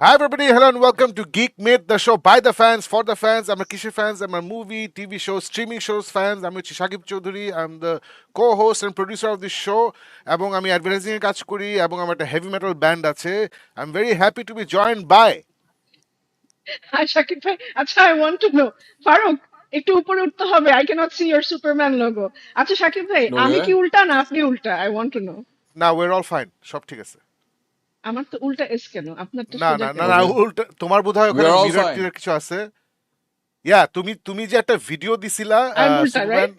Hi everybody, hello and welcome to Geek Myth, the show by the fans, for the fans. I'm a Kishi fans, I'm a movie, TV shows, streaming shows fans. I'm Shagib Choudhury. I'm the co-host and producer of this show. এবং আমি advertising এর কাজ করি এবং আমার একটা heavy metal band আছে. I'm very happy to be joined by. হ্যাঁ শাকিব ভাই আচ্ছা I want to know Faruk একটু উপরে উঠতে হবে I cannot see your Superman logo আচ্ছা শাকিব ভাই আমি Okay. কি উল্টা না আপনি উল্টা I want to no Now we're all fine. সব ঠিক আছে. আমার তো উল্টা এস কেন আপনারটা না সোজা না না কেন না Okay. উল্টা তোমার বোধহয় We ওখানে are all মিরর fine. টিরর কিছু আছে. ইয়া তুমি যে একটা ভিডিও দিছিলা আই এম উল্টা সুপারম্যান. রাইট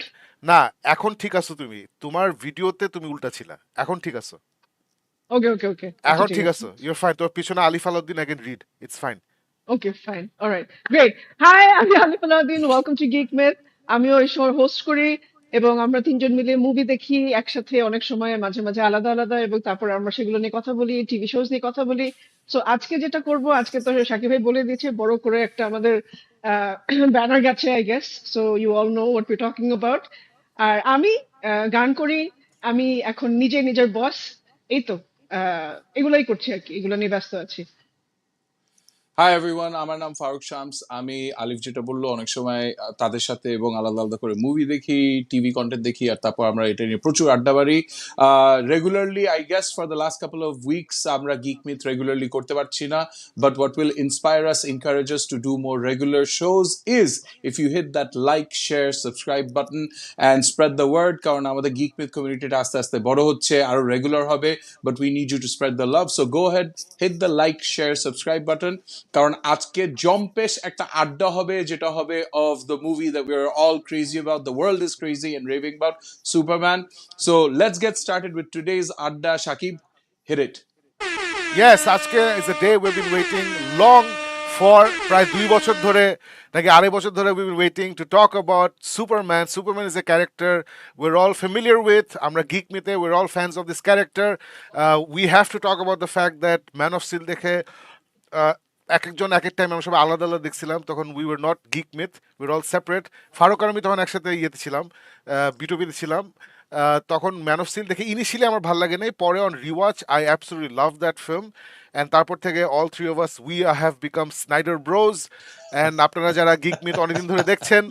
না, এখন ঠিক আছো তুমি. তোমার ভিডিওতে তুমি উল্টা ছিলা. এখন ঠিক আছো. ওকে ওকে ওকে আচ্ছা এখন ঠিক ঠিক আছে আছো. You're fine. তোর পিছনে Alif Alauddin I can read. It's fine. Okay fine alright great hi আমি Alif Alauddin welcome to geek myth আমিও এই শো হোস্ট করি এবং আমরা তিনজন মিলে মুভি দেখি একসাথে অনেক সময় মাঝে মাঝে আলাদা আলাদা এবং তারপর আমরা সেগুলো নিয়ে কথা বলি টিভি শোজ নিয়ে কথা বলি সো আজকে যেটা করব আজকে তো সাকিব ভাই বলে দিয়েছে বড় করে একটা আমাদের ব্যানার গেছে I guess so you all know what we talking about আর আমি গান করি আমি এখন নিজে নিজের বস এই তো এগুলাই করছি আর কি এগুলো নিয়ে ব্যস্ত আছি হাই এভরিওয়ান, আমার নাম ফারুক শামস। আমি আলিফ যেটা বললো, অনেক সময় তাদের সাথে এবং আলাদা আলাদা করে মুভি দেখি, টিভি কন্টেন্ট দেখি, আর তারপর আমরা এটা নিয়ে প্রচুর আড্ডা মারি regularly. I guess for the last couple of weeks আমরা গিক মিথ রেগুলারলি করতে পারছি না, but what will inspire us, encourage us to do more regular shows is if you hit that like, share, subscribe button and spread the word. কারণ আমাদের gig myth কমিউনিটিটা আস্তে আস্তে বড় হচ্ছে, আরো রেগুলার হবে, but we need you to spread the love. So go head, hit the like, share, subscribe button. কারণ আজকে জম্পেশ একটা আড্ডা হবে, যেটা হবে of the movie that we are all crazy about. The world is crazy and raving about Superman. So let's get started with today's আড্ডা। Shakib, hit it. Yes, আজকে is a day we've been waiting long for. প্রায় 2 বছর ধরে নাকি 2.5 বছর ধরে we've been waiting to talk about Superman. Superman is a character we're all familiar with. আমরা Geek Myth we're all fans of this character. We have to talk about the fact that Man of Steel দেখে আহ, এক একজন এক এক time আমরা সবাই আলাদা আলাদা দেখছিলাম, তখন we were not geek myth, we were all separate. Farooq আর আমি তখন একসাথে ইয়েতে ছিলাম, বিটুবিতে ছিলাম। তখন ম্যান অফ স্টিল দেখে ইনিশিয়ালি আমার ভালো লাগে নাই, পরে on rewatch I absolutely love that film. And তারপর থেকে all three of us we have become Snyder bros. অ্যান্ড আপনারা যারা গিক মিথ অনেকদিন ধরে দেখছেন,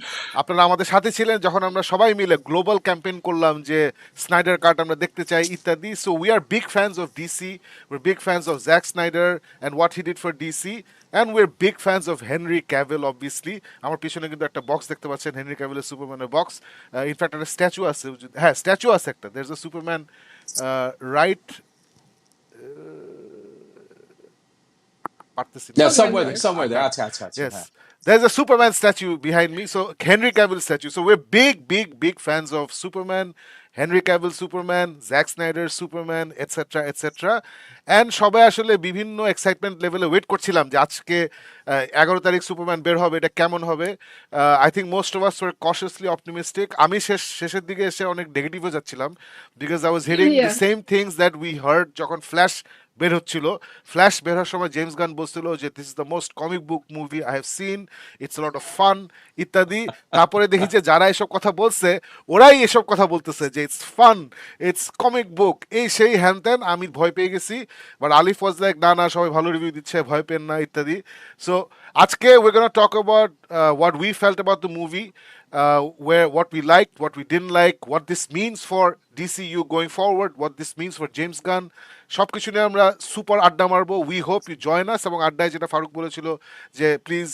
আপনারা আমাদের সাথে ছিলেন যখন আমরা সবাই মিলে গ্লোবাল ক্যাম্পেইন করলাম যে স্নাইডার কাট আমরা দেখতে চাই ইত্যাদি। So we are big fans of DC, we big fans of Zack Snyder and what he did for DC, and we are big fans of Henry Cavill obviously. আমার পিছনে কিন্তু একটা বক্স দেখতে পাচ্ছেন, হেনরি ক্যাভিলের সুপারম্যানের বক্স। ইনফ্যাক্ট একটা statue আছে, হ্যাঁ স্ট্যাচু আছে একটা, there is a Superman right, পারতেছি না। Superman Somewhere there, হ্যাঁ, আচ্ছা আচ্ছা আচ্ছা, yes, হ্যাঁ। there's a Superman statue behind me, so Henry Cavill statue. So we're big fans of Superman, Henry Cavill Superman, Zack Snyder Superman, etc etc. And সবাই আসলে বিভিন্ন এক্সাইটমেন্ট লেভেলে ওয়েট করছিলাম যে আজকে 11 তারিখ সুপারম্যান বের হবে, এটা কেমন হবে। I think most of us were cautiously optimistic. আমি শেষের দিকে এসে অনেক নেগেটিভও যাচ্ছিলাম, because I was hearing the yeah same things that we heard যখন ফ্ল্যাশ বের হচ্ছিল। ফ্ল্যাশ বের হওয়ার সময় জেমস গান বলছিল যে this is the most comic book movie I have seen, it's lot of fun ইত্যাদি। তারপরে দেখি যে যারা এসব কথা বলছে ওরাই এসব কথা বলতেছে যে it's fun, it's comic book, এই সেই হ্যান ত্যান। আমি ভয় পেয়ে গেছি, বাট আলিফ ওয়াজ লাইক না না সবাই ভালো রিভিউ দিচ্ছে, ভয় পেন না ইত্যাদি। সো আজকে we're gonna talk about what we felt about the movie, where what we liked, what we didn't like, what this means for DCU going forward, what this means for James Gunn. সবকিছু নিয়ে আমরা super আড্ডা মারবো। We hope you join us. এবং আড্ডায় যেটা ফারুক বলেছিল যে please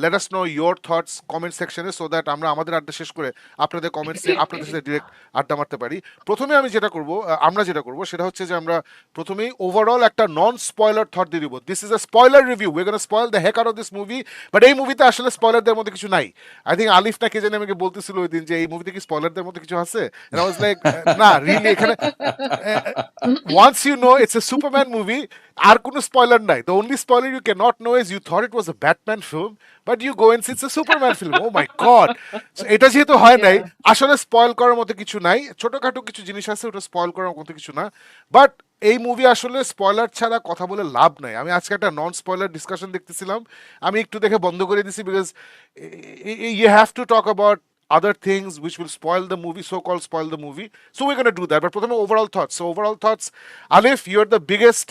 let us know your thoughts comment সেকশনে, সো দ্যাট আমরা আমাদের আড্ডা শেষ করে আপনাদের কমেন্টসে আপনাদের সাথে ডিরেক্ট আড্ডা মারতে পারি। প্রথমে আমরা যেটা করবো সেটা হচ্ছে যে আমরা প্রথমেই ওভারঅল একটা নন স্পয়লার থট দিয়ে দিব। This is a spoiler review, we gonna spoil the Heck out of this movie, but এই মুভিতে আসলে স্পয়লারদের মধ্যে কিছু নাই। আই থিঙ্ক আলিফ না কে জানি আমাকে বলতেছিল ওই দিন যে এই মুভিতে কি স্পয়লারদের মধ্যে কিছু আছে, এন্ড আই ওয়াজ লাইক না রিয়েলি এখানে once you know it's a Superman movie, আর কোনো স্পয়লার নাই। The only spoiler you cannot know is you thought it was a Batman film, but you go and see it's a Superman film. Oh my god! So এটা যেহেতু হয় নাই, yeah আসলে spoil করার মতো কিছু নাই। ছোটখাটো কিছু জিনিস আছে, ওটা স্পয়েল করার মতো কিছু না। বাট এই মুভি আসলে স্পয়লার ছাড়া কথা বলে লাভ নাই। আমি আজকে একটা নন স্পয়লার ডিসকাশন দেখতেছিলাম, আমি একটু দেখে বন্ধ করে দিছি, because you have to talk about other things which will spoil the movie, so-called spoil the movie. So we're going to do that. But প্রথমে overall thoughts. So overall thoughts, Alif, you're the biggest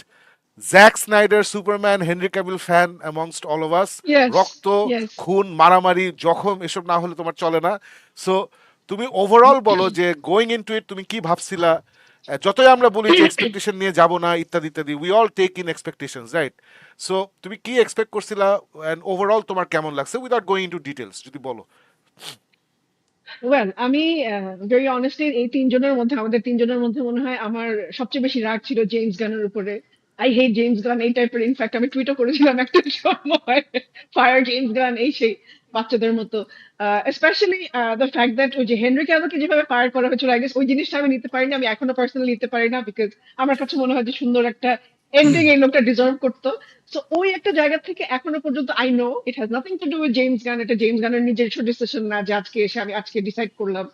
Zack Snyder Superman, Henry Cavill fan amongst all of us. Yes, রক্ত, yes. খুন, মারামারি, জখম এসব না হলে তোমার চলে না। সো তুমি ওভারঅল বলো যে গোয়িং ইনটু ইট তুমি কি ভাবছিলা? যতই আমরা বলি যে এক্সপেকটেশন নিয়ে যাব না ইত্যাদি ইত্যাদি, we all take in expectations, right? So তুমি কি এক্সপেক্ট করছিলা এন্ড ওভারঅল তোমার কেমন লাগছে উইদাউট গোয়িং ইনটু ডিটেলস যদি বলো। ওয়েল আমি ভেরি অনেস্টলি এই তিনজনের মধ্যে আমাদের তিনজনের মধ্যে মনে হয় আমার সবচেয়ে বেশি রাগ ছিল জেমস গানের উপরে। আই হেট জেমস গান এই টাইপের। ইনফ্যাক্ট আমি টুইটও করেছিলাম একটা সময়, ফায়ার জেমস গান এই সেই বাচ্চাদের মতো। স্পেশালি দ্য ফ্যাক্ট দ্যাট ওই যে হেনরি ক্যাভিলকে যেভাবে ফায়ার করা হয়েছিল, আই গেস ওই জিনিসটা আমি নিতে পারিনি। আমি এখনো পার্সোনালি নিতে পারি না, বিকজ আমার কাছে মনে হয় যে সুন্দর একটা এন্ডিং এই লোকটা ডিজার্ভ করতো। সো ওই একটা জায়গা থেকে এখনো পর্যন্ত I know it has nothing to do with James Gunn. এটা জেমস গানের নিজস্ব ডিসিশন না যে আজকে এসে আমি আজকে ডিসাইড করলাম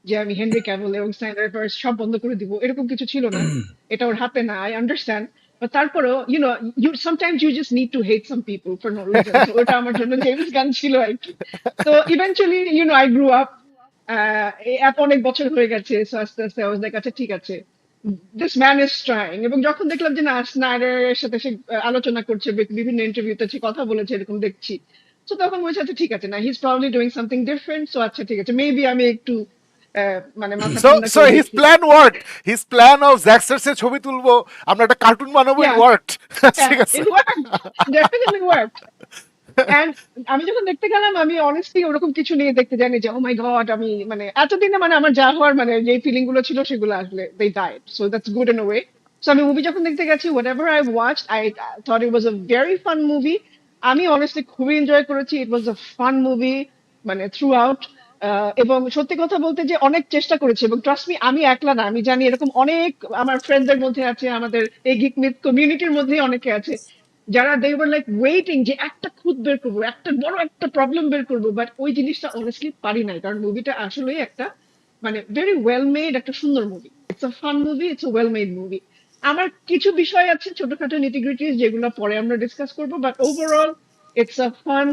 যে আমি হেনরি ক্যাভিল এবং স্নাইডার ভার্স সব বন্ধ করে দিব, এরকম কিছু ছিল না। এটা ওর হাতে না, আই আন্ডারস্ট্যান্ড। বাট তারপরেও you sometimes you just need to hate some people for no reason. তো ওটা আমার জন্য জেমস গান ছিল আর কি। তো ইভেনচুয়ালি আই গ্রু আপ, এত অনেক বছর হয়ে গেছে। সো আস্তে আস্তে আই ওয়াজ লাইক আচ্ছা ঠিক আছে, দিস ম্যান ইজ ট্রাইং। এবং যখন দেখলাম যে না স্নাইডারের সাথে সে আলোচনা করছে, বিভিন্ন ইন্টারভিউতে সে কথা বলেছে, এরকম দেখছি, তো তখন বলছে আচ্ছা ঠিক আছে, না he is probably doing something different. So আচ্ছা ঠিক আছে, মেবি আমি একটু মানে মাথা সো ঠান্ডা সো করে হিজ দেখি। Plan worked, his plan of জ্যাক্সার্সের ছবি তুলবো, আমরা একটা কার্টুন বানাবো, ইট ইয়া, ওয়ার্কড। হ্যাঁ ঠিক আছে। It worked, definitely worked. And আমি যখন দেখতে গেলাম, আমি অনেস্টলি ওরকম কিছু নিয়ে দেখতে যাইনি যে ও মাই গড আমি মানে এতদিনে মানে আমার যা হওয়ার মানে যে ফিলিং গুলো ছিল সেগুলো আসলে they died. So that's good in a way. So আমি মুভি যখন দেখতে গেছি, whatever I watched, I thought it was a very fun movie. আমি অনেস্টলি খুবই এনজয় করেছি। It was a fun movie মানে থ্রু আউট। এবং সত্যি কথা বলতে যে অনেক চেষ্টা করেছি, এবং ট্রাস্ট মি আমি একলা না, আমি জানি এরকম অনেক আমার ফ্রেন্ডদের মধ্যে আছে, আমাদের এই গিক মিথ কমিউনিটির মধ্যে অনেকে আছে যারা দে ওয়ার লাইক ওয়েটিং যে একটা খুঁত বের করবো, একটা বড় একটা প্রবলেম বের করবো। বাট ওই জিনিসটা অনেস্টলি পারি নাই, কারণ মুভিটা আসলেই একটা মানে ভেরি ওয়েল মেড একটা সুন্দর movie. It's a fun movie, it's a well made movie. আমার কিছু বিষয় আছে ছোটখাটো নিটিগ্রিটিস যেগুলো পরে আমরা ডিসকাস করবো, but overall it's a fun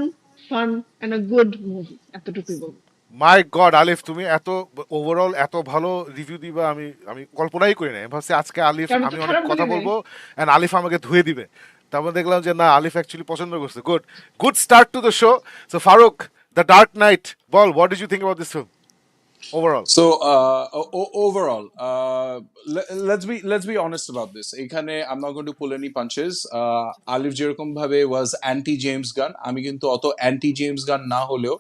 fun and a good movie, এতটুকুই বলবো। মাই গড আলিফ, তুমি এত ওভারঅল এত ভালো রিভিউ দিবা আমি আমি কল্পনাই করি নাই। আমি ভাবছি আজকে আলিফ কারণ তো আমি অনেক খারাপ কথা লাগে নাই। বলবো এন্ড আলিফ আমাকে ধুয়ে দিবে। তারপর দেখলাম যে না, আলিফ অ্যাকচুয়ালি পছন্দ করছে। Good, good start to the show. So Faruk, the dark knight, বল what did you think about this film overall? So overall, let's be honest about this. এখানে I'm not going to pull any punches. আলিফ যেরকম ভাবে was anti James Gunn, আমি কিন্তু অত anti James Gunn না হলেও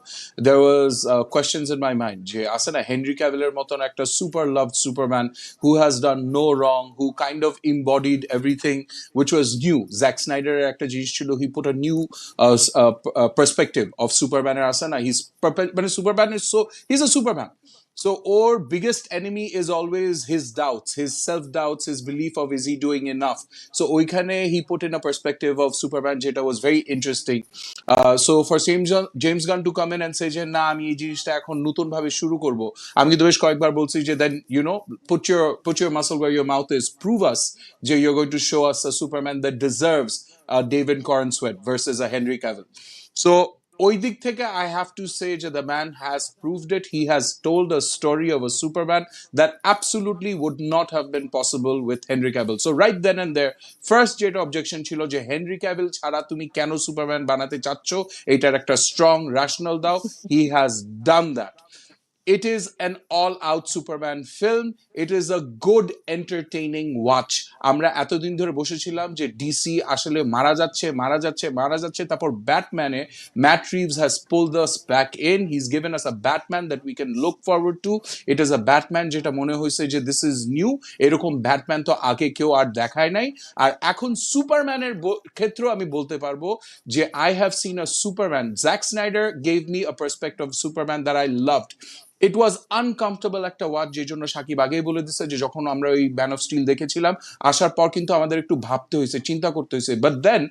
there was questions in my mind যে আছে না হেনরি ক্যাভিলের মতন একটা super loved Superman who has done no wrong, who kind of embodied everything which was new. Zack Snyder একটা জিনিস ছিল, he put a new perspective of Superman এর আছে না, মানে Superman is so, he's a Superman. So our biggest enemy is always his doubts, his self-doubts, his belief of is he doing enough. So oikhane he put in a perspective of Superman jeta was very interesting. So for James Gunn to come in and say je na ami ei jinishta ekhon nutun bhabe shuru korbo, ami kintu besh koyekbar bolchi je then put your muscle where your mouth is, prove us je you're going to show us a Superman that deserves David Corenswet versus a Henry Cavill. So ওই দিক থেকে I have to say যে the man has proved it. He has told a story of a Superman that absolutely would not have been possible with Henry Cavill. So right then and there, first যেটা objection ছিল যে Henry Cavill ছাড়া তুমি কেন Superman বানাতে চাচ্ছ, এটার একটা স্ট্রং রেশনাল দাও। He has done that. It is an all-out Superman film. It is a good entertaining watch. আমরা এতদিন ধরে বসেছিলাম যে ডিসি আসলে মারা যাচ্ছে, তারপর ব্যাটম্যানে Matt Reeves has pulled us back in. He's given us a Batman that we can look forward to. It is a Batman যেটা মনে হয়েছে যে this is new. এরকম ব্যাটম্যান তো আগে কেউ আর দেখায় নাই। আর এখন সুপারম্যানের ক্ষেত্রে আমি বলতে পারবো যে I have seen a Superman. Zack Snyder gave me a perspective of Superman that I loved. It was uncomfortable একটা ওয়াচ, যে জন্য সাকিব আগেই বলে দিচ্ছে যে যখন আমরা ওই ম্যান অফ স্টিল দেখেছিলাম আসার পর কিন্তু আমাদের একটু ভাবতে হয়েছে, চিন্তা করতে হয়েছে। But then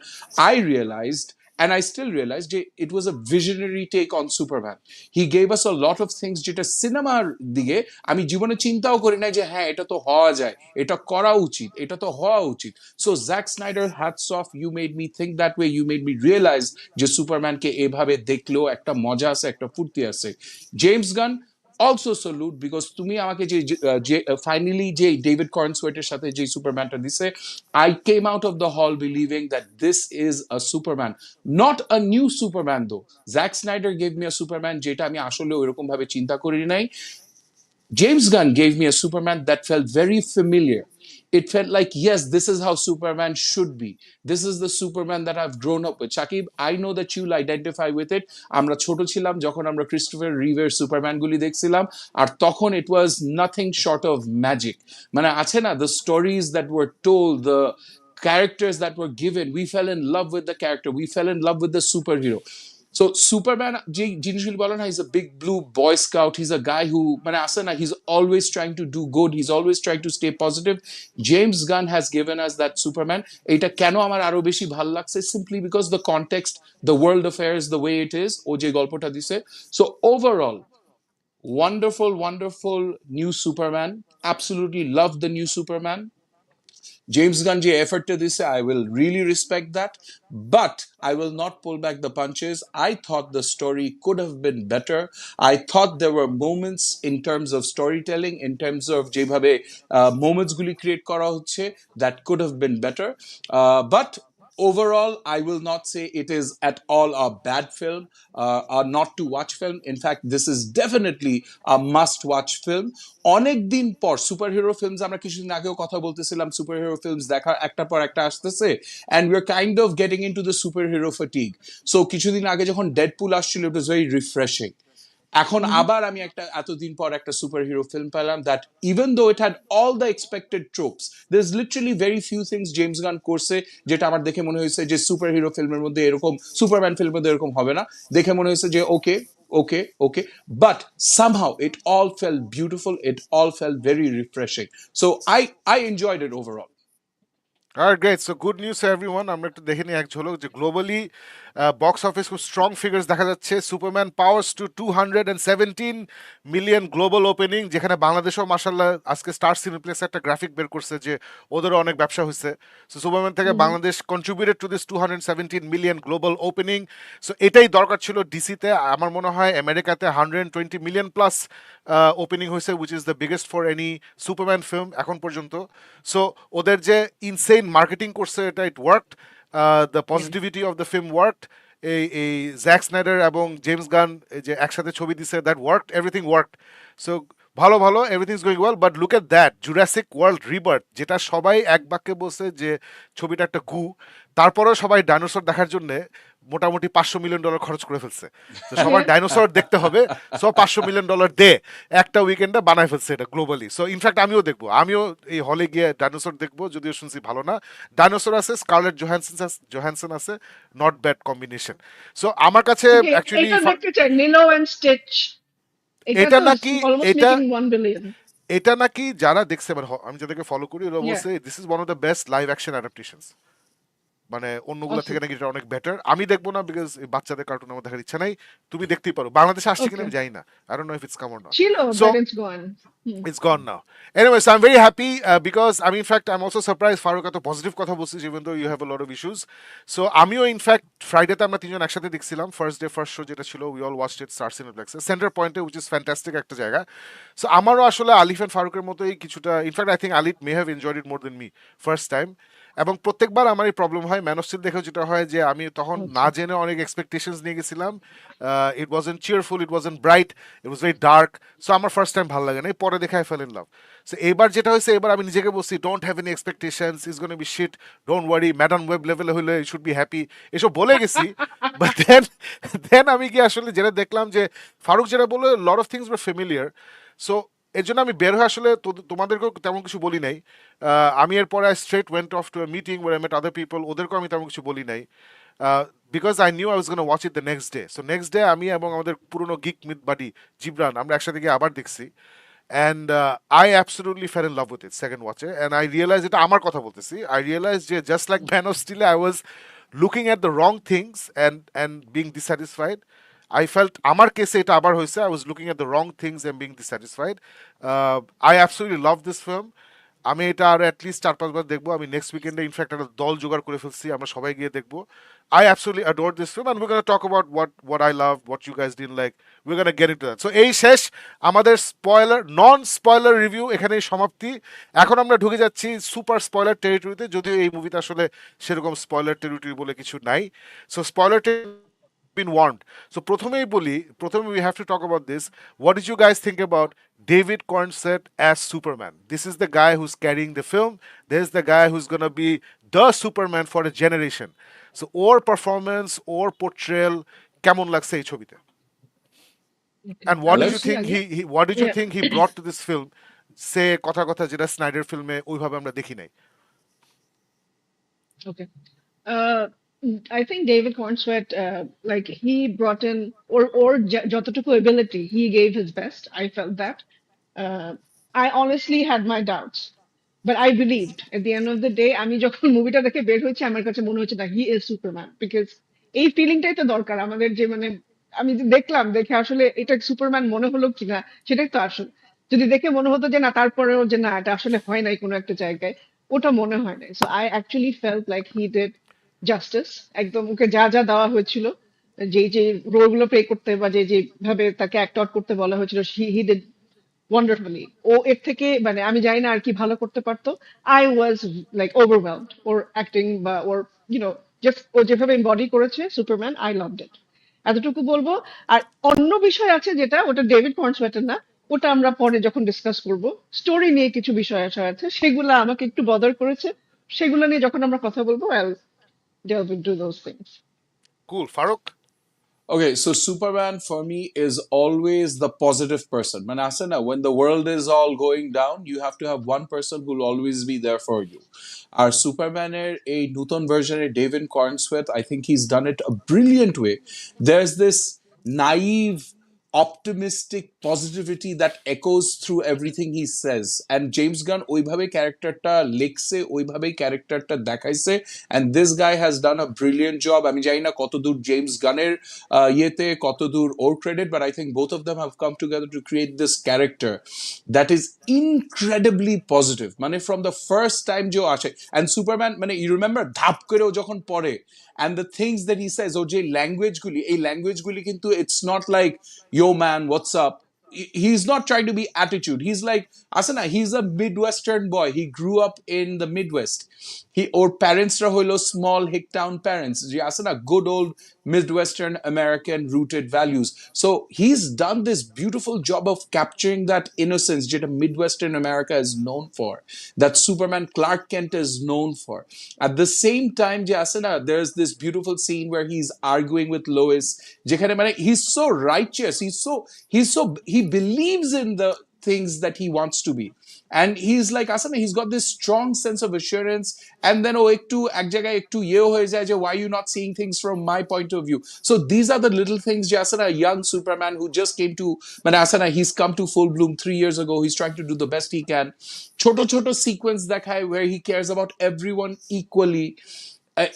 I realised and I still realize যে it was a visionary take on Superman. He gave us a lot of things যেটা সিনেমার দিকে আমি জীবনে চিন্তাও করি না যে হ্যাঁ এটা তো হওয়া যায়, এটা করা উচিত, এটা তো হওয়া উচিত। So Zack Snyder, hats off, you made me think that way, you made me realise যে সুপারম্যানকে এভাবে দেখলেও একটা মজা আছে, একটা ফুর্তি আছে। জেমস গান, অলসো সলুট বিকজ তুমি আমাকে যে ফাইনালি যে ডেভিড করেনসওয়েটের সাথে যে সুপারম্যানটা দিছে, I came out of the hall believing that this is a Superman, not a new Superman though. Zack Snyder gave me a Superman যেটা আমি আসলে ওইরকম ভাবে চিন্তা করি নাই। James Gunn gave me a Superman that felt very familiar. It felt like, yes, this is how Superman should be. This is the Superman that I've grown up with. Shakib, I know that you'll identify with it. আমরা ছোট ছিলাম যখন আমরা Christopher রিভের Superman গুলি দেখছিলাম, আর তখন it was nothing short of magic. মানে আছে না, the stories that were told, the characters that were given, we fell in love with the character, we fell in love with the superhero. So Superman যে জিনিসগুলি বলে না, he's a big blue boy scout, he's a guy who মানে আসে না, he's always trying to do good, he's always trying to stay positive. James Gunn has given us that Superman. এটা কেন আমার আরো বেশি ভালো লাগছে, simply because the context, the world affairs, the way it is, ও যে গল্পটা দিছে. So overall, wonderful, wonderful new Superman. Absolutely love the new Superman. James Gunn je effort to this, I will really respect that, but I will not pull back the punches. I thought the story could have been better. I thought there were moments in terms of storytelling, in terms of যেভাবে moments গুলি create করা হচ্ছে, that could have been better. But overall, I will not say it is at all a bad film, a not to watch film. In fact, this is definitely a must watch film. অনেকদিন পর superhero films, আমরা কিছুদিন আগেও কথা বলতেছিলাম superhero films দেখা একটা পর একটা আসতেছে, and we R kind of getting into the superhero fatigue. So কিছুদিন আগে যখন ডেডপুল আসছিল, ইট ওয়াজ ভেরি রিফ্রেশিং। এখন আবার আমি একটা এতদিন পর একটা সুপারহিরো ফিল্ম পেলাম that even though it had all the expected tropes, there is literally very few things James Gunn করছে যেটা আমার দেখে মনে হয়েছে যে সুপারহিরো ফিল্মের মধ্যে এরকম, সুপারম্যান ফিল্মের মধ্যে এরকম হবে না। দেখে মনে হয়েছে যে okay, but somehow it all felt beautiful, it all felt very refreshing. So I enjoyed it overall. Alright, great. So good news to everyone. আমরা একটু দেখে নিই এক ঝলক যে গ্লোবালি বক্স অফিস খুব স্ট্রং ফিগার্স দেখা যাচ্ছে। Superman powers to 217 million global opening, যেখানে বাংলাদেশও মাশাল্লাহ আজকে স্টার সিনেপ্লেক্স একটা গ্রাফিক বের করছে যে ওদেরও অনেক ব্যবসা হয়েছে। সো সুপারম্যান থেকে Bangladesh contributed to this 217 million global opening. So এটাই দরকার ছিল ডিসিতে। আমার মনে হয় আমেরিকাতে 120 মিলিয়ন প্লাস ওপেনিং হয়েছে, which is the biggest for any Superman film এখন পর্যন্ত। সো ওদের যে ইনসেইন মার্কেটিং করছে, এটা ইট worked, the positivity of the film worked. এই জ্যাক স্নাইডার এবং জেমস গান যে একসাথে ছবি দিছে, that worked, everything worked. So ভালো ভালো, everything is going well. But look at that Jurassic World rebirth, যেটা সবাই এক বাক্যে বলছে যে ছবিটা একটা গু, তারপরেও সবাই ডাইনোসর দেখার জন্য মোটামুটি $500 মিলিয়ন খরচ করে ফেলছে। তো সবার ডাইনোসর দেখতে হবে, সো $500 মিলিয়ন দে, একটা উইকেন্ডে বানায় ফেলছে এটা গ্লোবালি। সো ইনফ্যাক্ট আমিও দেখবো, আমিও এই হলে গিয়ে ডাইনোসর দেখবো, যদিও শুনছি ভালো না। ডাইনোসর আছে, স্কারলেট জোহানসন আছে, নট ব্যাড কম্বিনেশন। সো আমার কাছে অ্যাকচুয়ালি এটা দেখতে চাই, নিলো অ্যান্ড স্টিচ, এটা এটা তো নাকি অলমোস্ট এটা মেকিং 1 বিলিয়ন। এটা নাকি যারা দেখছে, মানে আমি যাদেরকে ফলো করি ওরা Yeah, বলছে this is one of the best live action অ্যাডাপ্টেশনস, মানে অন্যগুলা থেকে awesome. নাকি এটা অনেক বেটার। আমি দেখবো না, বিকজ বাচ্চাদের কার্টুন আমার দেখার ইচ্ছা নাই। তুমি দেখতেই পারো, বাংলাদেশে আসছে কিনা Okay. আমি জানি না, I don't know if it's come or not. ছিল, so but it's gone. it's gone now. Anyway, so I'm very happy because I mean, in fact, I'm also surprised Farooq এত positive কথা বলছিস, even though you have a lot of issues. So আমিও in fact ফ্রাইডেতে আমরা তিনজন একসাথে দেখছিলাম, first day first show যেটা ছিল, we all watched it Star সিনেপ্লেক্সে সেন্টার পয়েন্টে, which is fantastic একটা জায়গা। সো আমারও আসলে আলিফ এন্ড ফারুকের মতোই কিছুটা, in fact I think Alif may have enjoyed it more than me first time. এবং প্রত্যেকবার আমার এই প্রবলেম হয় ম্যান অফ স্টিল দেখেও, যেটা হয় যে আমি তখন না আচ্ছা। জেনে অনেক এক্সপেকটেশনস নিয়ে গেছিলাম। It wasn't cheerful, it wasn't bright, it was very dark. So আমার ফার্স্ট টাইম ভালো লাগে না, পরে দেখে I fell in love. So এবার যেটা হয়েছে, এবার আমি নিজেকে বলছি don't have any expectations, is gonna be shit, don't worry, Madame Web লেভেলে হলে ইউ শুড বি হ্যাপি, এসব বলে গেছি। বাট দেন আমি কি আসলে যেটা দেখলাম যে ফারুক যেটা বললো, লট of things war familiar. So এর জন্য আমি বের হয়ে আসলে তোমাদেরকেও তেমন কিছু বলি নাই। আমি এরপরে straight went off to a meeting where I met other people, ওদেরকেও আমি তেমন কিছু বলি নাই, because I knew I was gonna watch it the next day. So next day আমি এবং আমাদের পুরনো গিক মিথ বাডি জিবরান আমরা একসাথে গিয়ে আবার দেখছি। And I absolutely fell in love with it second watch A, and I realized এটা আমার কথা বলতেছি, I realized যে just like Man of Steel I was looking at the wrong things and being dissatisfied. I felt আমার কেসে এটা আবার হয়েছে, I was looking at the wrong things and being dissatisfied. I absolutely love this film. আমি এটা আরো at least 4-5 বার দেখবো। আমি নেক্সট উইকেন্ডে ইনফ্যাক্ট একটা দল জোগাড় করে ফেলছি, আমরা সবাই গিয়ে দেখবো। I absolutely adore this film and we're going to talk about what I love, what you guys didn't like. We're going to get into that. So এই শেষ আমাদের স্পয়লার নন স্পয়লার রিভিউ, এখানেই সমাপ্তি। এখন আমরা ঢুকে যাচ্ছি সুপার স্পয়লার টেরিটরিতে, যদিও এই মুভিতে আসলে সেরকম স্পয়লার টেরিটরি বলে কিছু নাই। So spoiler been warned. So প্রথমে we have to talk about this. What did you guys think about David Corenswet as Superman? This is the guy who's carrying the film. There's the guy who's gonna be the Superman for a generation. So ওর performance, ওর portrayal কেমন লাগছে এই ছবিতে? Okay. And what did you Alex? think what did you Yeah. think he brought to this film? সে কথা কথা যেটা Snyder ফিল্মে ওইভাবে আমরা দেখি নাই। Okay. Uh, I think David Cornsweet, like he brought in or যতটুকু ability, he gave his best. I felt that. I honestly had my doubts, but I believed at the end of the day. আমি যখন মুভিটা দেখে বের হয়েছে আমার কাছে মনে হচ্ছে না he is Superman, because এই ফিলিংটাই তো দরকার আমাদের, যে মানে আমি যে দেখলাম, দেখে আসলে এটা সুপারম্যান মনে হলো কিনা সেটাই তো আসল। যদি দেখে মনে হতো যে না, তারপরেও যে না এটা আসলে হয় নাই কোনো একটা জায়গায়, ওটা মনে হয় নাই। So I actually felt like he did justice. একদম ওকে যা যা দেওয়া হয়েছিল, যে যে রোলগুলো প্লে করতে বা যে যেভাবে তাকে অ্যাক্ট আউট করতে বলা হয়েছিল, হি ডিড ওয়ান্ডারফুলি। ও এর থেকে মানে আমি জানি না আর কি ভালো করতে পারতো। I was like overwhelmed or acting বা ওর ইউনো জাস্ট ও যেভাবে এমবডি করেছে সুপারম্যান, আই লাভড ইট। এতটুকু বলবো। আর অন্য বিষয় আছে যেটা, ওটা ডেভিড কর্নসওয়েটের না, ওটা আমরা পরে যখন ডিসকাস করব। স্টোরি নিয়ে কিছু বিষয় আশা আছে, সেগুলো আমাকে একটু বদার করেছে। সেগুলো নিয়ে যখন আমরা কথা বলবো, I'll delve into those things. Cool, Faruk? Okay, so Superman for me is always the positive person. Man, Asana, when the world is all going down, you have to have one person who'll always be there for you. Our Superman, a Newton version, David Cornswet, I think he's done it a brilliant way. There's this naive, optimistic positivity that echoes through everything he says. And James Gunn, ওইভাবে ক্যারেক্টারটা লিখছে, ওইভাবে ক্যারেক্টারটা দেখাইছে, and this guy has done a brilliant job. আমি জানি না কতদূর জেমস গানের ইয়েতে কতদূর ওর credit, but I think both of them have come together to create this character that is incredibly positive. মানে from the first time যে ও আসে, and Superman, মানে you remember ধাপ করে ও যখন পড়ে, and the things that he says, ওর যে ল্যাঙ্গুয়েজগুলি, এই ল্যাঙ্গুয়েজগুলি কিন্তু it's not like yo man what's up. He's not trying to be attitude. He's like Asana, he's a Midwestern boy. He grew up in the Midwest. Or parents ra hoilo small hick town parents. Asana, good old Midwestern American rooted values. So he's done this beautiful job of capturing that innocence that Midwestern America is known for, that Superman Clark Kent is known for. At the same time, Asana, there's this beautiful scene where he's arguing with Lois. He's so righteous. He believes in the things that he wants to be. And he's like Asana, he's got this strong sense of assurance. And then ek jagah ektu ye hoye jay je, why are you not seeing things from my point of view? So these are the little things. Asana, a young Superman who just came to, but Asana, he's come to full bloom 3 years ago. He's trying to do the best he can. Choto choto sequence dekhai where he cares about everyone equally.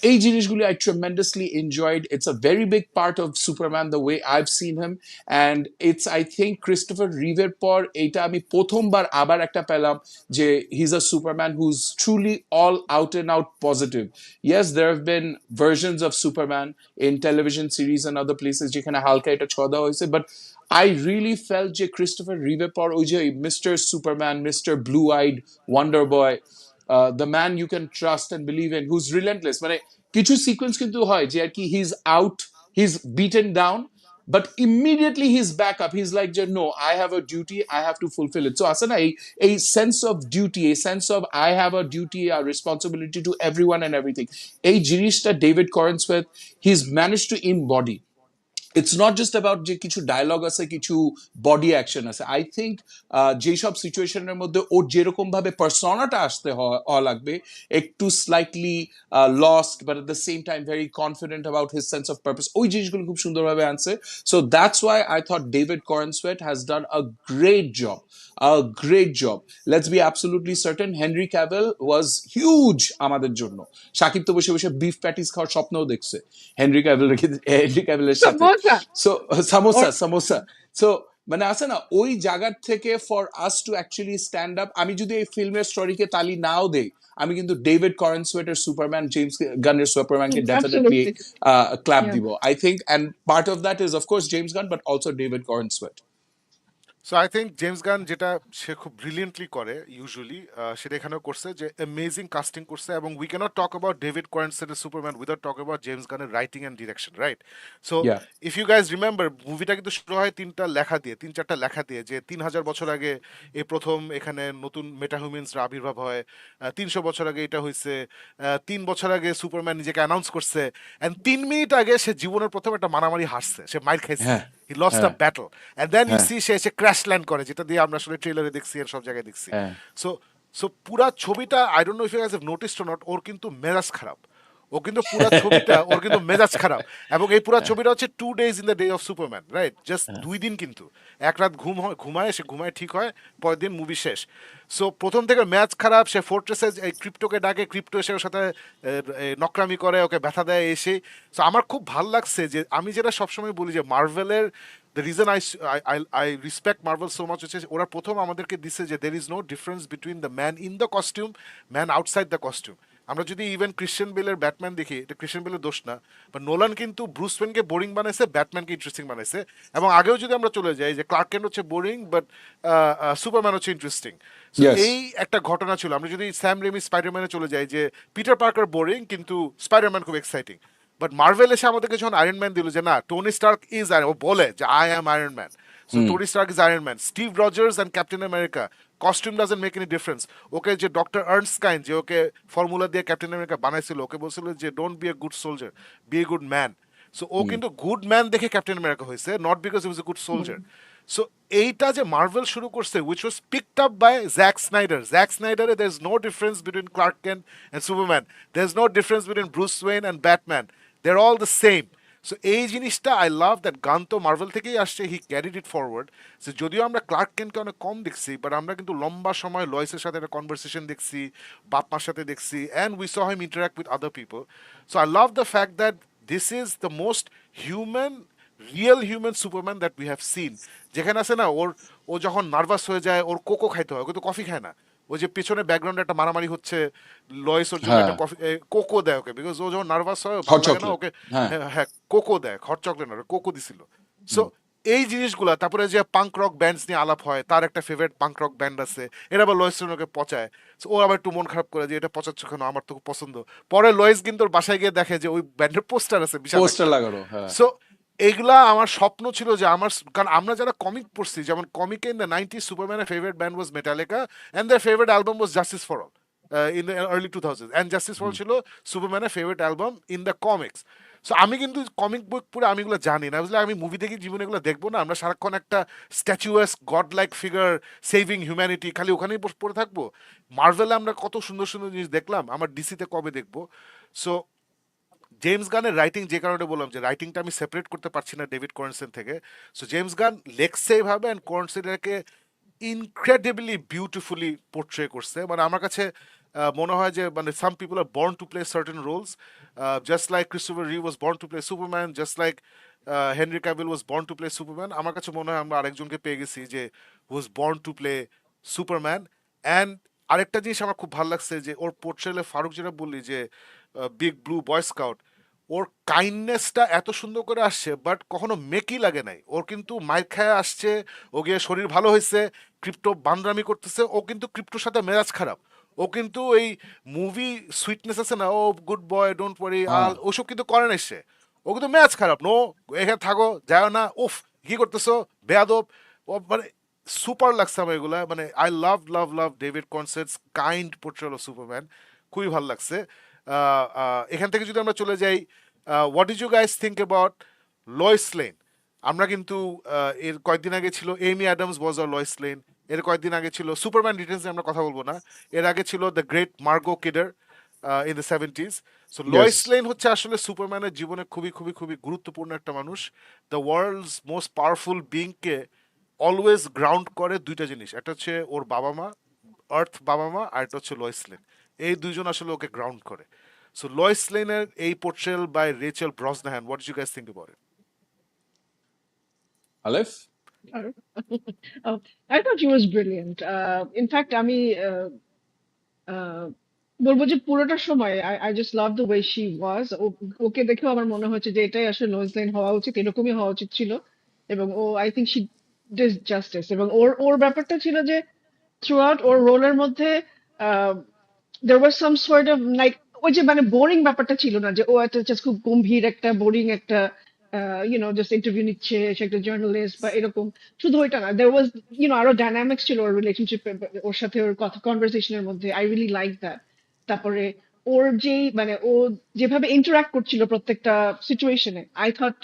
এই জিনিসগুলি I tremendously enjoyed. It's a very big part of Superman the way I've seen him, and it's I think Christopher Reeveর পর এটা আমি প্রথমবার আবার একটা পেলাম যে he's a Superman who's truly all out and out positive. Yes, there have been versions of Superman in television series and other places যেখানে হালকা এটা ছোঁয়া হয়েছে, but I really felt যে Christopher Reeveর পর ওই যে Mr. Superman, Mr. Blue-eyed Wonder Boy, the man you can trust and believe in, who's relentless. মানে কিছু সিকোয়েন্স কিন্তু হয় যে আর কি he's out, he's beaten down, but immediately he's back up. He's like, no, I have a duty, I have to fulfill it. So asana, a sense of duty, a sense of I have a duty, a responsibility to everyone and everything. এই জিনিসটা David করেনসওয়েথ he's managed to embody. It's not just about যে কিছু dialogue আছে, কিছু body action আছে। I think যেসব সিচুয়েশনের মধ্যে ওর যেরকম ভাবে পার্সোনাটা আসতে হওয়া লাগবে, একটু slightly lost but at the same time very confident about his sense of purpose, ওই জিনিসগুলো খুব সুন্দরভাবে আনছে। So that's why I thought David Corenswet has done a great job. A great job. Let's be absolutely certain Henry Cavill was huge আমাদের জন্য। শাকিব তো বসে বসে বিফ প্যাটিস খাওয়ার স্বপ্নও দেখছে হেনরি ক্যাভিলের সাথে। Samosa So samosa, or samosa. So মানে আছে না ওই জায়গার থেকে for us to actually stand up, আমি যদি এই ফিল্মের স্টোরিকে তালি নাও দেই, আমি কিন্তু ডেভিড করেনসওয়েটের সুপারম্যান, জেমস গানের সুপারম্যানকে ডেফিনেটলি Absolutely. Clap Yeah. দিব, I think, and part of that is of course James Gunn but also David Corenswet. So I think James Gunn যেটা সে খুব ব্রিলিয়েন্টলি করে ইউজুয়ালি, সেটা এখানেও করছে, যে অ্যামেজিং কাস্টিং করছে। এবং we can't talk about David কোয়েনসেটের Superman without talk about James গানের writing and direction, right? So yeah, if you guys remember, মুভিটা কিন্তু শুরু হয় তিন চারটা লেখা দিয়ে, যে 3,000 বছর আগে এই প্রথম এখানে নতুন মেটাহিউম্যানসরা আবির্ভাব হয়, 300 বছর আগে এটা হয়েছে, 3 বছর আগে সুপারম্যান নিজেকে অ্যানাউন্স করছে, অ্যান্ড 3 মিনিট আগে সে জীবনের প্রথম একটা মারামারি হারছে, সে মাইর খাইছে, হ্যাঁ, হি লস্ট আ হ্যাঁ, ব্যাটল, এন্ড দেন ইউ হ্যাঁ, সি সে এসে ক্র্যাশ ল্যান্ড করে, যেটা দিয়ে আমরা আসলে ট্রেলারে দেখছি আর সব জায়গায় দেখছি। হ্যাঁ, সো সো পুরা ছবিটা, I don't know if you guys have noticed or not, ওর কিন্তু মেজাজ খারাপ, ও কিন্তু পুরা ছবিটা ওর কিন্তু মেজাজ খারাপ। এবং এই পুরা ছবিটা হচ্ছে 2 days in the day of Superman, right? Just 2 দিন, কিন্তু এক রাত ঘুমায়, সে ঘুমায় ঠিক হয়, পরের দিন মুভি শেষ। সো প্রথম থেকে ম্যাচ খারাপ, সে ফোর্ট্রেসে এই ক্রিপ্টোকে ডাকে, ক্রিপ্টো এসে ওর সাথে নকরামি করে, ওকে ব্যথা দেয় এসে। সো আমার খুব ভাল লাগছে, যে আমি যেটা সবসময় বলি, যে মার্ভেলের the reason I respect Marvel so much হচ্ছে, ওরা প্রথম আমাদেরকে দিচ্ছে যে there is no difference between the man in the costume, man outside the costume. আমরা যদি ইভেন ক্রিশ্চিয়ান বেলের ব্যাটম্যান দেখি, এটা ক্রিশ্চিয়ান বেলের দোষ না, বা নোলান কিন্তু ব্রুস ওয়েনকে বোরিং বানাইছে, ব্যাটম্যানকে ইন্টারেস্টিং বানাইছে। এবং আগেও যদি আমরা চলে যাই, যে ক্লার্ক কেন্ট হচ্ছে বোরিং, বাট সুপারম্যান হচ্ছে ইন্টারেস্টিং। সো ইয়েস, এই একটা ঘটনা ছিল। আমরা যদি স্যাম রেমি স্পাইডারম্যানে চলে যাই, যে পিটার পার্কার বোরিং কিন্তু স্পাইডারম্যান খুব এক্সাইটিং। বাট মার্ভেল এসে আমাদেরকে যখন আয়রন ম্যান দিল, যে না, টনি স্টার্ক ইজ আয়রন, ও বলে যে I am Iron Man, so Tony Stark is Iron Man, Steve Rogers and Captain America, costume doesn't make any difference. Okay যে ডক্টর আর্নস্টাইন, যে ওকে ফর্মুলা দিয়ে ক্যাপ্টেন আমেরিকা বানাইছিল, ওকে বলছিল যে don't be a good soldier, be a good man. So ও কিন্তু গুড ম্যান দেখে ক্যাপ্টেন আমেরিকা হয়েছে, not because he was a good soldier. So এইটা যে মার্ভেল শুরু করছে, which was picked up by Zack স্নাইডারে, there is no difference between Clark Kent and Superman, there is no difference between Bruce Wayne and Batman, they are all the same. So এই জিনিসটা I love that, গান তো Marvel থেকেই আসছে, হি carried ইট forward. So যদিও আমরা clerk কেন্টকে অনেক কম দেখছি, বাট আমরা কিন্তু লম্বা সময় লয়েসের সাথে একটা কনভারসেশন দেখছি, বাপ মার সাথে দেখছি, and we saw him interact with other people. So I love the fact that this is the most human, real human Superman that we have scene. যেখানে আছে না, ও যখন নার্ভাস হয়ে যায়, ওর কোকো খাইতে হয়, ও কিন্তু কফি খায় না। ওই যে পেছনে ব্যাকগ্রাউন্ডে একটা মারামারি হচ্ছে, লয়েস ওর জন্য হ্যাঁ, একটা কফি কোকো দেয় ওকে, বিকজ ও যখন নার্ভাস হয়, হট ভালো লাগে না চকলেট, ওকে। হ্যাঁ, হ্যাঁ হ্যাঁ, কোকো দেয়, হট চকলেট না, কোকো দিছিল। সো এই জিনিসগুলা, তারপরে যে পাঙ্ক রক ব্যান্ডস নিয়ে আলাপ হয়, তার একটা ফেভারিট পাঙ্ক রক ব্যান্ড আছে, এরা আবার লয়েস ওকে পচায়। So ও আবার একটু মন খারাপ করে, যে এটা পচাচ্ছ কেন, আমার তো খুব পছন্দ। পরে লয়েস কিন্তু ওর বাসায় গিয়ে দেখে যে ওই ব্যান্ডের পোস্টার আছে বিশাল পোস্টার একটা। লাগানো, হ্যাঁ, সো এইগুলা আমার স্বপ্ন ছিল, যে আমার, কারণ আমরা যারা কমিক পড়ছি, যেমন কমিকে ইন দ্য 90s সুপারম্যানের favourite band was Metallica, and their favourite album was Justice for All in the early 2000s, and Justice for All ছিল সুপারম্যানের favourite album in the comics. So আমি কিন্তু কমিক বুক পড়ে আমি এগুলো জানি না, বুঝলে? আমি মুভি দেখি, জীবনে এগুলো দেখবো না, আমরা সারাক্ষণ একটা statuesque god like figure saving humanity, খালি ওখানেই পড়ে থাকবো। মার্ভেলে আমরা কত সুন্দর সুন্দর জিনিস দেখলাম, আমার ডিসিতে কবে দেখবো? সো জেমস গানের রাইটিং, যে কারণে বললাম যে রাইটিংটা আমি সেপারেট করতে পারছি না ডেভিড করেনসেন থেকে। সো জেমস গান লেখছে এইভাবে, অ্যান্ড করেনসেন এটাকে ইনক্রেডিবলি বিউটিফুলি পোর্ট্রে করছে। মানে আমার কাছে মনে হয় যে, মানে some people are born to play certain roles, just like Christopher Reeve was born to play Superman, just like Henry Cavill was born to play Superman. আমার কাছে মনে হয় আমরা আরেকজনকে পেয়ে গেছি, যে was born to play Superman. And আরেকটা জিনিস আমার খুব ভালো লাগছে, যে ওর পোর্ট্রেলে ফারুক যেটা বললি, যে বিগ ব্লু বয় স্কাউট, ওর কাইন্ডনেসটা এত সুন্দর করে আসছে, বাট কখনো মেকি লাগে নাই। ওর কিন্তু মাইর খায় আসছে, ও গিয়ে শরীর ভালো হয়েছে, ক্রিপ্টো বান্দরামি করতেছে, ও কিন্তু ক্রিপ্টোর সাথে মেজাজ খারাপ। ও কিন্তু এই মুভি সুইটনেস আছে না, ও গুড বয় ডোন্ট ওয়ারি হ্যাঁ, আল, ওসব কিন্তু করে না সে। ও কিন্তু মেজাজ খারাপ, নো, এখানে থাকো, যায় না, উফ, কি করতেছো, বেয়াদব। ও মানে সুপার লাগছে আমার এগুলা, মানে I love love love David Corenswet's kind portrayal of Superman, খুবই ভালো লাগছে। এখান থেকে যদি আমরা চলে যাই, what did you guys think about Lois Lane? আমরা কিন্তু এর কয়েকদিন আগে ছিল এমি অ্যাডামস ওয়াজ আর লয়েস লেন, এর কয়েকদিন আগে ছিল সুপারম্যান রিটার্নস, আমরা কথা বলবো না, এর আগে ছিল the great Margot Kidder in the 70s। So yes, Lois Lane হচ্ছে আসলে সুপারম্যানের জীবনে খুবই খুবই খুবই গুরুত্বপূর্ণ একটা মানুষ। দ্য ওয়ার্ল্ডস মোস্ট পাওয়ারফুল বিংকে অলওয়েজ গ্রাউন্ড করে দুইটা জিনিস, একটা হচ্ছে ওর বাবা মা, আর্থ বাবা মা, আর একটা হচ্ছে লয়েস লেন। এই দুইজন আসলে ওকে গ্রাউন্ড করে। সো লয়েস লেনের এই portrayal by Rachel Brosnahan, what do you guys think about it? Alef. Oh, I thought she was brilliant. In fact, আমি আহ, বলবো যে পুরোটা সময় I just love the way she was. ওকে দেখেও আমার মনে হচ্ছে যে এটাই আসলে লোয়েস লেন হওয়া উচিত, এরকমই হওয়া উচিত ছিল। এবং ও I think she did justice। এবং ওর ওর ব্যাপারটা ছিল যে থ্রু আউট ওর রোলের মধ্যে there was some sort of like ওই যে মানে বোরিং ব্যাপারটা ছিল না, যে ও একটা just খুব গম্ভীর একটা বোরিং একটা জাস্ট ইন্টারভিউ নিচ্ছে, সে একটা জার্নালিস্ট বা এরকম। শুধু ওইটা না, there was আরো ডাইনামিক্স ছিল ওর রিলেশনশিপ, ওর সাথে ওর কথা কনভারসেশনের মধ্যে। I really like that. তারপরে ওর যেই মানে ও যেভাবে ইন্টারাক্ট করছিল প্রত্যেকটা সিচুয়েশনে, আই থট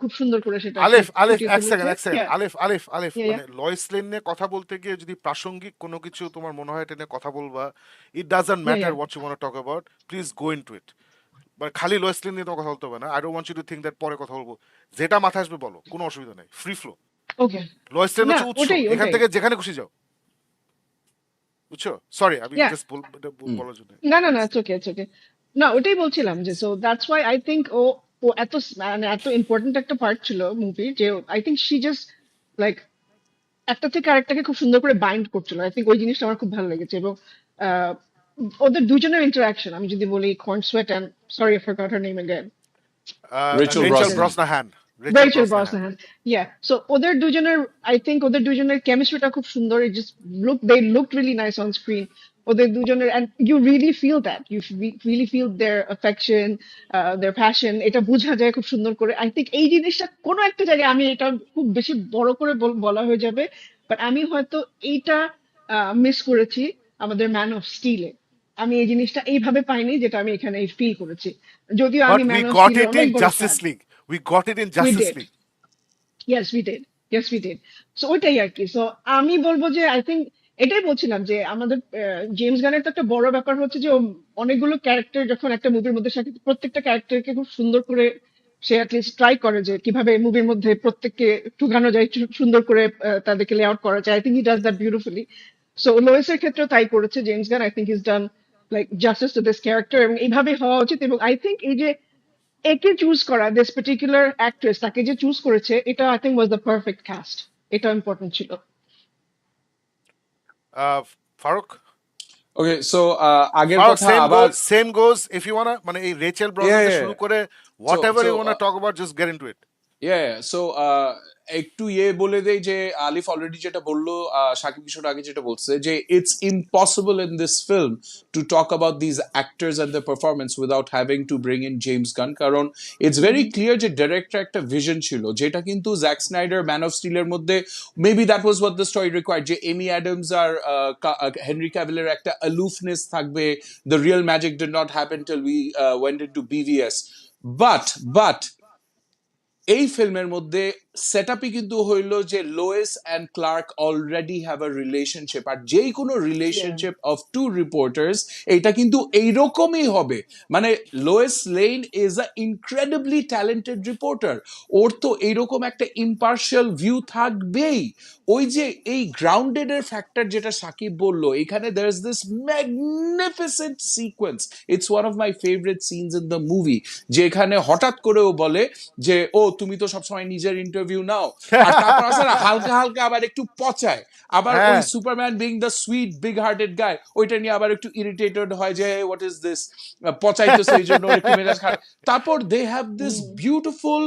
খুব সুন্দর করে সেটা সে আলেফ আলেফ ফুটিয়ে এক তুলেছে। সেকেন্ড এক second Yeah, Alef Alef Alef yeah, মানে yeah, লয়েস লেন নিয়ে কথা বলতে গিয়ে যদি প্রাসঙ্গিক কোনো কিছু তোমার মনে হয় এটা নিয়ে কথা বলবা, it doesn't yeah, matter yeah. What you want to talk about, please go into it. মানে খালি লয়েস লেন নিয়ে তোমার কথা বলতে হবে না, I don't want you to think that পরে কথা বলবো, যেটা মাথায় আসবে বলো, কোনো অসুবিধা নেই, ফ্রি ফ্লো। Okay. লয়েস লেন না, হচ্ছে উৎস, ওটাই এখান ওটাই থেকে যেখানে খুশি যাও, বুঝছো? সরি আমি Yeah. জাস্ট বলার জন্য। না না না, ইটস ওকে, ইটস ওকে। না, ওটাই বলছিলাম যে so that's why I think ও ও এত মানে এত ইম্পর্ট্যান্ট একটা পার্ট ছিল মুভি, যে I think she just like একটা থেকে আরেকটাকে খুব সুন্দর করে বাইন্ড করছিল। আই থিংক ওই জিনিসটা আমার খুব ভালো লেগেছে। এবং আহ, ওদের দুজনের ইন্টারাকশন আমি যদি বলি, Corenswet and sorry I forgot her name again, Rachel Rachel Rachel, Brosnan. Brosnahan, Rachel Rachel Brosnahan. Brosnahan. Yeah. So ওদের দুজনের I think ওদের দুজনের কেমিস্ট্রিটা খুব সুন্দর। It just they looked really nice on screen. ওদের দুজনের and you really feel that. You really feel their affection, their passion. এটা বোঝা যায় খুব সুন্দর করে। I think এই জিনিসটা কোনো একটা জায়গায়, আমি এটা খুব বেশি বড় করে বলা হয়ে যাবে, বাট আমি হয়তো এইটা মিস করেছি আমাদের ম্যান অফ স্টিলে। আমি এই জিনিসটা এইভাবে পাইনি যেটা আমি এখানে ফিল করেছি। যদিও আমি but we man of goat স্টিলের ইট অনেক ইন বড় justice fan. League, we got it in we justice did. League. Yes, we did. Yes, we did. So ওইটাই আর কি। সো আমি বলবো যে আই থিঙ্ক এটাই বলছিলাম যে আমাদের জেমস গানের তো একটা বড় ব্যাপার হচ্ছে যে ও অনেকগুলো ক্যারেক্টার যখন একটা মুভির মধ্যে সাথে, প্রত্যেকটা ক্যারেক্টারকে খুব সুন্দর করে সে অ্যাটলিস্ট ট্রাই করে যে কিভাবে মুভির মধ্যে প্রত্যেককে ঢুকানো যায়, সুন্দর করে তাদেরকে লে আউট করা যায়। I think he does that beautifully. So লোয়েসের ক্ষেত্রেও তাই করেছে James Gunn. I think is done like justice to this character, এবং এইভাবে হওয়া উচিত। এবং আই থিঙ্ক এই যে একে চুজ করা, দিস পার্টিকুলার অ্যাক্ট্রেস, তাকে যে চুজ করেছে, এটা I think was the perfect cast. এটা ইম্পর্টেন্ট ছিল। ফারুক, ওকে, সো আগের ফারুক কথা সেম আবার। Goes, same goes if you wanna, মানে এই রেচেল ব্রসনান থেকে শুরু করে so whatever so you wanna talk about, just get into it. So একটু বলে দেই যে আলিফ অলরেডি যেটা বললো, সাকিব কিশোর আগে যেটা বলছে যে it's impossible in this film to talk about these actors and the performance without having to bring in James Gunn, কারণ ইটস ভেরি ক্লিয়ার যে ডিরেক্টর একটা ভিশন ছিল, যেটা কিন্তু জ্যাক স্নাইডার ম্যান অফ স্টিলের মধ্যে maybe that was what the story required, যে Amy Adams আর হেনরি ক্যাভিলের একটা অ্যালুফনেস থাকবে, the real magic did not happen till we went into BvS. But এই ফিল্মের মধ্যে সেট আপই কিন্তু হইলো যে Lois and Clark already have a relationship, আর যেই কোনো Yeah. Relationship of two reporters এটা কিন্তু এইরকমই হবে। মানে Lois Lane is a incredibly talented reporter, ওর তো এইরকম একটা ইম্পার্শিয়াল ভিউ থাকবেই। ওই যে এই গ্রাউন্ডেড এর ফ্যাক্টর যেটা সাকিব বললো, এখানে there is this magnificent sequence, it's one of my favourite scenes in the movie, যেখানে হঠাৎ করে ও বলে যে ও তুমি তো সবসময় নিজের ইন্টারভিউ নাও, আর তারপর আছে না হালকা হালকা আবার একটু পচায়, আবার ওই হ্যাঁ Superman being the sweet big hearted guy ওইটা নিয়ে আবার একটু ইরিটেটেড হয় যে হোয়াট ইজ দিস, পচাইতেছে এই জন্য ওর একটু মেজাজ খারাপ। তারপর they have this Mhm. Beautiful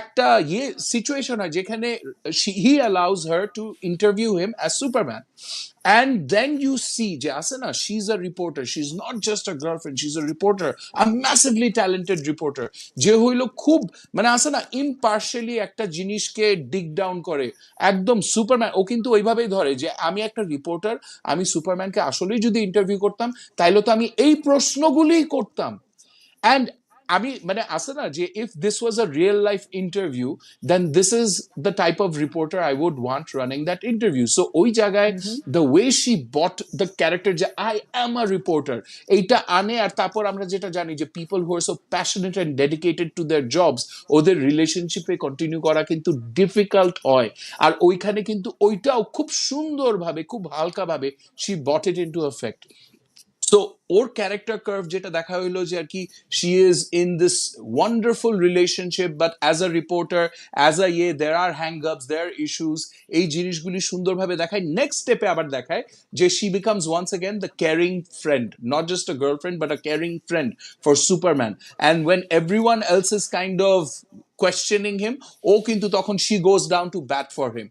একটা সিচুয়েশন হয় যেখানে he allows her to interview him as Superman, and then you see যে আছে না, she's a reporter, she's not just a girlfriend, she's a reporter, a massively talented reporter, যে হইলো খুব মানে আছে না ইম্পার্শিয়ালি একটা জিনিসকে ডিগ ডাউন করে। একদম সুপারম্যান ও কিন্তু ওইভাবেই ধরে যে আমি একটা রিপোর্টার, আমি সুপারম্যানকে আসলেই যদি ইন্টারভিউ করতাম তাইলে তো আমি এই প্রশ্নগুলোই করতাম। অ্যান্ড আমি মানে আছে না যে if this was a real life interview then this is the type of reporter I would want running that interview. So ওই জায়গায় Mhm. The way she brought the character যে আই অ্যাম আ রিপোর্টার এইটা আনে, আর তারপর আমরা যেটা জানি যে people who are so passionate and dedicated to their jobs, ওদের রিলেশনশিপে কন্টিনিউ করা কিন্তু ডিফিকাল্ট হয়। আর ওইখানে কিন্তু ওইটাও খুব সুন্দরভাবে খুব হালকাভাবে she brought it in to effect. So ওর ক্যারেক্টার কার্ভ যেটা দেখা হইলো যে আর কি she is in this wonderful relationship but as a reporter as a there are hang ups there R issues, এই জিনিসগুলি সুন্দরভাবে দেখায়। নেক্সট স্টেপে আবার দেখায় যে she becomes once again the caring friend, not just a girlfriend but a caring friend for Superman. And when everyone else is kind of questioning him, ও কিন্তু তখন she goes down to bat for him.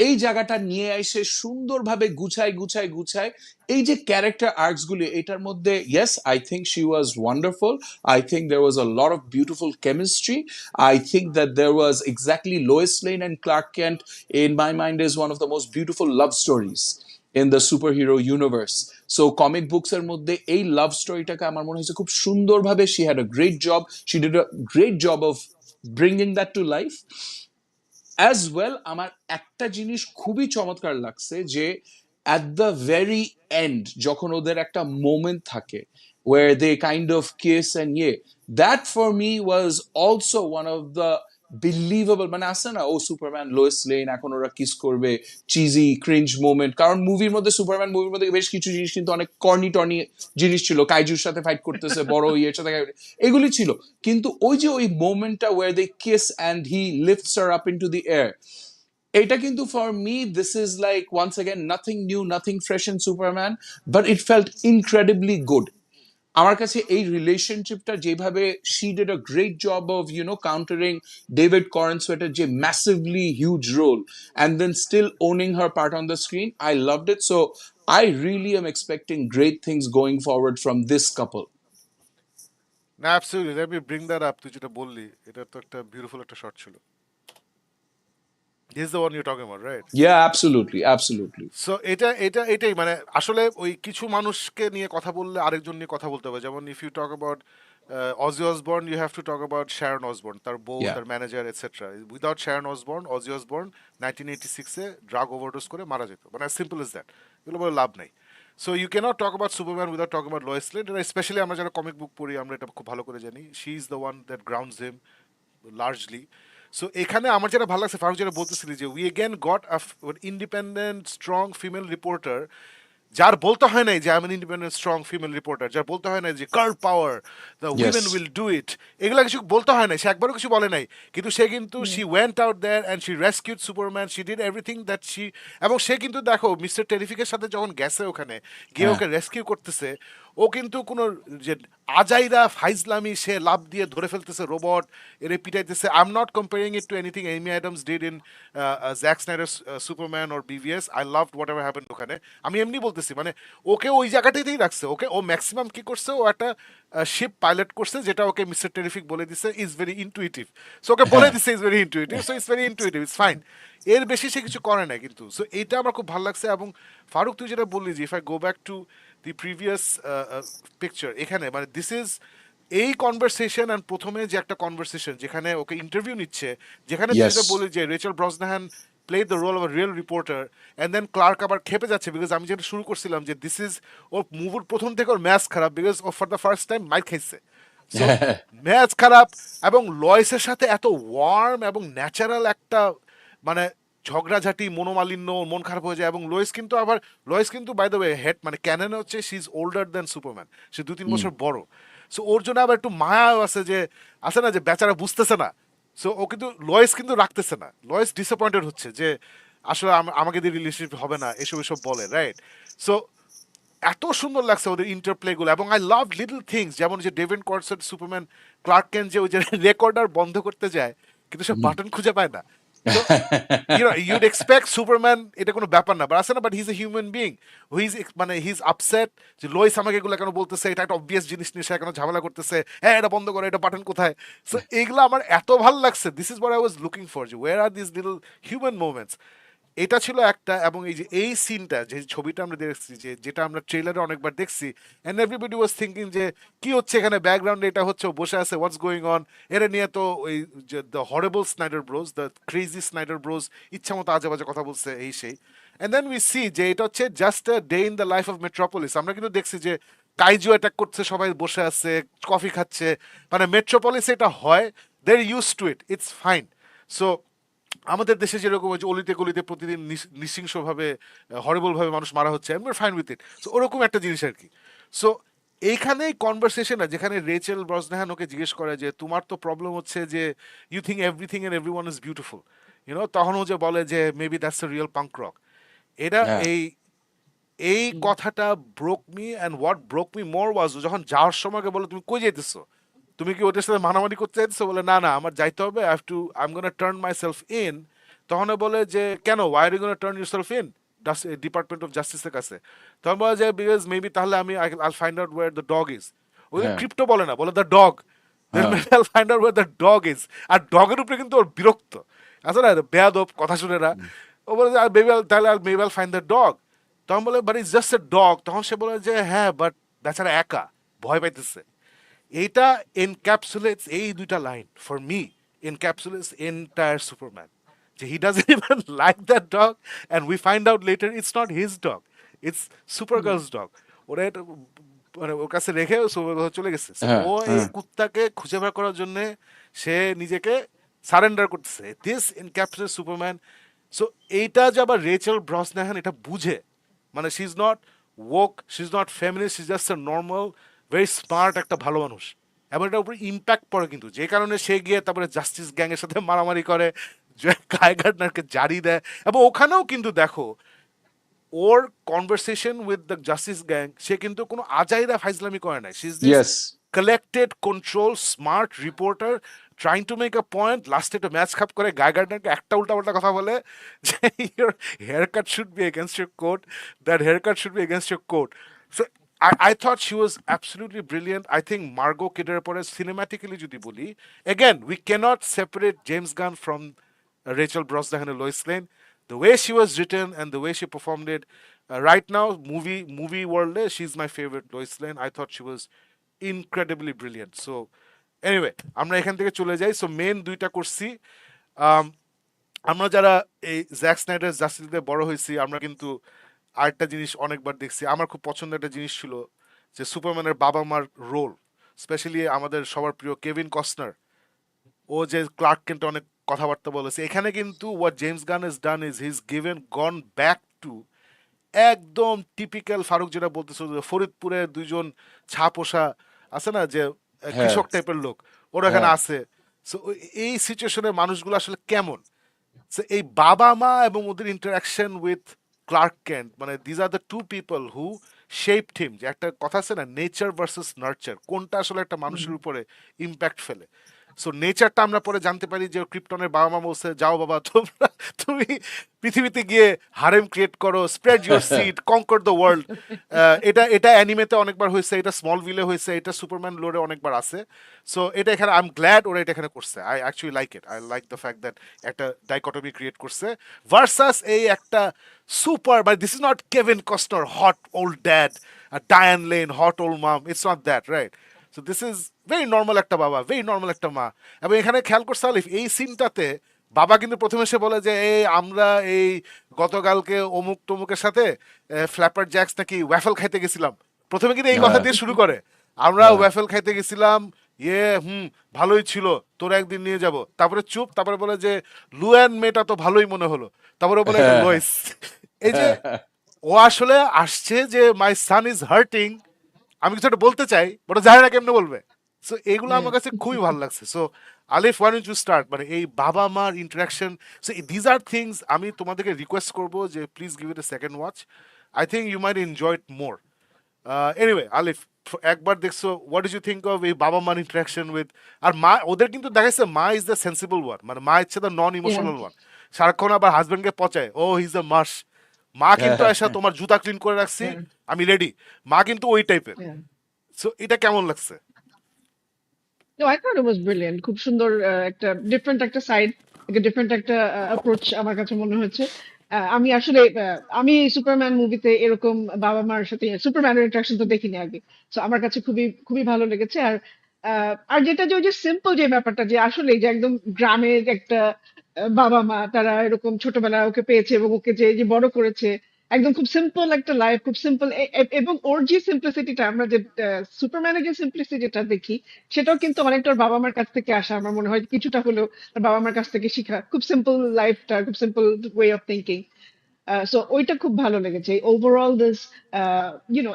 এই জায়গাটা নিয়ে এসে সুন্দরভাবে গুছায় গুছায় গুছায় এই যে ক্যারেক্টার আর্কস গুলি, এটার মধ্যে yes I think she was wonderful, I think there was a lot of beautiful chemistry, I think that there was exactly Lois Lane and Clark Kent in my mind is one of the most beautiful love stories in the superhero universe. So comic books এর মধ্যে এই লাভ স্টোরিটাকে আমার মনে হয়েছে খুব সুন্দরভাবে she had a great job, she did a great job of bringing that to life. As well আমার একটা জিনিস খুবই চমৎকার লাগছে যে অ্যাট দ্য ভেরি এন্ড যখন ওদের একটা মোমেন্ট থাকে where they kind of kiss and that for me was also one of the believable, মানে আছে না ও সুপারম্যান লোয়েস লেন এখন ওরা কিস করবে, চিজি ক্রিঞ্জ মোমেন্ট। কারণ মুভির মধ্যে সুপারম্যান মুভির মধ্যে বেশ কিছু জিনিস কিন্তু অনেক কর্নি টর্নি জিনিস ছিল, কাইজুর সাথে ফাইট করতেছে, বড় ইয়ের সাথে এগুলি ছিল, কিন্তু ওই যে ওই মোমেন্টটা where they kiss and he lifts her up into the air, এটা কিন্তু for me this is like once again nothing new nothing fresh in Superman, but it felt incredibly good. আমার কাছে এই রিলেশনশিপটা যেভাবে she did a great job of countering David করেনসওয়েটের যে massively huge role and then still owning her part on the screen, I loved it. So I really am expecting great things going forward from this couple. না absolutely, let me bring that up. তুই যেটা বললি এটা তো একটা beautiful একটা shot ছিল। This is the one you talking about, right? Yeah, absolutely, absolutely. So এটাই মানে আসলে ওই কিছু মানুষকে নিয়ে কথা বললে আরেকজন নিয়ে কথা বলতে হবে। যেমন if you talk about Ozzy Osbourne, you have to talk about Sharon Osbourne, তার বউ, Yeah. তার manager etcetera. Without Sharon Osbourne, Ozzy Osbourne 1986-এ ড্রাগ ওভারডোজ করে মারা যেত। মানে সিম্পল ইজ দ্যাট। এগুলো বলে লাভ নেই। So you can't talk about Superman without talk about Lois Lane. Specially আমরা যারা কমিক বুক পড়ি আমরা এটা খুব ভালো করে জানি। She is the one that grounds him largely. So এখানে আমার যেটা ভালো লাগছে, ফারুক যেটা বলতেছিলি যে we again got a independent strong female reporter, যার বলতে হয় নাই যে I M independent strong female reporter, যার বলতে হয় না যে girl power, the women Yes. Will do it, এগুলো কিছু বলতে হয় না, সে একবারও কিছু বলে নাই। কিন্তু সে কিন্তু she went out there and she rescued Superman, she did everything that she. এবং সে কিন্তু দেখো মিস্টার টেরিফিকের সাথে যখন গেছে ওখানে গিয়ে হ্যাঁ। ওকে রেস্কিউ করতেছে, ও কিন্তু কোনো যে আজাইরা ফাইজলামি সে লাভ দিয়ে ধরে ফেলতেছে রোবট, এরে পিটাইতেছে। I am not comparing it to anything Amy Adams did in Zack Snyder Superman or BVS. I love whatever happened ওখানে। আমি এমনি বলতেছি মানে ওকে ওই জায়গাটাতেই রাখছে। ওকে ও ম্যাক্সিমাম কি করছে, ও একটা শিপ পাইলট করছে যেটা ওকে মিস্টার টেরিফিক বলে দিছে is very intuitive. So okay বলে দিছে is very intuitive, so it's very intuitive, it's fine. এর বেশি সে কিছু করে না কিন্তু। সো এইটা আমার খুব ভালো লাগছে। এবং ফারুক তুই যেটা বললি যে if I go back to the previous picture, এখানে মানে দিস ইজ এই কনভারসেশন অ্যান্ড প্রথমে যে একটা কনভারসেশন যেখানে ওকে ইন্টারভিউ নিচ্ছে, যেখানে তুই Yes. যেটা বলি যে Rachel Brosnahan played the role of a real reporter, and then Clark আবার খেপে যাচ্ছে বিকজ আমি যেটা শুরু করছিলাম যে দিস ইজ ওর মুভির প্রথম থেকে ওর ম্যাচ খারাপ বিকজ ও for the first time mic খাইছে। সো ম্যাচ খারাপ এবং লয়েসের সাথে এত ওয়ার্ম এবং ন্যাচারাল একটা মানে ঝগড়াঝাটি মনোমালিন্য, মন খারাপ হয়ে যায়। এবং লয়েস কিন্তু বাই দ্য ওয়ে হেড মানে ক্যাননে হচ্ছে she is older than Superman, সে 2-3 বছর বড়। সো ওর জন্য আবার একটু মায়াও আছে যে আছে না যে বেচারা বুঝতেছে না। সো ও কিন্তু লয়েস কিন্তু রাখতেছে না, লয়েস ডিসঅ্যাপয়েন্টেড হচ্ছে যে আসলে আমাকে দিয়ে রিলেশনশিপ হবে না, এসব এসব বলে, রাইট? সো এত সুন্দর লাগছে ওদের ইন্টারপ্লে গুলো। এবং আই লাভ লিটল থিংস, যেমন যে ডেভিড কর্সেট সুপারম্যান ক্লার্ক কেন যে ওই যে রেকর্ডার বন্ধ করতে যায় কিন্তু সে বাটন খুঁজে পায় না। So, you'd expect Superman এটা কোনো ব্যাপার না, বাট আছে না, but his a human being, মানে হিজ আপসেট যে লোইস আমাকে এগুলো কেন বলতেছে, এটা একটা অবভিয়াস জিনিস নিয়ে সে কেন ঝামেলা করতেছে, হ্যাঁ এটা বন্ধ করে, এটা বাটন কোথায়। সো এগুলো আমার এত ভালো লাগছে। This is what I was looking for, যে where are this little human moments. এটা ছিল একটা। এবং এই যে এই সিনটা, যে ছবিটা আমরা দেখছি, যেটা আমরা ট্রেলারে অনেকবার দেখছি, এন্ড এভরিবডি ওয়াজ থিঙ্কিং যে কি হচ্ছে এখানে ব্যাকগ্রাউন্ডে, এটা হচ্ছে ও বসে আছে, হোয়াটস গোয়িং অন। এরা নিয়ে তো ওই যে the horrible Snyder bros, the crazy Snyder bros ইচ্ছা মতো আজে বাজে কথা বলছে এই সেই। এন্ড দেন উই সি যে এটা হচ্ছে just a day in the life of metropolis. আমরা কিন্তু দেখছি যে কাইজু অ্যাটাক করছে, সবাই বসে আছে কফি খাচ্ছে, মানে মেট্রোপলিস এটা হয়, they are use to it, it's fine. So আমাদের দেশে যেরকম হচ্ছে অলিতে গলিতে প্রতিদিন নৃশংসভাবে হরিবল ভাবে মানুষ মারা হচ্ছে, I am fine with it. So ওরকম একটা জিনিস আর কি। সো এইখানেই কনভারসেশন যেখানে রেচেল ব্রসনাহান ওকে জিজ্ঞেস করে যে তোমার তো প্রবলেম হচ্ছে যে you think everything and everyone is beautiful, তখন ও যে বলে যে maybe that's a real punk rock. এটা হ্যাঁ এই এই কথাটা broke me, and what broke me more was যখন যাওয়ার সময় ওকে বলে তুমি কই যাইতেছো, তুমি কি ওদের সাথে মানামানি করতে চাইতেছো, বলে না না আমার যাইতে হবে, I am gonna turn myself in. তখন ও বলে যে কেন, why are you gonna turn yourself in department of জাস্টিসের কাছে? তখন বলে যে বিকজ মেবি তাহলে আমি I'll find out where the dog is. ওই হ্যাঁ ক্রিপ্টো বলে না, বলে দ্য ডগ, দেন হ্যাঁ maybe I'll find out where the dog is. আর ডগের উপরে কিন্তু ওর বিরক্ত আছে না, বেয়াদব কথা শুনে না। ও বলে যে তাহলে maybe I'll find the dog. তখন বলে but it's just a dog. তখন সে বলে যে হ্যাঁ বাট বেচারা একা ভয় পাইতেছে। এইটা এনক্যাপসুলেটস, এই দুইটা line for me encapsulates entire Superman, যে he doesn't even like that dog and we find out later it's not his dog, it's Supergirl's dog. ওরা এটা মানে ওর কাছে রেখে চলে গেছে। So, হ্যাঁ ও এই হ্যাঁ কুত্তাকে খুঁজে বের করার জন্য সে নিজেকে সারেন্ডার করতেছে। This encapsulate Superman. সো এইটা যে আবার রেচেল ব্রসনাহান এটা বুঝে, মানে she is not woke, she is not feminist, she is just a normal very smart একটা ভালো মানুষ। এবং এটার উপর ইম্প্যাক্ট পড়ে কিন্তু, যে কারণে সে গিয়ে তারপরে জাস্টিস গ্যাংয়ের সাথে মারামারি করে, যে গায়ে গার্ডনারকে জারি দেয়। এবং ওখানেও কিন্তু দেখো ওর conversation with the Justice Gang, সে কিন্তু কোনো আজাইরা ফাইজলামি করে নাই। She is this yes collected control smart reporter trying to make a point. লাস্টে একটা ম্যাচ খাপ করে গায়ে গার্ডনারকে একটা উল্টাপাল্টা কথা বলে যে your haircut should be against your coat, that haircut should be against your coat. So I thought she was absolutely brilliant. I think Margot Kidder পরে cinematically যদি বলি, again we cannot separate James Gunn from Rachel Brosnahan and Lois Lane. The way she was written and the way she performed it, right now movie world she's my favorite Lois Lane. I thought she was incredibly brilliant. So anyway, আমরা এখান থেকে চলে যাই। So main দুইটা করছি। আম, আমরা যারা এই জ্যাক স্নাইডার জাস্টিসে বড় হয়েছি, আমরা কিন্তু আরেকটা জিনিস অনেকবার দেখছি। আমার খুব পছন্দের একটা জিনিস ছিল যে সুপারম্যানের বাবা মার রোল, স্পেশালি আমাদের সবার প্রিয় কেভিন কস্টনার, ও যে ক্লার্ক কেন্ট অনেক কথাবার্তা বলেছে। এখানে কিন্তু what James Gunn is done is his given gone back to একদম টিপিক্যাল ফারুক যেটা বলতেছিল যে ফরিদপুরের দুইজন ছাপোষা আছে না, যে হ্যাঁ কৃষক টাইপের লোক, ওরা এখানে হ্যাঁ আছে। সো এই সিচুয়েশনে মানুষগুলো আসলে কেমন, সো এই বাবা মা এবং ওদের ইন্টারাকশন উইথ ক্লার্ক কেন্ট, মানে these are the two people who shaped him. যে একটা কথা আছে না, নেচার ভার্সেস নার্চার, কোনটা আসলে একটা মানুষের উপরে ইম্প্যাক্ট ফেলে। সো নেচারটা আমরা পরে জানতে পারি যে ক্রিপ্টনের বাবা মা বলছে যাও বাবা তুমি পৃথিবীতে গিয়ে হারেম ক্রিয়েট করো, spread your seed, conquer the world. এটা এটা অ্যানিমেতে অনেকবার হয়েছে, এটা স্মল ভিলে হয়েছে, এটা সুপারম্যান লোরে অনেকবার আছে। সো এটা এখানে আই এম গ্ল্যাড ওরা এটা এখানে করছে। I actually like it, I like the fact that একটা ডাইকটমি ক্রিয়েট করছে ভার্সাস এই একটা সুপার, মানে this is not Kevin Costner hot old dad, Diane Lane hot old mum, it's not that, right? So this is very normal একটা বাবা, very normal একটা মা। এবং এখানে খেয়াল করছে আলিফ, এই সিনটাতে বাবা কিন্তু প্রথমে এসে বলে যে এই আমরা এই গতকালকে অমুক তমুকের সাথে ফ্ল্যাপার জ্যাক্স নাকি ওয়াফেল খাইতে গেছিলাম। প্রথমে কিন্তু এই কথা হ্যাঁ দিয়ে শুরু করে, আমরা হ্যাঁ ওয়াফেল খাইতে গেছিলাম, ভালোই ছিল, তোরা একদিন নিয়ে যাব। তারপরে চুপ, তারপরে বলে যে লুয়ান মেয়েটা তো ভালোই মনে হলো, তারপরে বলে এটা হ্যাঁ লোয়েস। এই যে হ্যাঁ ও আসলে আসছে যে মাই সান ইজ হার্টিং, আমি কিছু একটা বলতে চাই, ওটা জানে না কেমনে বলবে। সো এগুলো আমার কাছে খুবই ভালো লাগছে। So Alif, one you start, মানে এই বাবা মার interaction. So these are things আমি তোমাদেরকে রিকোয়েস্ট করবো যে please give it a second watch. I think you might enjoy it more. Anyway Alif, একবার দেখছো, what did you think of এই বাবা মার ইন্টারাকশন উইথ, আর মা ওদের কিন্তু দেখাচ্ছে মা ইজ দ্য সেন্সিবল ওয়ান, মানে মা ইচ্ছে the non Yeah. Emotional one. সারাক্ষণ আবার হাজবেন্ডকে পচায় ও হিজ দ্য মাস, মা কিন্তু এসে তোমার জুতা ক্লিন করে রাখছি, Yeah. আমি রেডি, মা কিন্তু ওই টাইপের। Yeah. সো এটা কেমন লাগছে? No, I thought it was brilliant. খুব সুন্দর একটা ডিফারেন্ট একটা সাইড, একটা ডিফারেন্ট একটা অ্যাপ্রোচ আমার কাছে মনে হয়েছে। আমি আসলে আমি সুপারম্যান মুভিতে এরকম বাবা মার সাথে সুপারম্যানের ইন্টারাকশন তো দেখিনি আগে। সো আমার কাছে খুবই খুবই ভালো লেগেছে। আর যেটা যে ওই যে সিম্পল যে ব্যাপারটা, যে আসলে যে একদম গ্রামের একটা বাবা মা তারা এরকম ছোটবেলায় ওকে পেয়েছে এবং ওকে যে যে বড় করেছে, একদম খুব সিম্পল একটা লাইফ, খুব সিম্পল। এবং ওর যে সিম্পলিসিটিটা, আমরা যে সুপারম্যানের যে সিম্পলিসিটিটা দেখি, সেটাও কিন্তু অনেকটা ওর বাবা মার কাছ থেকে আসা। আমার মনে হয় কিছুটা হলেও ওর বাবা মার কাছ থেকে শিখা, খুব সিম্পল লাইফটা, খুব simple way of thinking. So ওইটা খুব ভালো লেগেছে। ওভারঅল দিস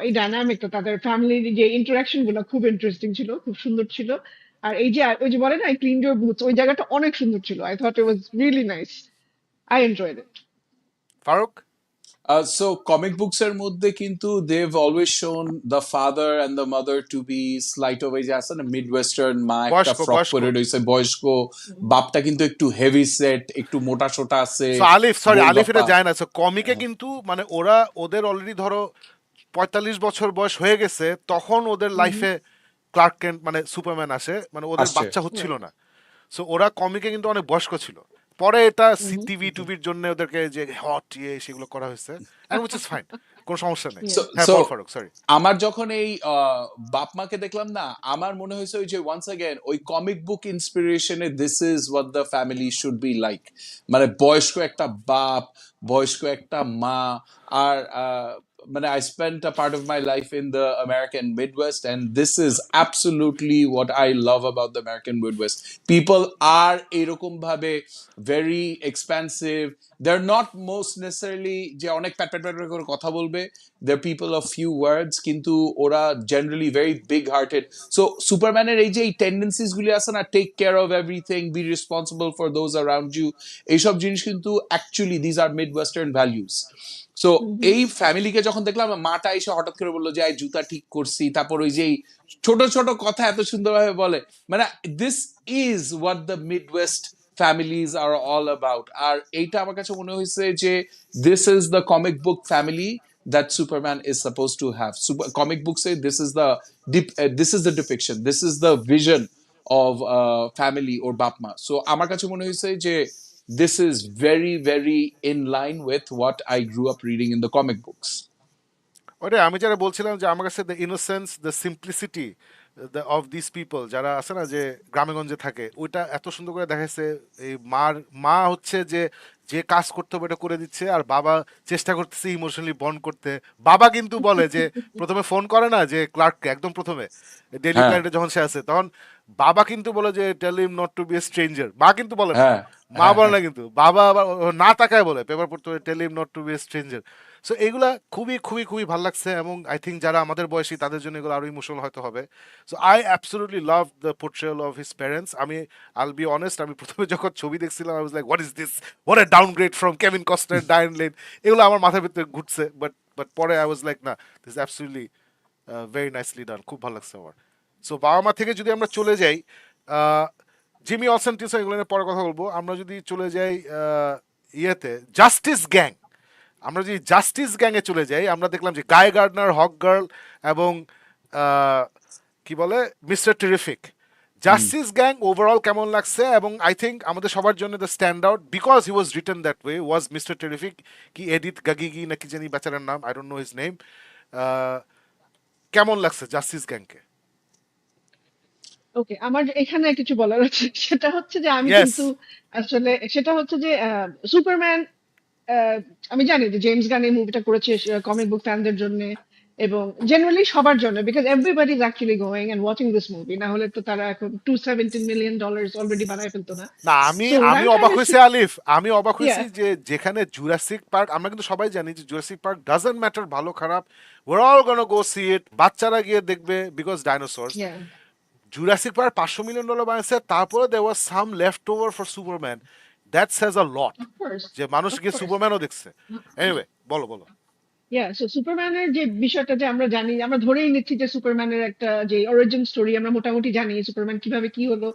এই ডায়নামিকটা, তাদের ফ্যামিলির যে ইন্টারাকশন গুলো খুব ইন্টারেস্টিং ছিল, খুব সুন্দর ছিল। আর এই যে ওই যে বলে না ক্লিন ইউর বুথস, ওই জায়গাটা অনেক সুন্দর ছিল। I thought it was really nice. I enjoyed it. Faruk? So comic books এর মধ্যে কিন্তু they've always shown the father and the mother to be slight of age, আছে না Midwestern, মা একটা বয়স্ক ফ্রক বয়স্ক পরে রয়েছে বয়স্ক, বাপটা কিন্তু একটু হেভি সেট, একটু মোটা সোটা আছে, সো আলিফ, সরি আলিফ, এটা গোলগাপ্পা। যায় না। সো কমিকে কিন্তু মানে ওরা ওদের অলরেডি ধরো 45 বছর বয়স হয়ে গেছে, তখন ওদের লাইফে ক্লার্ক কেন্ট মানে সুপারম্যান আসে, মানে ওদের আসছে। বাচ্চা হচ্ছিল না। সো ওরা কমিকে কিন্তু অনেক বয়স্ক ছিল। পরে এটা টিভি টুবির জন্য ওদেরকে যে হট সেগুলো করা হয়েছে, এন্ড উইচ ইজ ফাইন, কোনো সমস্যা নেই। সো হ্যাঁ সো বল ফারুক, সরি। আমার যখন এই বাপ মাকে দেখলাম না, আমার মনে হয়েছে ওই যে ওয়ান্স অ্যাগেন ওই কমিক বুক ইন্সপিরেশনে this is what the family should be like. মানে বয়স্ক একটা বাপ, বয়স্ক একটা মা, আর মানে I spent a part of my life in the American Midwest, and this is absolutely what I love about the American Midwest. People are এরকম ভাবে very expansive. They're not most necessarily যে অনেক প্যাট প্যাট প্যাট করে কথা বলবে, they're people of few words, কিন্তু ওরা generally very big hearted. So সুপারম্যানের এই যে এই টেন্ডেন্সিস গুলি আছে না, take care of everything, be responsible for those around you, এইসব জিনিস কিন্তু actually these are mid western values. So এই ফ্যামিলিকে যখন দেখলাম, মাটা এসে হঠাৎ করে বললো যে জুতা ঠিক করছি, তারপর ওই যে ছোট ছোট কথা এত সুন্দরভাবে বলে, মানে this is what the Midwest families are all about. আর এইটা আমার কাছে মনে হয়েছে যে this is the comic book family that Superman is supposed to have. Comic books say this is this is the depiction, this is the vision of family or bapma. So আমার কাছে মনে হয়েছে যে this is very very in line with what I grew up reading in the comic books. ওরে আমি যারা বলছিলাম যে আমার কাছে the innocence, the simplicity of this people যারা আছে না, যে গ্রামেগঞ্জে থাকে, ওইটা এত সুন্দর করে দেখাচ্ছে। এই মা হচ্ছে যে যে কাজ করতে হবে এটা করে দিচ্ছে, আর বাবা চেষ্টা করতেছে ইমোশনালি বন্ড করতে। বাবা কিন্তু বলে যে প্রথমে ফোন করে না যে ক্লার্ককে, একদম প্রথমে ডেইলি হ্যাঁ প্ল্যানেটে যখন সে আছে, তখন বাবা কিন্তু বলে যে tell him not to be a stranger. মা কিন্তু বলে না, হ্যাঁ মা বলে হ্যাঁ না, কিন্তু বাবা আবার না তাকায় বলে পেপার পড়তে হবে, tell him not to be a stranger. So এগুলা খুবই খুবই খুবই ভালো লাগছে, এবং আই থিঙ্ক যারা আমাদের বয়সী তাদের জন্য এগুলো আরো ইমোশনাল হয়তো হবে। So I absolutely love the portrayal of his parents. আমি আইল বি অনেস্ট, আমি প্রথমে যখন ছবি দেখছিলাম I was like what is this, what a downgrade from Kevin Costner, Diane Lane, এগুলো আমার মাথার ভিতরে ঘুরছে। বাট পরে আই ওয়াজ লাইক না, this absolutely very nicely done, খুব ভালো লাগছে আমার। সো বাবা মা থেকে যদি আমরা চলে যাই, জিমি অলসেন টিসন এগুলো নিয়ে পরে কথা বলবো। আমরা যদি চলে যাই ইয়েতে, জাস্টিস গ্যাং, আমরা যদি জাস্টিস গ্যাংয়ে চলে যাই, আমরা দেখলাম যে গাই গার্ডনার, হক গার্ল, এবং আহ, কি বলে mister terrific. Justice gang overall কেমন লাগছে? এবং আই থিঙ্ক আমাদের সবার জন্য the stand out, because he was written that way, was mister terrific. কি এডিথ গাগিগি নাকি জানি বেচারার নাম, I don't know his name. কেমন লাগছে জাস্টিস গ্যাংকে? ওকে, আমার এখানে কিছু বলার আছে। সেটা হচ্ছে যে আমি ইয়েস। কিন্তু আসলে সেটা হচ্ছে যে সুপারম্যান, আমি জানি যে জেমস গান এই মুভিটা করেছে কমিক বুক ফ্যানদের জন্য এবং জেনারেলি সবার জন্য, because everybody is actually going and watching this movie. না হলে তো তারা এখন $217 million অলরেডি বানায় ফেলতো না। না, আমি সো আমি রান টাইম অবাক ইজ, হয়েছি আলিফ, আমি অবাক ইয়া হয়েছি যে যেখানে জুরাসিক পার্ক, আমরা কিন্তু সবাই জানি যে জুরাসিক পার্ক ডাজন্ট ম্যাটার ভালো খারাপ, we're all gonna go see it, বাচ্চারা গিয়ে দেখবে because dinosaurs. Yeah Jurassic Park $500 million বানাইছে, তারপরে there was some left over for Superman. That says a lot, of course, যে মানুষ অফ গিয়ে কোর্স। সুপারম্যানও দেখছে। এনিওয়ে, বলো বলো। সো সুপারম্যানের যে বিষয়টা যে আমরা জানি, আমরা ধরেই নিচ্ছি যে সুপারম্যানের একটা যে অরিজিন স্টোরি আমরা মোটামুটি জানি, সুপারম্যান কিভাবে কি হলো।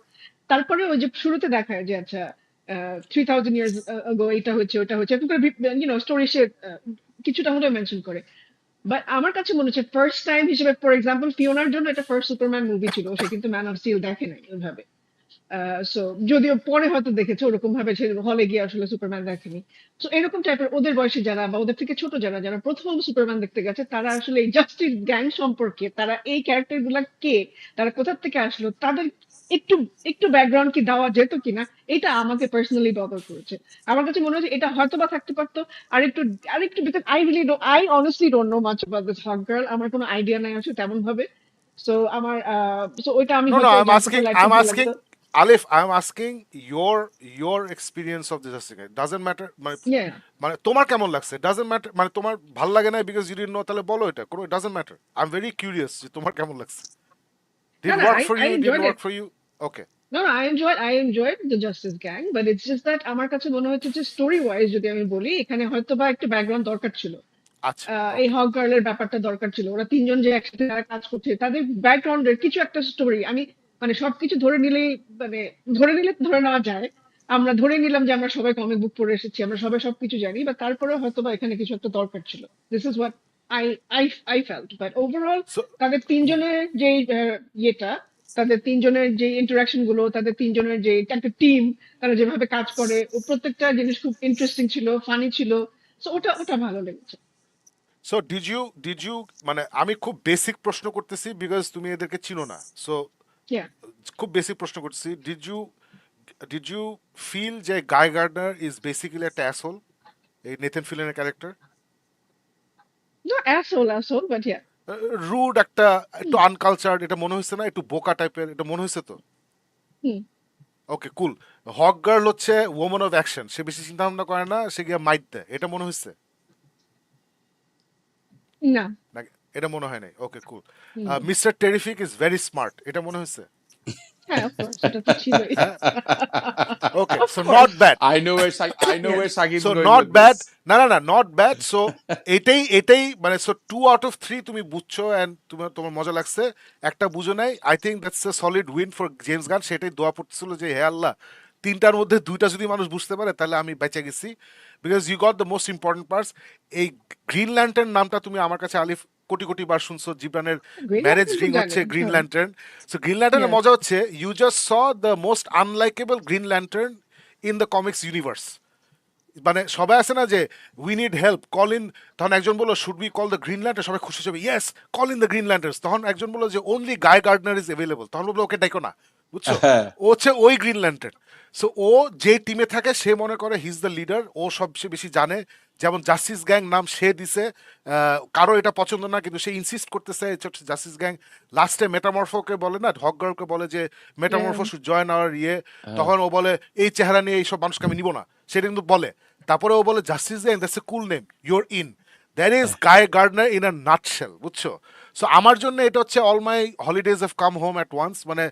তারপরে ওই যে শুরুতে দেখায় যে আচ্ছা 3000 years ago এটা হচ্ছে ওটা হচ্ছে, এরকম করে স্টোরি সে কিছুটা হলেও মেনশন করে। বাট আমার কাছে মনে হচ্ছে ফার্স্ট টাইম হিসেবে, ফর এক্সাম্পল ফিওনার জন্য এটা ফার্স্ট সুপারম্যান মুভি ছিল, সে কিন্তু ম্যান অফ স্টিল দেখে নাই ওইভাবে। সো যদিও পরে হয়তো দেখেছে ওরকম ভাবে, সে হলে গিয়ে আসলে সুপারম্যান দেখেনি। সো এরকম টাইপের ওদের বয়সী যারা বা ওদের থেকে ছোট যারা যারা প্রথম সুপারম্যান দেখতে গেছে, তারা আসলে এই জাস্টিস গ্যাং সম্পর্কে, তারা এই ক্যারেক্টার গুলা কে, তারা কোথা থেকে আসলো, তাদের একটু একটু ব্যাকগ্রাউন্ড কি দেওয়া যেত কিনা, এটা আমাকে পার্সোনালি বদার করেছে। আমার কাছে মনে হচ্ছে এটা হয়তো বা থাকতে পারতো আরেকটু আরেকটু, because I honestly don't know much about this hot girl, আমার কোনো আইডিয়া নাই আছে তেমন ভাবে। সো আমার সো ওইটা আমি নো নো, হয়তো আই এম জানতে আস্কিং, পারলে আই একটু এম ভালো আস্কিং, লাগতো। Alif, I'm asking your experience of the Justice League. Doesn't matter. Yeah. মানে তোমার কেমন লাগছে? Doesn't matter. মানে তোমার ভাল লাগে না because you didn't know, তাহলে বলো এটা। কোনো it doesn't matter. I'm very curious যে তোমার কেমন লাগছে। No, Did no, work for I you? enjoyed Didn't it. work for you? Okay. No, no, I enjoyed the Justice Gang, but it's just that আমার কাছে মনে হচ্ছে যে story wise যদি আমি বলি এখানে হয়তো বা একটা ব্যাকগ্রাউন্ড দরকার ছিল। আচ্ছা, এই ওকে। হক গার্লের ব্যাপারটা দরকার ছিল। ওরা তিনজন যে একসাথে কাজ করছে তাদের ব্যাকগ্রাউন্ডের কিছু একটা স্টোরি আমি মানে সবকিছু ধরে নিলেই মানে ধরে নিলে ধরে নেওয়া যায়। আমরা ধরে নিলাম যে আমরা সবাই কমিক বুক পড়ে এসেছি, আমরা সবাই সবকিছু জানি, বা তারপরেও হয়তো বা এখানে কিছু একটা দরকার ছিল। This is what I I felt, but overall So, তাদের তিনজনের যে ইয়েটা, তাদের তিনজনের যে ইন্টারাকশন গুলো, তাদের তিনজনের যে একটা টিম, তারা যেভাবে কাজ করে, ও প্রত্যেকটা জিনিস খুব ইন্টারেস্টিং ছিল, ফানি ছিল। সো ওটা ওটা ভালো লেগেছে। so did you মানে আমি খুব বেসিক প্রশ্ন করতেছি বিকজ তুমি এদেরকে চিনো না। So Yeah. খুব বেসিক প্রশ্ন করতেছি। Did you feel যে গাই গার্ডনার ইজ বেসিক্যালি একটা অ্যাসহোল, এই নেথন ফিলিনের character? Not asshole, but yeah. Rude একটা, একটু Hmm. আনকালচার্ড, এটা মনে হয়েছে না? একটু বোকা টাইপের এটা মনে হয়েছে তো? Hmm. ওকে, কুল। হক গার্ল হচ্ছে ওমেন অফ অ্যাকশন, সে বেশি চিন্তা ভাবনা করে না, সে গিয়ে মাইট দেয়, এটা মনে হয়েছে No. নাকি? এটা মনে হয় নাই। ওকে, কুল। Hmm. Mister Terrific is very smart, এটা মনে হয়েছে? Yeah, of course. এটা তো ছিলই। হ্যাঁ, ওকে, Of so not course. Bad. I know Yeah. where Sagib's so going not with bad. this. না না না, নট ব্যাড। সো এটাই মানে, সো 2 out of 3 তুমি বুঝছো এন্ড তোমার তোমার মজা লাগছে, একটা বুঝো নাই। I think that's a solid win for James Gunn. সেটাই দোয়া পড়তেছিল যে হে আল্লাহ, তিনটার মধ্যে দুইটা যদি মানুষ বুঝতে পারে তাহলে আমি বেঁচে গেছি, because you got the most important parts. এই গ্রিন ল্যান্টার্ন নামটা তুমি আমার কাছে আলিফ কোটি কোটি বার শুনছো, জীবনের Green ম্যারেজ Lantern তো রিং হচ্ছে জানি। গ্রিন হ্যাঁ। ল্যান্টার্ন। সো গ্রিন ল্যান্টার্নের Yes. মজা হচ্ছে you just saw the most unlikeable Green Lantern in the comics universe. মানে সবাই আছে না যে we need help, call in, তখন একজন বললো should be call the Green Lantern, সবাই খুশি হবে, yes call in the Green Lanterns. তখন একজন বললো যে only Guy Gardner is available, তখন বললো ওকে ডাইকো না, বুঝছো? হ্যাঁ। ও হচ্ছে ওই গ্রিন ল্যান্টার্ন। সো ও যে টিমে থাকে সে মনে করে হি ইজ দ্য লিডার, ও সবচেয়ে বেশি জানে। যেমন জাস্টিস গ্যাং নাম সে দিছে, কারো এটা পছন্দ না কিন্তু সে ইনসিস্ট করতেছে জাস্টিস গ্যাং। লাস্টে মেটামরফোকে বলে না, হক গার্লকে বলে যে Yeah. মেটামরফো শুড জয়েন আওয়ার ইয়ে, তখন ও বলে এই চেহারা নিয়ে এইসব মানুষকে আমি নিব না, সেটা কিন্তু বলে। তারপরে ও বলে Justice Gang that's a cool name, you're in. That is Guy Gardner in a nutshell, বুঝছো? সো আমার জন্য এটা হচ্ছে all my holidays have come home at once. মানে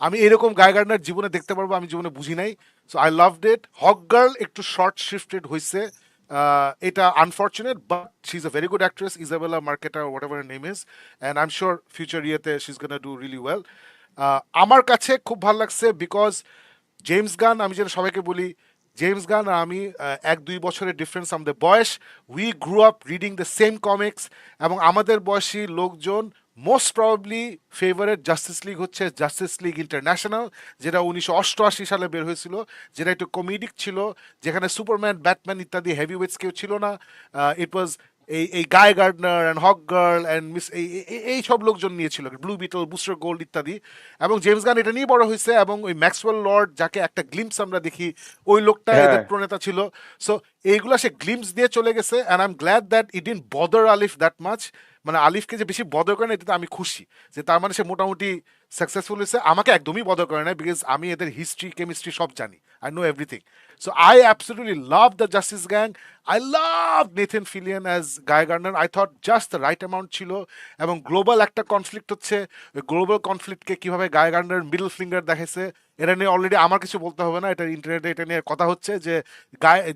আমি এরকম গাই গার্ডনার জীবনে দেখতে পারবো আমি জীবনে বুঝি নাই। So I loved it. Hawkgirl একটু শর্ট শিফটেড হয়েছে, এটা unfortunate, but she is a very good actress, Isabela Marketa whatever name is, and I am sure future ইয়েতে she is gonna do really well. আমার কাছে খুব ভালো লাগছে because James Gunn, আমি যেটা সবাইকে বলি, জেমস গান আর আমি 1-2 বছরের ডিফারেন্স আমাদের বয়স। We grew up reading the same comics, এবং আমাদের বয়সী লোকজন most probably favourite justice league হচ্ছে জাস্টিস লিগ ইন্টারন্যাশনাল, যেটা 1988 সালে বের হয়েছিল, যেটা একটু কমেডিক ছিল, যেখানে সুপারম্যান, ব্যাটম্যান ইত্যাদি হেভি ওয়েটস কেউ ছিল না। ইট ওয়াজ এই Guy Gardner and Hawkgirl and Miss এই সব লোকজন নিয়েছিল, ব্লু বিটল, বুস্টার গোল্ড ইত্যাদি। এবং জেমস গান এটা নিয়ে বড় হয়েছে, এবং ওই ম্যাক্সওয়েল লর্ড যাকে একটা গ্লিমস আমরা দেখি, ওই লোকটা হ্যাঁ। এদের প্রণেতা ছিল। সো এইগুলা সে গ্লিমস দিয়ে চলে গেছে, and I am glad that it didn't bother Alif that much. মানে আলিফকে যে বেশি বদর করে না এটাতে আমি খুশি, যে তার মানে সে মোটামুটি সাকসেসফুল হয়েছে। আমাকে একদমই বদর করে না বিকজ আমি এদের হিস্ট্রি কেমিস্ট্রি সব জানি, I know everything. So I absolutely love the Justice Gang. I love Nathan Fillion as Guy Gardner. I thought just the right amount ছিল, এবং গ্লোবাল একটা কনফ্লিক্ট হচ্ছে, ওই গ্লোবাল কনফ্লিক্টকে কিভাবে গাই গার্ডনার মিডল ফিঙ্গার দেখাইছে, এটা নিয়ে অলরেডি আমার কিছু বলতে হবে না, এটা ইন্টারনেটে এটা নিয়ে কথা হচ্ছে যে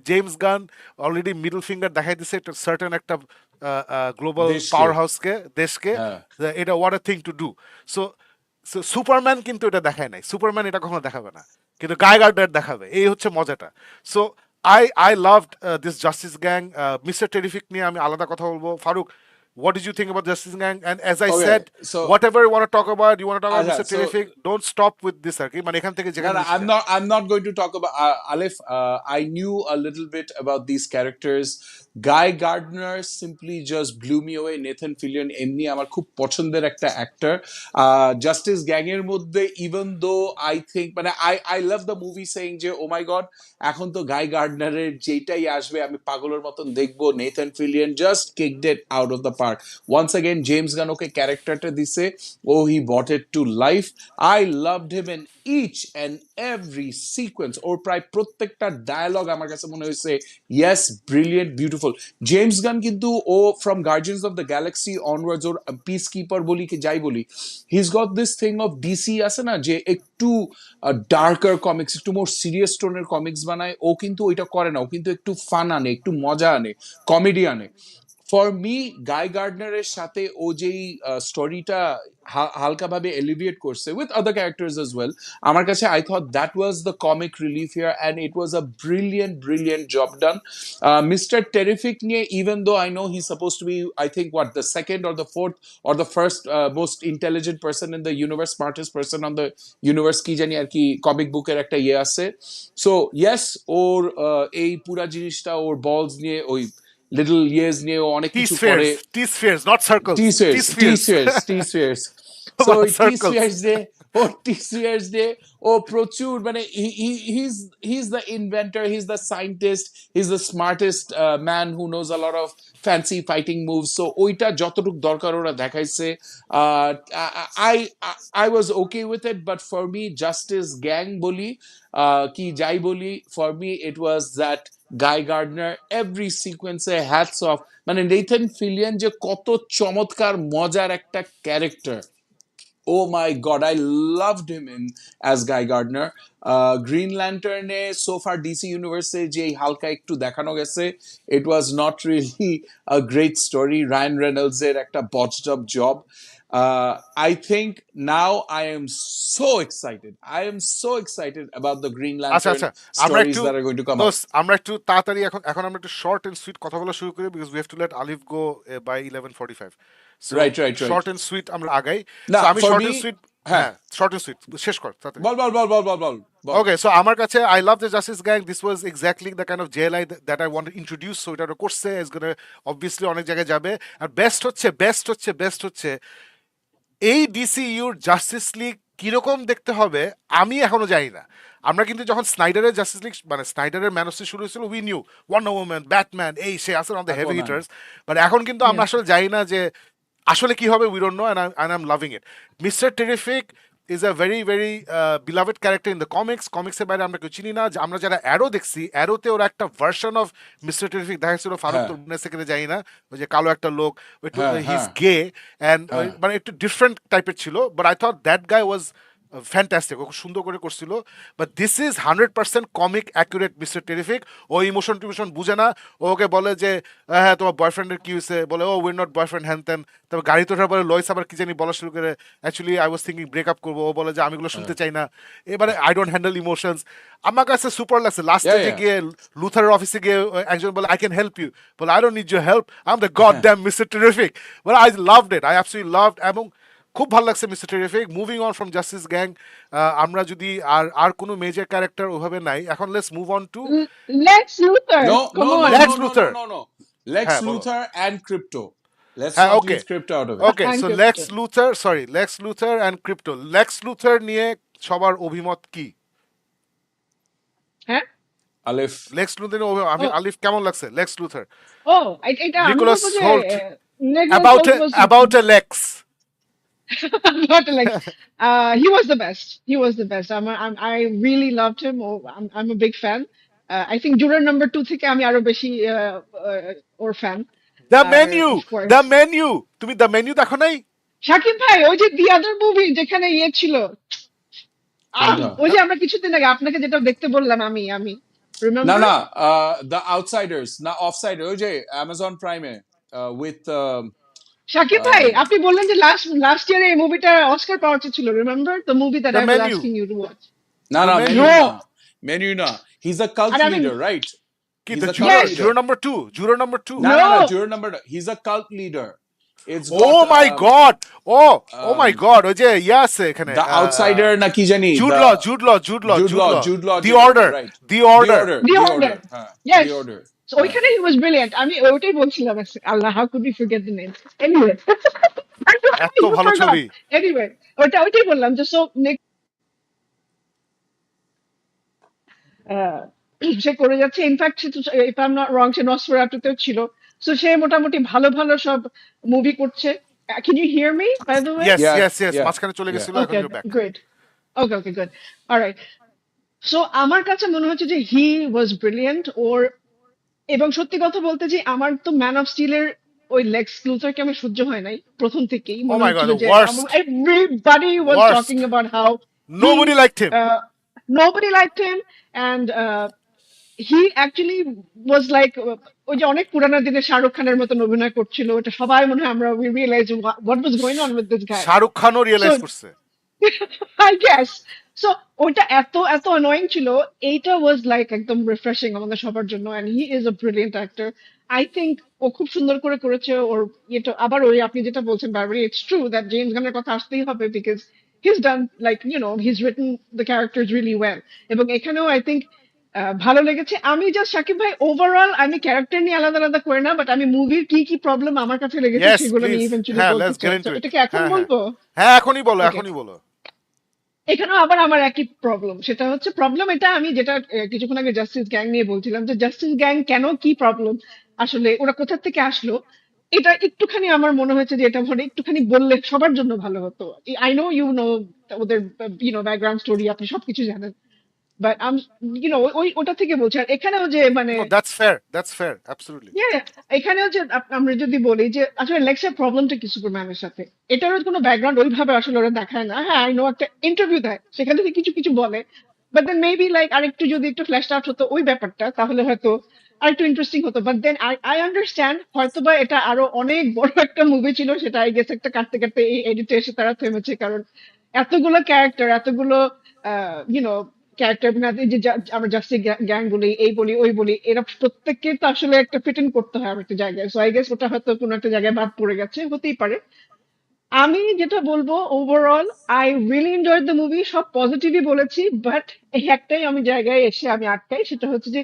জেমস গান অলরেডি মিডল ফিঙ্গার দেখাই দিছে একটা সার্টেন একটা গ্লোবাল দেশকে। পাওয়ার হাউসকে, দেশকে, হ্যাঁ। এটা what a thing to do. So Superman কিন্তু এটা দেখায় নাই, সুপারম্যান এটা কখনো দেখাবে না, কিন্তু গাই গার্ডার দেখাবে, এই হচ্ছে মজাটা। So I loved this Justice Gang. Mister Terrific নিয়ে আমি আলাদা কথা বলবো। Faruk, what did you think about Justice Gang? And as I Okay, said, so- whatever you want to talk about, you want to talk about আচ্ছা, Mr. so- Terrific, don't stop with this আর কি, মানে এখান থেকে No, যেখানে no, নিচ্ছে। I'm not going to talk about Aleph. I knew a little bit about these characters. Guy Gardner simply just blew me away. Nathan Fillion এমনি আমার খুব পছন্দের একটা actor. Justice Gang এর মধ্যে, even though I think, মানে I love the movie saying যে oh my god, এখন তো Guy Gardner এর যেটাই আসবে আমি পাগলের মতন দেখবো। Nathan Fillion just kicked it out of the spark. Once again, James Gunn ওকে ক্যারেক্টারটা দিছে, ও he brought it to life. I loved him in each and every sequence. ওর প্রায় প্রত্যেকটা ডায়ালগ আমার কাছে মনে হয়েছে yes, brilliant, beautiful. James Gunn কিন্তু ও from Guardians of the Galaxy onwards or piece keeper বলি কি যাই বলি, he's got this thing of DC আছে না যে একটু ডার্কার কমিক্স, একটু মোর সিরিয়াস টোনের কমিক্স বানায়, ও কিন্তু ওইটা করে না, ও কিন্তু একটু ফান আনে, একটু মজা আনে, কমেডি আনে। ফর মি গাই গার্ডনারের সাথে ও যেই স্টোরিটা হালকাভাবে এলিভিয়েট করছে with other characters as well, আমার কাছে I thought that was the comic relief here and it was a brilliant job done. Mister Terrific নিয়ে, even though I know he suppose to be I think what the second or the fourth or the first most intelligent person in the universe, smartest person on the universe, কি জানি আর কি comic বুকের একটা ইয়ে আছে। So yes, ওর এই পুরা জিনিসটা ওর বলস নিয়ে, ওই লিটল ইয়েস নিয়ে ও অনেক কিছু করে। T spheres, not circles. T স্ফিয়ার্স। So About ওই টি circles. স্ফিয়ার্স ডে, ও প্রচুর মানে he's the inventor, he's the scientist, he's the smartest man who knows a lot of fancy fighting moves. So ওইটা যতটুকু দরকার ওরা দেখাইছে, uh, I, I was okay with it, but for me Justice Gang বলি কি যাই বলি, for me it was that Guy Gardner every sequence hats off, মানে নেথন ফিলিয়ান যে কত চমৎকার মজার একটা character. Oh my God, I loved him in as Guy Gardner. Green Lantern so far DC Universe যে হালকা একটু দেখানো গেছে, it was not really a great story. Ryan Reynolds এর একটা botched up job. I think now I am so excited. I am so excited about the Green আচ্ছা Lantern আচ্ছা, আমরা stories একটু that are going to come out. দোস্ত, আমরা একটু তাড়াতাড়ি এখন এখন আমরা একটু শর্ট এন্ড সুইট কথা বলা শুরু করি, because we have to let Alif go by 11:45. So Right. Short and sweet আমরা আগাই। না, সো আমি for short me, and sweet, হ্যাঁ, হ্যাঁ শর্ট এন্ড সুইট শেষ কর তাড়াতাড়ি। বল। ওকে, সো আমার কাছে I love the Justice Gang. This was exactly the kind of JLI that I want to introduce. So এটা করছে, ইজ গোনা অবভিয়াসলি অনেক জায়গায় যাবে। আর বেস্ট হচ্ছে এই ডিসিইউর জাস্টিস লিগ কিরকম দেখতে হবে আমি এখনো জানি না। আমরা কিন্তু যখন স্নাইডারের জাস্টিস লিগ মানে স্নাইডারের ম্যান অফ স্টিল শুরু হয়েছিল, we new wonder woman, Batman, এই সে আসলে on the heavy Aquaman. Hitters. But এখন কিন্তু আমরা Yeah. আসলে জানি না যে আসলে কি হবে, we don't know, and I am loving it. Mister Terrific is a very beloved character in the কমিক্সের বাইরে আমরা কেউ চিনি না। যে আমরা যারা অ্যারো দেখছি, অ্যারোতে ওরা একটা ভার্সন অফ মিস্টার টেরিফিক দেখাচ্ছিল, ফারুক হ্যাঁ, তোর মনে আছে কিনা জানি না, ওই যে কালো একটা লোক, একটু হ্যাঁ, হিজ হ্যাঁ, গে অ্যান্ড হ্যাঁ। মানে একটু ডিফারেন্ট টাইপের ছিল। But I thought that guy was fantastic, ও খুব সুন্দর করে করছিল। But this is 100% comic accurate Mister Terrific. ও ইমোশন টিমোশন বুঝে না। ও ওকে বলে যে হ্যাঁ তোমার বয়ফ্রেন্ডের কি হয়েছে, বলে ও উইর নট বয়ফ্রেন্ড হ্যান ত্যান। তারপর গাড়ি তোঠার পরে লয়েস আবার কি জানি বলা শুরু করে, actually I was thinking breakup করবো। ও বলে যে আমি এগুলো শুনতে চাই না, এবারে আই ডোন্ট হ্যান্ডেল ইমোশনস। আমার কাছে সুপার লাগছে। লাস্টে যে Yeah. গিয়ে লুথারের অফিসে গিয়ে একজন বলে আই ক্যান হেল্প ইউ, বলে I don't need your help, I am the god damn Mister Terrific. বলে I loved it, I absolutely loved. এবং খুব ভালো লাগছে Mister Terrific. Moving on from Justice Gang, আমরা যদি আর কোনো মেজর ক্যারেক্টার ওভাবে নাই, এখন let's move on to Lex Luthor, come on. Lex Luthor. Lex হ্যাঁ বলো। Luthor and Crypto. Let's হ্যাঁ not okay leave Crypto out of it. Okay, And so Crypto. Lex Luthor and Krypto. Lex Luthor নিয়ে সবার অভিমত কি? হ্যাঁ? Alif. Lex Luthor আমি Oh, আলিফ কেমন লাগছে লেক্স লুথার? এটা আমি নিকোলাস বলবো যে Hoult, Nicholas about Hoult was about a Lex. not like he was the best. He was the best. I really loved him. Oh, I'm a big fan. I think juror number 2 থেকে আমি আরো বেশি ওর fan. The আর Menu, of the course Menu, তুমি the Menu দেখো নাই? শাকিব ভাই, ওই যে দি আদার মুভি যেখানে ইয়ে ছিল, কোনটা? ওই যে আমরা কিছুদিন আগে আপনাকে যেটা দেখতে বললাম, আমি না রিমেম্বার না, The Outsiders, না Offsider, ওই যে Amazon Prime with শাকিব ভাই, আপনি বললেন যে লাস্ট ইয়ারে এই মুভিটা অস্কার পাওয়ার উচিত ছিল, remember the movie that the I was Menu, asking you to watch. না দ্য না, মেনু। Menu নো, না, Menu না, he's a cult আর আমি leader, right? কি He's the a juror, cult yes, leader. Juror number two? না no, না না, juror number, he's a cult leader. It's oh got my God, oh my um, God, ওই যে ইয়ে আছে এখানে, The Outsider না কি জানি, Jude the Law, Jude Law, the Jude Law, Order, right? The The Order. Order, The The Order, Order, হ্যাঁ, yes. The Order, So হ্যাঁ। ওইখানে he was brilliant. আমি ওইটাই বলছিলাম, আল্লাহ, how could we forget the name? Anyway, I এত even ভালো forgot. ছবি। Anyway, ওইটাই বললাম যে so আহ, সে করে যাচ্ছে। In fact if I'm not wrong, সে নসফেরাতুতেও ছিল। সো সে মোটামুটি ভালো ভালো সব মুভি করছে। Can you hear me by the way? Yes Yeah, yes yes, yeah, মাঝখানে চলে yeah. গেছিল, এখন okay, you back. Great. Okay okay, good. Alright. So আমার কাছে মনে হচ্ছে যে হি ওয়াজ ব্রিলিয়েন্ট ওর, এবং সত্যি কথা বলতে যে আমার তো ম্যান অফ স্টিলের ওই লেক্স লুথারকে আমি সহ্য হয় নাই প্রথম থেকেই। ও মনে মাই গড, হচ্ছিল দ্য যে worst, everybody was worst, talking about how he nobody liked him. nobody liked him, and he actually was like ওই যে অনেক পুরানো দিনে শাহরুখ খানের মতন অভিনয় করছিল, ওটা সবাই মনে হয় আমরা we realized what was going on with this guy. Shahrukh খানও So রিয়েলাইজ করছে। I guess. So ওইটা এত এত annoying ছিল, এইটা was like একদম রিফ্রেশিং আমাদের সবার জন্য, and he is a brilliant actor. I think ও খুব সুন্দর করে করেছে ওর এটা। আবার ওই আপনি যেটা বলছেন বারবারই, it's true that জেমস গানের কথা আসতেই হবে, because he's done like he's written the characters really well. এবং এখানেও I think ভালো লেগেছে। আমি জাস্ট শাকিব ভাই ওভারঅল আমি ক্যারেক্টার নিয়ে আলাদা আলাদা করে না, বাট আমি মুভির কি কি প্রবলেম আমার কাছে লেগেছে ইয়েস সেগুলো প্লিজ, নিয়ে ইভেন্চুয়ালি হ্যাঁ বলতে লেটস গেট চাই। তো ইনটু ইট। এটা কি এখন হ্যাঁ হ্যাঁ বলবো? হ্যাঁ, এখনই বলো, ওকে। এখনই বলো। এখানেও আবার আমার একই প্রবলেম, সেটা হচ্ছে প্রবলেম এটা আমি যেটা কিছুক্ষণ আগে জাস্টিস গ্যাং নিয়ে বলছিলাম, যে জাস্টিস গ্যাং কেন, কি প্রবলেম, আসলে ওরা কোথা থেকে আসলো, এটা একটুখানি আমার মনে হয়েছে যে এটা মানে একটুখানি বললে সবার জন্য ভালো হতো। আই নো ওদের ব্যাকগ্রাউন্ড স্টোরি, আপনি সবকিছু জানেন, বাট আম ওই ওটা থেকে বলছি। আর এখানেও যে মানে no that's fair, that's fair, absolutely. হ্যাঁ, এখানেও যে আমরা যদি বলি যে আসলে লেক্সের প্রবলেমটা কি সুপারম্যানের সাথে, এটারও কোনো ব্যাকগ্রাউন্ড ওইভাবে আসলে ওরা দেখায় না। হ্যাঁ, আই নো একটা ইন্টারভিউ দেয়, সেখান থেকে কিছু কিছু বলে, বাট দেন মেবি লাইক আরেকটু যদি একটু ফ্ল্যাশ আউট হতো ওই ব্যাপারটা, তাহলে হয়তো আরেকটু ইন্টারেস্টিং হতো। But then I I understand হয়তো বা এটা আরো অনেক বড় একটা মুভি ছিল, সেটা আই গেস একটা কাটতে কাটতে এই এডিটে এসে তারা থেমেছে, কারণ এতগুলো ক্যারেক্টার, এতগুলো ক্যারেক্টার, যে আমরা জাস্টিস গ্যাং বলি, এই বলি ওই বলি, এরা প্রত্যেককে তো আসলে একটা ফিট ইন করতে হয় একটা জায়গায়। সো আই গেস ওটা হয়তো কোনো একটা জায়গায় বাদ পড়ে গেছে, হতেই পারে। আমি যেটা বলবো overall I really enjoy the movie, সব পজিটিভই বলেছি, বাট এই একটাই আমি জায়গায় এসে আমি আটকাই, সেটা হচ্ছে যে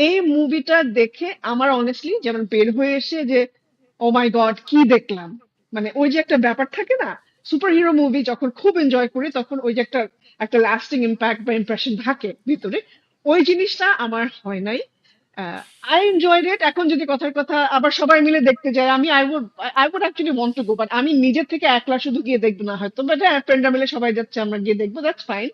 এই মুভিটা দেখে আমার অনেস্টলি যেমন বের হয়ে এসে যে ও মাই গড কি দেখলাম, মানে ওই যে একটা ব্যাপার থাকে না, সুপার হিরো মুভি যখন খুব এনজয় করি তখন ওই যে একটা একটা লাস্টিং ইম্প্যাক্ট বা ইমপ্রেশন থাকে ভিতরে, ওই জিনিসটা আমার হয় নাই। আই এনজয়েড ইট। এখন যদি কথার কথা আবার সবাই মিলে দেখতে যাই, আমি I would actually want to go, but আমি নিজে থেকে একলা শুধু গিয়ে দেখবো না হয়তো, বাট হ্যাঁ ফ্রেন্ডরা মিলে সবাই যাচ্ছে আমরা গিয়ে দেখবো, that's fine.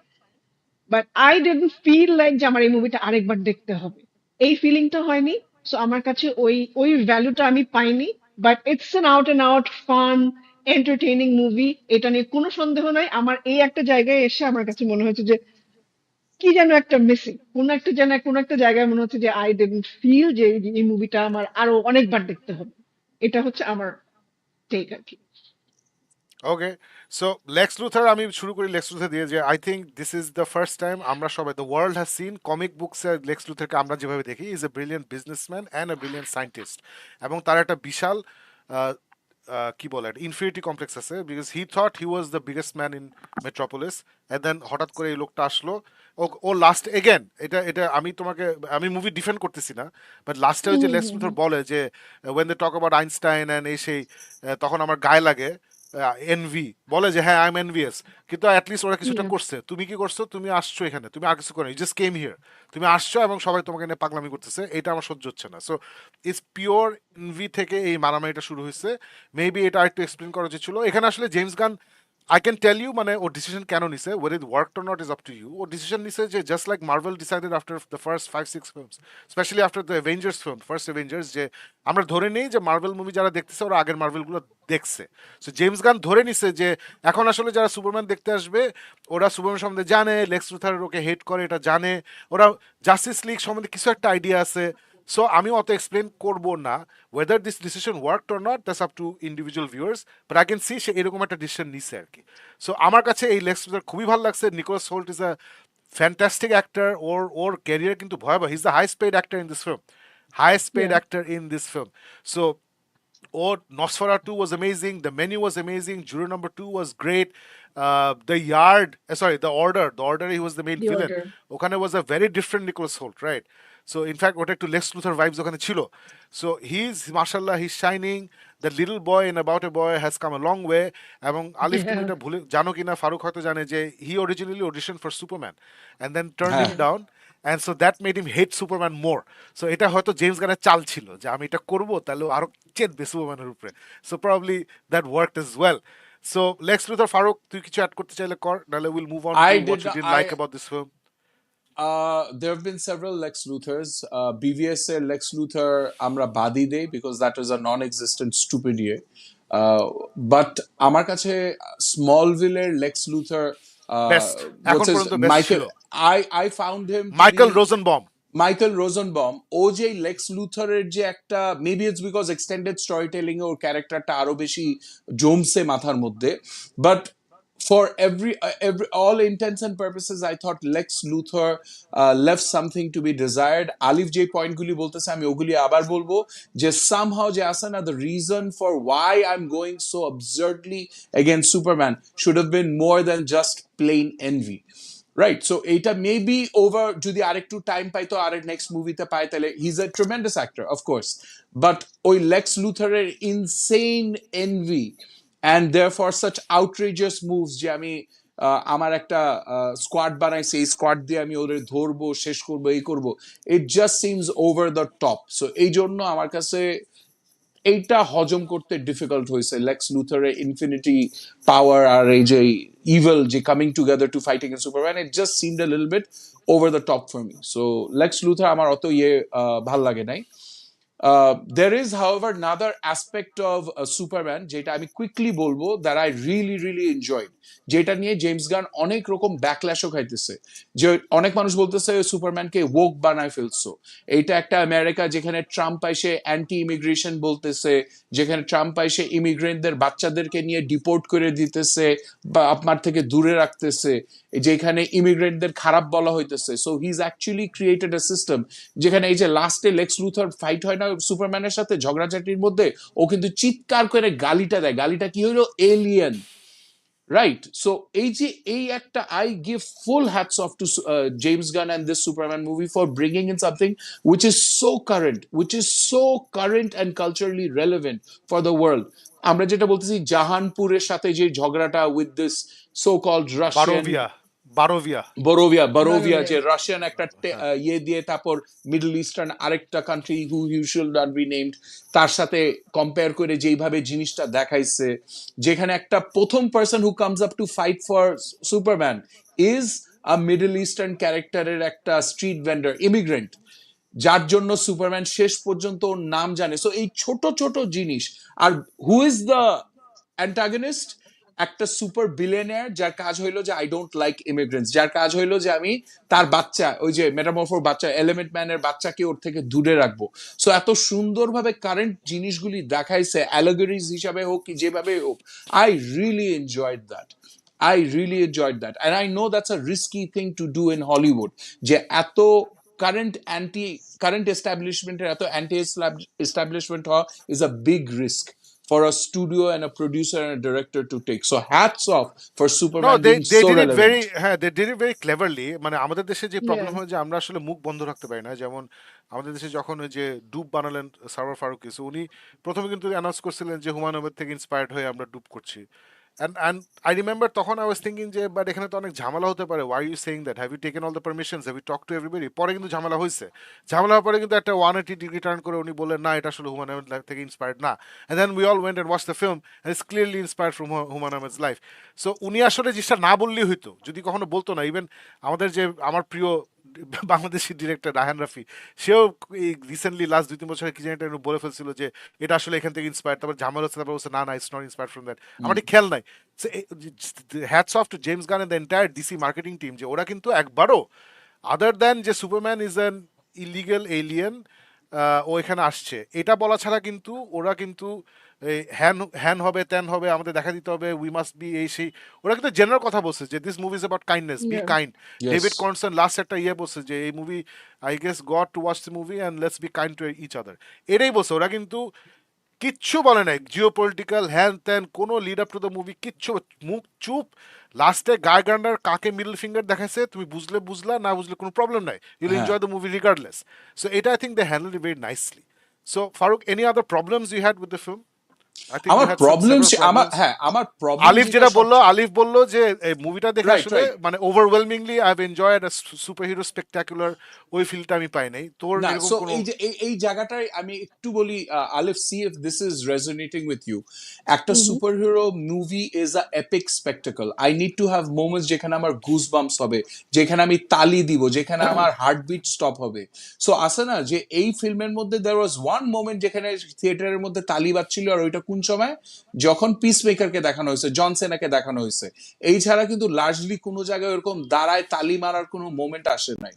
But I didn't feel like যে আমার এই মুভিটা আরেকবার দেখতে হবে, এই ফিলিংটা হয়নি। সো আমার কাছে ওই ওই ভ্যালুটা আমি পাইনি। But it's an out and out fun entertaining movie, এটা নিয়ে কোনো সন্দেহ নাই। আমার এই একটা জায়গায় এসে আমার কাছে মনে হয়েছে যে কি যেন একটা মিসিং, কোন একটা যেন কোন একটা জায়গায় মনে হচ্ছে যে আই ডিডন্ট ফিল যে এই মুভিটা আমার আরো অনেকবার দেখতে হবে। এটা হচ্ছে আমার টেক আর কি। ওকে, সো লেক্স লুথার, আমি শুরু করি লেক্স লুথার দিয়ে, যে I think this is the first time আমরা সবাই, the world has seen comic বুকসে লেক্স লুথারকে আমরা যেভাবে দেখি, is a brilliant businessman and a brilliant scientist, এবং তার একটা বিশাল কি বলে ইনফিনিটি কমপ্লেক্স আছে, because he thought he was the biggest man in Metropolis, and then হঠাৎ করে এই লোকটা আসলো। ও ও লাস্ট এগেন, এটা এটা আমি তোমাকে, আমি মুভি ডিফেন্ড করতেছি না, বাট লাস্টে ওই হুম যে হুম লেক্স হুম লুথার হুম। বলে যে when they talk about Einstein and এই সেই, তখন আমার গায়ে লাগে, এনভি বলে যে হ্যাঁ আই এম এনভিয়াস, কিন্তু অ্যাটলিস্ট ওরা কিছুটা Yeah. করছে। তুমি কি করছো? তুমি আসছো এখানে, তুমি আর কিছু করো, ইউ জাস্ট কেম হিয়ার, তুমি আসছো এবং সবাই তোমাকে নিয়ে পাগলামি করতেছে, এটা আমার সহ্য হচ্ছে না। সো ইটস পিওর এনভি থেকে এই মারামারিটা শুরু হয়েছে। মেবি এটা আরেকটু এক্সপ্লেন করা উচিত ছিল। এখানে আসলে James Gunn, I can tell you, মানে ওর ডিসিশন কেন নিছে, whether it work or not is up to you. ওর ডিসিশন নিছে যে just like Marvel decided after the first 5-6 films, specially after the Avengers film, first Avengers, যে আমরা ধরে নেই যে মার্ভেল মুভি যারা দেখতেছে ওরা আগের মার্ভেলগুলো দেখছে। সো জেমস গান ধরে নিছে যে এখন আসলে যারা সুপারম্যান দেখতে আসবে ওরা সুপারম্যান সম্বন্ধে জানে, লেক্স লুথার ওকে হেট করে এটা জানে, ওরা জাস্টিস লিগ সম্বন্ধে কিছু একটা আইডিয়া আছে। সো আমি অত এক্সপ্লেন করবো না whether this decision worked or not, that's up to individual viewers, but I can see সে এরকম একটা ডিসিশন নিছে আর কি। সো আমার কাছে এই লেক্স লুথার খুবই ভালো লাগছে। Nicholas Hoult is a fantastic actor, ওর ওর ক্যারিয়ার কিন্তু ভয়াবহ, he is the highest paid actor in this film, highest paid Yeah. actor in this film. So, oh, Nosferatu was amazing. The Menu was amazing. Juror number 2 was great. The Yard, sorry, The Order. The Order, he was the main The villain. Order. ওখানে was a very different Nicholas Hoult, right? So, in fact, ওটা একটু Lex Luthor vibes ওখানে ছিল. So, he's, mashallah, he's shining. The little boy in About a Boy has come a long way. এবং আলিফ তুমি Yeah. এটা ভুলে জানো কিনা, ফারুক হয়তো জানে যে he originally auditioned for Superman and then turned হ্যাঁ him down. and so that made him hate Superman more. So এটা হয়তো জেমস গানের চাল ছিল যে আমি এটা করব তাহলে ও আরো চেতবে সুপারম্যানের উপরে, so probably that worked as well. So Lex Luthor, Faruk তুই কিছু অ্যাড করতে চাইলে কর, নাহলে will move on to I what did you not, didn't like about this film. there have been several Lex Luthors. BVS এর Lex Luthor আমরা বাদই দেই because that was a non-existent stupid year. But আমার কাছে Smallville এর Lex Luthor, best, এখন what's his পর্যন্ত best ছিল Michael, I found him to be Michael Rosenbaum. Michael Rosenbaum. ও যে লেক্স লুথারের যে একটা, maybe it's because extended story telling এ ওর ক্যারেক্টারটা আরো বেশি জমছে মাথার মধ্যে, but for every all intents and purposes I thought Lex Luthor left something to be desired. Alif যে পয়েন্টগুলি বলতেছে আমি ওগুলি আবার বলবো, যে somehow যে আছে না, the reason for why I'm going so absurdly against Superman should have been more than just plain envy. Right, so এটা maybe over যদি আরেকটু টাইম পাইতো আরেক নেক্সট মুভিতে পাই তাহলে, he's a tremendous actor of course, but ওই Lex লুথারের insane envy and therefore such outrageous moves যে আমি আমার একটা স্কোয়াড বানাইছি, এই স্কোয়াড দিয়ে আমি ওদের ধরবো, শেষ করবো, এই করবো, it just seems over the top. So এই জন্য আমার কাছে এইটা হজম করতে ডিফিকাল্ট হয়েছে, লেক্স লুথারের ইনফিনিটি পাওয়ার আর এই যে ইভিল যে coming together to fight against Superman, it just seemed a little bit over the top for me. So Lex Luthor আমার অত ভাল লাগে নাই। There is, however, another aspect of Superman যেটা আমি কুইকলি বলবো that I really really enjoyed, যেটা নিয়ে জেমস গান অনেক রকম ব্যাকল্যাশও খাইতেছে, যে অনেক মানুষ বলতেছে সুপারম্যানকে woke বানায় ফেলছো। এইটা একটা আমেরিকা যেখানে ট্রাম্প এসে অ্যান্টি ইমিগ্রেশন বলতেছে, যেখানে ট্রাম্প এসে ইমিগ্রেন্টদের বাচ্চাদেরকে নিয়ে ডিপোর্ট করে দিতেছে বা আপনার থেকে দূরে রাখতেছে, যেখানে ইমিগ্রেন্টদের খারাপ বলা হইতেছে। So he is actually created a system যেখানে এই যে লাস্টে লেক্স লুথার ফাইট হয় না সুপারম্যানের সাথে ঝগড়াঝাটির মধ্যে, ও কিন্তু চিৎকার করে গালিটা দেয়, গালিটা কি হইলো, এলিয়েন। Right. So এই একটা, I give full hats off to James Gunn and this Superman movie for bringing in something which is so current and culturally relevant for the world. আমরা যেটা বলতেছি জাহানপুরের সাথে যে ঝগড়াটা with this so called Russian বারোভিয়া, বারোভিয়া, বরোভিয়া যে Bavaria. Russian একটা ইয়ে দিয়ে তারপর মিডল ইস্টার্ন আরেকটা country who you should not be named, তার সাথে কম্পেয়ার করে যেইভাবে জিনিসটা দেখাইছে, যেখানে একটা প্রথম person who comes up to fight for Superman is a middle eastern ক্যারেক্টারের একটা স্ট্রিট ভেন্ডার ইমিগ্রেন্ট, যার জন্য সুপারম্যান শেষ পর্যন্ত ওর নাম জানে। সো এই ছোট ছোট জিনিস। আর হু ইজ দ্য অ্যান্টাগনিস্ট? একটা সুপার বিলিয়নিয়ার যার কাজ হইলো যে আই ডোন্ট লাইক ইমিগ্রেন্টস, যার কাজ হইলো যে আমি তার বাচ্চা, ওই যে মেটামরফোর বাচ্চা, এলিমেন্ট ম্যানের বাচ্চাকে ওর থেকে দূরে রাখবো। সো এত সুন্দরভাবে কারেন্ট জিনিসগুলি দেখাইছে, অ্যালেগরিজ হিসাবে হোক কি যেভাবে হোক, I really enjoyed that. I really enjoyed that. And I know that's a risky thing to do in Hollywood. যে এত current establishment এত anti establishment হওয়া is a big risk for a studio and a producer and a director to take. So hats off for No, Superman they being they so did it very, relevant. হ্যাঁ they did it very cleverly. মানে আমাদের দেশে যে problem Yeah. হয় যে আমরা আসলে মুখ বন্ধ রাখতে পারি না। যেমন আমাদের দেশে যখন ওই যে ডুব বানালেন সারোয়ার ফারুক, কিছু উনি প্রথমে কিন্তু অ্যানাউন্স করছিলেন যে হুমায়ুন আহমেদ থেকে ইন্সপায়ার্ড হয়ে আমরা ডুব করছি। And I remember তখন I was thinking যে বাট এখানে তো অনেক ঝামেলা হতে পারে, why are you saying that, have you taken all the permissions, have you talked to everybody? পরে কিন্তু ঝামেলা হয়েছে, ঝামেলা হওয়ার পরে কিন্তু একটা 180 ডিগ্রি টার্ন করে উনি বললেন না এটা আসলে হুমায়ুন আহমেদ লাইফ থেকে ইন্সপায়ার্ড না, and then we all went and watched the film and it's clearly inspired from Humayun Ahmed's life. So উনি আসলে জিনিসটা না বললেই হইতো, যদি কখনো বলতো না। ইভেন আমাদের যে আমার প্রিয় বাংলাদেশি ডিরেক্টর রায়হান রাফি, সেও এই রিসেন্টলি লাস্ট 2-3 বছরে কি জানি একটা বলে ফেলছিল যে এটা আসলে এখান থেকে ইন্সপায়ার্ড, তারপর ঝামেলা হচ্ছে, তারপর বলছে না না it's not inspired from that. আমার ঠিক খেয়াল নাই। Hats off to James Gunn and the entire DC marketing team, যে ওরা কিন্তু একবারও আদার দ্যান যে Superman is an illegal alien, ও এখানে আসছে এটা বলা ছাড়া কিন্তু ওরা কিন্তু হ্যান হ্যান হবে ত্যান হবে আমাদের দেখা দিতে হবে, উই মাস্ট বি এই সেই, ওরা কিন্তু জেনারেল কথা বলছে যে this movie is about kindness, be Yeah. Kind. David Yes. Corenswet last একটা বলছে যে এই movie I guess got to watch the movie and let's be kind to each other, এটাই বলছে। ওরা কিন্তু কিচ্ছু বলে নাই জিও পলিটিক্যাল হ্যান ত্যান, কোনো lead up to the movie কিচ্ছু, মুখ চুপ। লাস্টে গায় গান্ডার কাকে মিডল ফিঙ্গার দেখাচ্ছে, তুমি বুঝলে বুঝলা, না বুঝলে কোনো প্রবলেম নাই, ইউল হ্যাঁ। Enjoy the movie regardless. So এটা I think they handle it very nicely. So Farooq, any other problems you had with the film? I think you আমার had some problem several problems. আমার problem যেটা আলিফ বললো যে এই মুভিটা দেখে রাইট আসলে রাইট মানে overwhelmingly I have enjoyed a super hero spectacular, ওই ফিলটা আমি পাই নাই। তোর না, এরকম সো কোনো? এই যে এই জায়গাটাই আমি একটু বলি, Alif, see if this is resonating with you. একটা hmm, hmm, super hero movie is a epic spectacle. I need to have moments যেখানে আমার গুজ বাম্পস হবে, যেখানে আমি তালি দিব, যেখানে আমার হার্টবিট স্টপ হবে। সো আসে না যে এই ফিল্মের মধ্যে দেয়ার ওয়াজ ওয়ান মোমেন্ট যেখানে থিয়েটারের মধ্যে তালি বাজছিল, আর ওইটা কোন সময়? যখন পিস মেকারকে দেখানো হয়েছে, জন সেনাকে দেখানো হয়েছে। এই ছাড়া কিন্তু লার্জলি কোনো জায়গায় ওরকম দাঁড়ায় তালি মারার কোনো মোমেন্ট আসে নাই।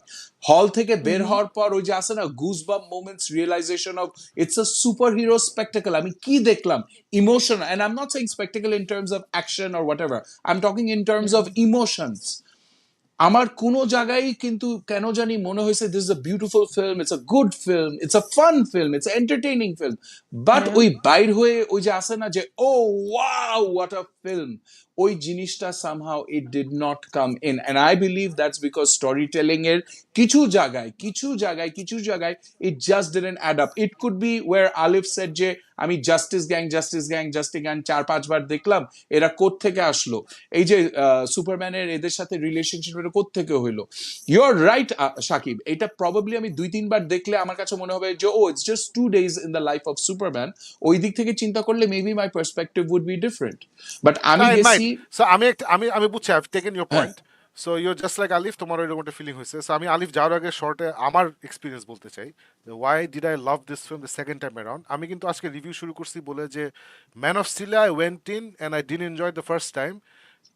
হল থেকে বের হুম, হওয়ার পর ওই যে আছে না goosebump moments, realisation of it's a super hero spectacle. আমি কি দেখলাম? Emotion, and I am not saying spectacle in terms of action or whatever, I am talking in terms of emotions. আমার কোনো জায়গায় কিন্তু কেন জানি মনে হয়েছে this is a beautiful film, it's a good film, it's a fun film, it's entertaining film, but হ্যাঁ, ওই বাইর হয়ে ওই যে আসে না যে oh wow what a film, ওই জিনিসটা somehow it did not come in, and I believe that's because storytelling এর কিছু জায়গায় it just didn't add up. It could be where Alif said যে আমি জাস্টিস গ্যাং 4-5 বার দেখলাম, এরা কোত্থেকে আসলো, এই যে সুপারম্যানের এদের সাথে রিলেশনশিপ কোত্থেকে হইলো। ইউ আর রাইট সাকিব, এটা প্রবাবলি আমি 2-3 বার দেখলে আমার কাছে মনে হবে যে ও it's just 2 days in the life of Superman. ওই দিক থেকে চিন্তা করলে maybe my perspective would be different, but না, আমি it might. গেছি। So আমি বুঝছি, I've taken your হ্যাঁ, point. So you're just like Alif, তোমার এরকম একটা ফিলিং হয়েছে। So আমি আলিফ যাওয়ার আগে শর্টে আমার এক্সপিরিয়েন্স বলতে চাই, why did I love this film the second time around. আমি কিন্তু আজকে রিভিউ শুরু করছি বলে যে Man of Steel I went in and I didn't enjoy the first time.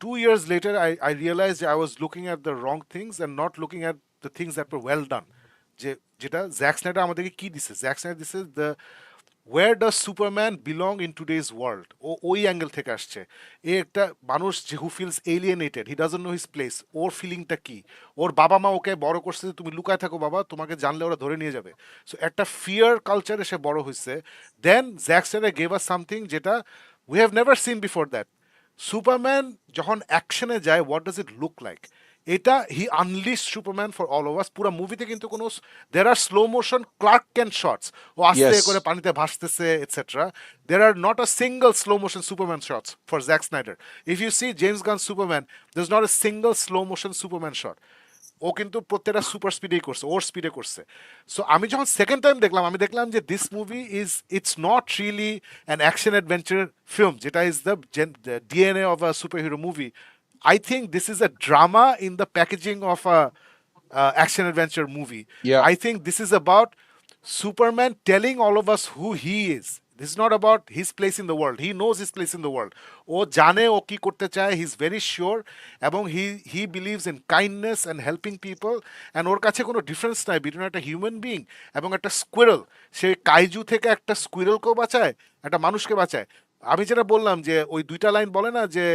2 years later I realized I was looking at the wrong things and not looking at the things that were well done. যে যেটা Jack Snyder আমাদেরকে কি দিছে, Zack Snyder দিছে the war does Superman belong in today's world. ও ওই angle থেকে আসছে। এ একটা মানুষ যে who feels alienated, he doesn't know his place. ওর ফিলিংটা কি? ওর বাবা মা ওকে বড় করছে যে তুমি লুকায় থাকো বাবা, তোমাকে জানলে ওরা ধরে নিয়ে যাবে। সো একটা ফিয়ার কালচারে সে বড় হয়েছে। Then Zack Snyder gave us something যেটা we have never seen before that. Superman যখন অ্যাকশনে যায়, what does it look like? এটা he unleash Superman for all of us. পুরো মুভিতে কিন্তু কোনো there are slow motion Clark Kent shots, ও আস্তে ইয়েস, করে পানিতে ভাসতেছে etcetera. There are not a single slow motion Superman shots for Zack Snyder. If you see James Gunn Superman, there is not a single slow motion Superman shot. ও কিন্তু প্রত্যেকটা super স্পিডেই করছে, ওর স্পিডে করছে। সো আমি যখন সেকেন্ড টাইম দেখলাম, আমি দেখলাম যে this movie is it's not really an action adventure film, যেটা is the DNA of a super hero movie. I think this is a drama in the packaging of a action adventure movie. Yeah, I think this is about Superman telling all of us who he is. This is not about his place in the world. He knows his place in the world. ও জানে ও কি করতে চায়, he is very sure, এবং he believes in kindness and helping people. And ওর কাছে কোনো difference নাই between একটা হিউম্যান বিং এবং একটা স্কুইরেল। সে কাইজু থেকে একটা স্কুইরেলকেও বাঁচায়, একটা মানুষকে বাঁচায়। আমি যেটা বললাম যে ওই দুইটা লাইন বলে না যে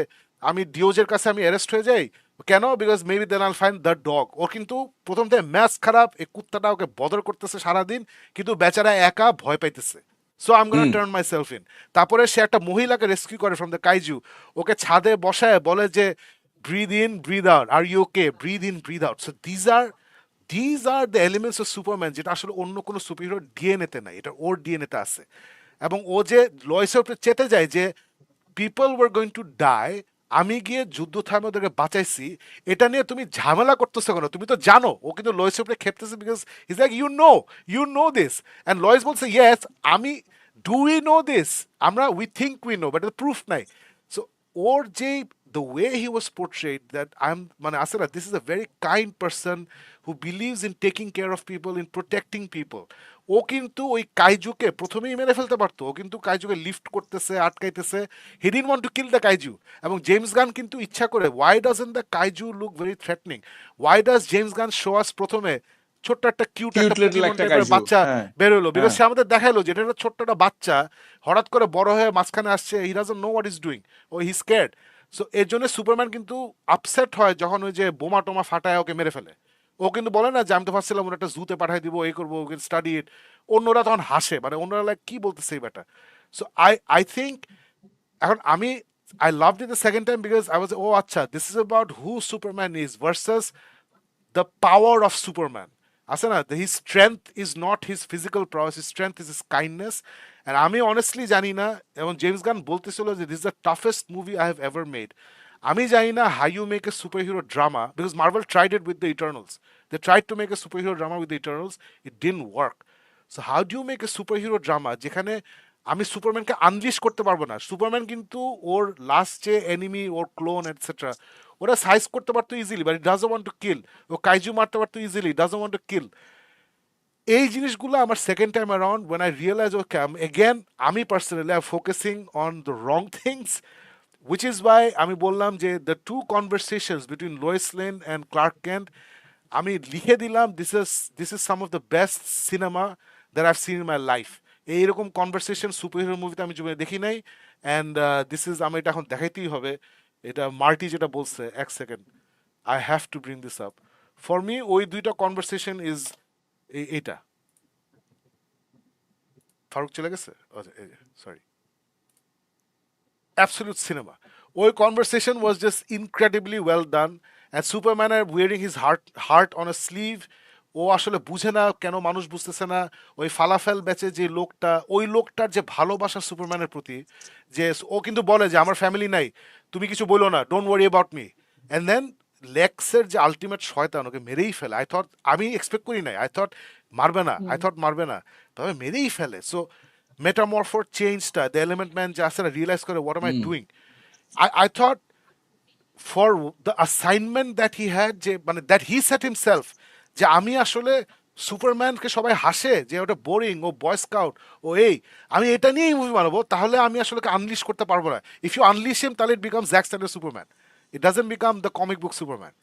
আমি ডিওজের কাছে আমি অ্যারেস্ট হয়ে যাই কেন, because maybe then I'll find the dog. ওর কিন্তু প্রথম থেকে ম্যাচ খারাপ, এই কুত্তাটা ওকে বদর করতেছে সারাদিন, কিন্তু বেচারা একা ভয় পাইতেছে। So I am gonna hmm, turn myself in. তারপরে সে একটা মহিলাকে রেস্কিউ করে ফ্রম দ্য কাইজু, ওকে ছাদে বসায় বলে যে breathe in breathe out, are you okay, breathe in breathe out. So these are the elements of Superman, যেটা আসলে অন্য কোনো সুপারহিরোর ডিএনএতে নাই, এটা ওর ডিএনএতে আছে। এবং ও যে লয়েসের উপরে চেতে যায় যে people were going to die, আমি গিয়ে যুদ্ধ থামে ওদেরকে বাঁচাইছি, এটা নিয়ে তুমি ঝামেলা করতেছো কেন? তুমি তো জানো। ও কিন্তু লয়েসের উপরে খেপতেছে because is like you know this. And Lois বলছে ইয়েস আমি, ডু উই নো দিস? আমরা we think we know, but proof নাই। সো ওর যে the way he was portrayed, that I'm মানে আছে না, this is a very kind person who believes in taking care of people, in protecting people. ও কিন্তু ওই কাইজুকে প্রথমেই মেরে ফেলতে পারতো, ও কিন্তু কাইজুকে লিফট করতেছে, আটকাইতেছে। He didn't want to kill the kaiju. এবং জেমস গান কিন্তু ইচ্ছা করে, why doesn't the kaiju look very threatening, why does James Gunn show us প্রথমে ছোট্ট একটা কিউট কিউট একটা লিটল পোকেমন একটা টাইপের কাইজু, বাচ্চা হ্যাঁ, বেরোলো, বিকজ হ্যাঁ, সে আমাদের দেখাইলো যে এটা একটা ছোট্ট একটা বাচ্চা হঠাৎ করে বড় হয়ে মাঝখানে আসছে, he doesn't know what is doing, oh he scared. So এর জন্য সুপারম্যান কিন্তু আপসেট হয় যখন ওই যে বোমা টোমা ফাটায় ওকে মেরে ফেলে। ও কিন্তু বলে না যে আমি তো ভাবছিলাম ওরা একটা জুতে পাঠাই দিব, এই করবো, ওকে স্টাডি ইট। অন্যরা তখন হাসে, মানে অন্যরা লাইক কি বলতেছে এই ব্যাটা। সো আই থিঙ্ক এখন আমি I love it the second time because I was, ও আচ্ছা, this is about who Superman is versus the power of Superman. আছে না, his strength is not his physical prowess, his strength is his kindness, And আমি honestly জানি না, এবং James Gunn বলতেছিল যে this is the toughest movie I have ever made. আমি জানি না how you make a super hero drama, because Marvel tried it with the Eternals, they tried to make a super hero drama with the Eternals, it didn't work. So how do you make a super hero drama যেখানে আমি সুপারম্যানকে unleash করতে পারবো না? Superman কিন্তু ওর last যে enemy, ওর clone etcetera, ওরা সাইজ করতে পারতো easily, but it doesn't want to kill. ও কাইজু মারতে পারতো easily, doesn't want to kill. এই জিনিসগুলো আমার second time around when I realize okay again আমি personally I focusing on the wrong things, which is why আমি বললাম যে the two conversations between Lois Lane and Clark Kent আমি লিখে দিলাম this is some of the best cinema that I've seen in my life. এইরকম conversation superhero মুভিতে আমি জীবনে দেখি নাই। অ্যান্ড দিস ইজ, আমি এটা এখন দেখাইতেই হবে। এটা মার্টি যেটা বলছে, এক second, I have to bring this up. For me ওই দুইটা কনভারসেশন ইজ এইটা। ফারুক চলে গেছে, সরি, absolute cinema. ওই conversation was just incredibly well done, and Superman are wearing his heart on a sleeve. ও আসলে বুঝে না কেন মানুষ বুঝতেছে না। ওই ফালাফেল বেচে যে লোকটা, ওই লোকটার যে ভালোবাসা সুপারম্যানের প্রতি, যে ও কিন্তু বলে যে আমার ফ্যামিলি নাই, তুমি কিছু বলো না, don't worry about me. And then লেক্সের যে আলটিমেট শয়তান, ওকে মেরেই ফেলে। আই থট, আমি এক্সপেক্ট করি নাই, আই থট মারবে না, আই থট মারবে না, তবে মেরেই ফেলে। সো মেটামরফোর চেঞ্জটা, দ্য এলিমেন্ট ম্যান যে আসলে রিয়েলাইজ করে what M I doing. I thought for the assignment that he had, যে মানে that he set himself, যে আমি আসলে সুপারম্যানকে সবাই হাসে যে ওটা বোরিং, ও বয় স্কাউট, ও এই, আমি এটা নিয়েই মুভি বানাবো, তাহলে আমি আসলে আনলিশ করতে পারবো না। ইফ ইউ আনলিশ হিম, তাহলে it become Zack Snyder Superman, it doesn't become the comic book Superman.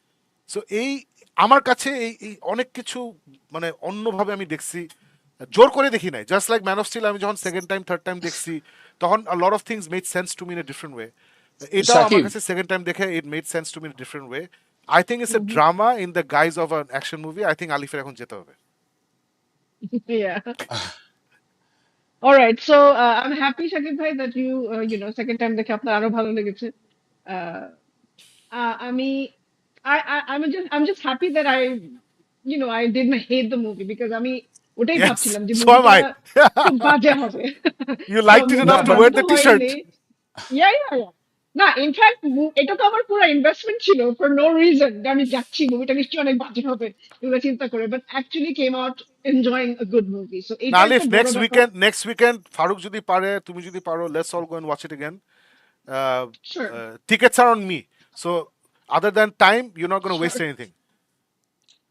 So এই আমার কাছে এই অনেক কিছু মানে অন্যভাবে আমি দেখছি, জোর করে দেখি নাই। Just like Man of Steel, আমি যখন সেকেন্ড টাইম থার্ড টাইম দেখছি, তখন lot of things made sense to me in a different way. এটাও আমার সাকিব, কাছে সেকেন্ড টাইম দেখে it made sense to me in a different way. I think it's a drama in the guise of an action movie. I think আলিফের এখন যেতে হবে। Yeah. All right. So I'm happy, Shakib bhai, that second time দেখে আপনার আরো ভালো লেগেছে। Uh, I mean, I'm just happy that I didn't hate the movie, because আমি ওটাই Yes, ভাবছিলাম যে so am মুভিটা I. খুব বাজে হবে। You তো liked it না মুভিটা enough to বাট wear বাজে the t-shirt. হয়নি। Yeah. না, ইনফ্যাক্ট এটা তো আমার পুরো ইনভেস্টমেন্ট ছিল ফর নো রিজন, আমি যাচ্ছি মুভিটা নিশ্চয়ই অনেক বাজে হবে এগুলো চিন্তা করে, but actually came out enjoying a good movie. So না এইটা একটা আলিফ, বড় ব্যাপার। নেক্সট উইকেন্ড ফারুক যদি পারে, তুমি যদি পারো, let's all go and watch it again. Uh, Sure, tickets are on me. So other than time, you're not going to waste sure, anything.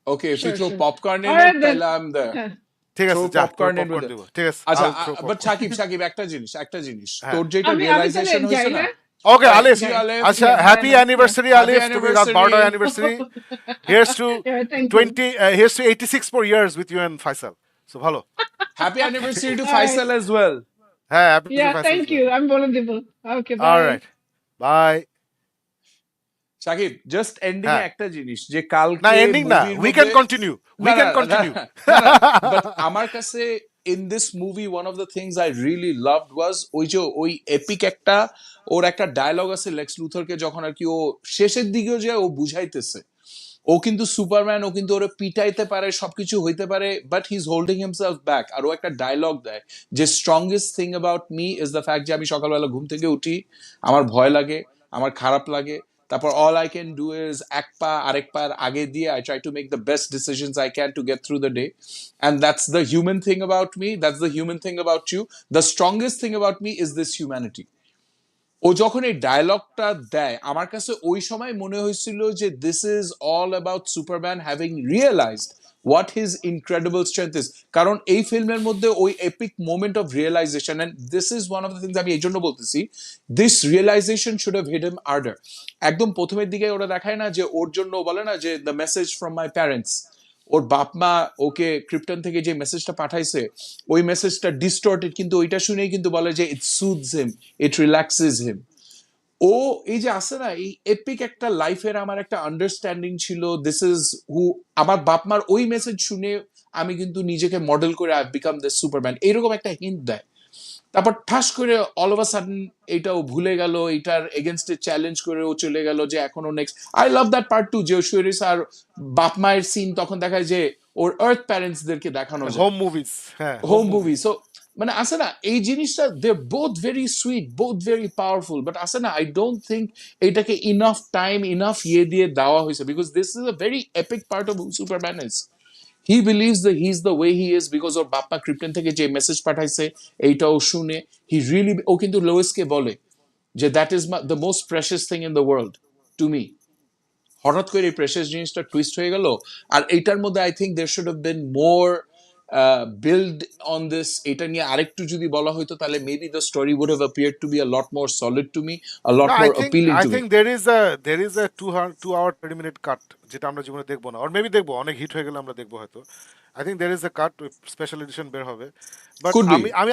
Okay, if you sure, throw sure. Popcorn All in it right then. তাহলে I am there. হ্যাঁ, ঠিক throw আছে, যা, তোর popcorn in popcorn with. দিব। ঠিক আছে, আচ্ছা, I'll throw but popcorn. Shakib একটা জিনিস হ্যাঁ, তোর যেটা আমি তাহলে রিয়েলাইজেশন যাই হয়েছে না। না। ওকে আলিফ, থ্যাংক ইউ যাই। আলিফ, আচ্ছা, Yeah, happy yeah. Anniversary happy Alif, তুমি রাত 12টার anniversary. Anniversary. Here's to Yeah, thank you. 20, here's to 86 more years with you and Faisal. So ভালো। Happy anniversary two All right. Faisal as well. হ্যাঁ, happy to Yeah, Faisal thank as well. you. I'm বলে দিব। Okay, All bye. right, bye. Sakib, just ending a হ্যাঁ, একটা জিনিস, যে না কালকে এন্ডিং না, মুভির উই মধ্যে ক্যান কন্টিনিউ, উই না না ক্যান না কন্টিনিউ। বাট আমার কাছে in this movie one of the things I really loved was ওই এপিক একটা, ওর একটা ডায়লগ আছে লেক্স লুথরকে যখন আর কি ও শেষের দিকেও যে ও বুঝাইতেছে ও কিন্তু সুপারম্যান, ও কিন্তু ওরে পিটাইতে পারে, সবকিছু হইতে পারে, but he is holding himself back. আর ও একটা ডায়লগ দেয় যে strongest thing about me is the fact যে আমি সকালবেলা ঘুম থেকে উঠি, আমার ভয় লাগে, আমার খারাপ লাগে, তারপর all I can do is এক পা আরেক পা আগে দিয়ে I try to make the best decisions I can to get through the day, and that's the human thing about me, that's the human thing about you, the strongest thing about me is this humanity. ও যখন এই ডায়লগটা দেয়, আমার কাছে ওই সময় মনে হয়েছিল যে this is all about Superman having realized what his incredible strength is. কারণ এই ফিল্মের মধ্যে ওই epic moment of realization, and this is one of the things আমি এই জন্য বলতেছি, this realization should have hit him harder. একদম প্রথমের দিকে ওরা দেখায় না যে ওর জন্য বলে না যে the message from my parents, ওর বাপ মা ওকে ক্রিপ্টন থেকে যে মেসেজটা পাঠাইছে ওই মেসেজটা ডিস্টর্টেড, কিন্তু ওইটা শুনেই কিন্তু বলে যে ইট সুথস হিম, ইট রিল্যাক্সেস হিম। ও এই যে আছে না, এই এপিক একটা লাইফের আমার একটা আন্ডারস্ট্যান্ডিং ছিল, দিস ইজ হু, আমার বাপ মার ওই মেসেজ শুনে আমি কিন্তু নিজেকে মডেল করে আই বিকাম দিস সুপারম্যান, এইরকম একটা হিন্ট দেয়। তারপর ঠাস করে অল অফ আ সাডেন এটাও ভুলে গেল, এটার এগেনস্টে চ্যালেঞ্জ করে ও চলে গেল যে এখনো next. I love that part too, যে শরীর আর বাপ মায়ের সিন তখন দেখায় যে ওর আর্থ প্যারেন্টস দেরকে দেখানো যায়, হোম মুভিজ, হ্যাঁ, home home movie. Movies. So মানে আছে না এই জিনিসটা, they both very sweet, both very powerful, but আছে না আই ডোন্ট থিঙ্ক এটাকে ইনাফ টাইম ইনাফ দিয়ে দেওয়া হয়েছে, because this is a very epic part of Superman is he believes that he is the way he is because ওর বাপ্পা Krypton থেকে যে মেসেজ পাঠাইছে এইটাও শুনে হি রিয়েলি, ও কিন্তু লোয়েসকে বলে যে that is the most precious thing in the world to me. হঠাৎ করে এই প্রেশাস জিনিসটা টুইস্ট হয়ে গেল। আর এইটার মধ্যে I think there should have been more build on this. এটা নিয়ে আরেকটু যদি বলা হইতো তাহলে maybe the story would have appeared to be a lot more solid to me, a lot না, more I think appealing I to me. Think there is a 2 hour 30 minute cut যেটা আমরা জীবনে দেখবো না, আর মেবি দেখবো, অনেক hit হয়ে গেলে আমরা দেখবো হয়তো। I think there is a cut, special edition বের হবে। But could be. আমি আমি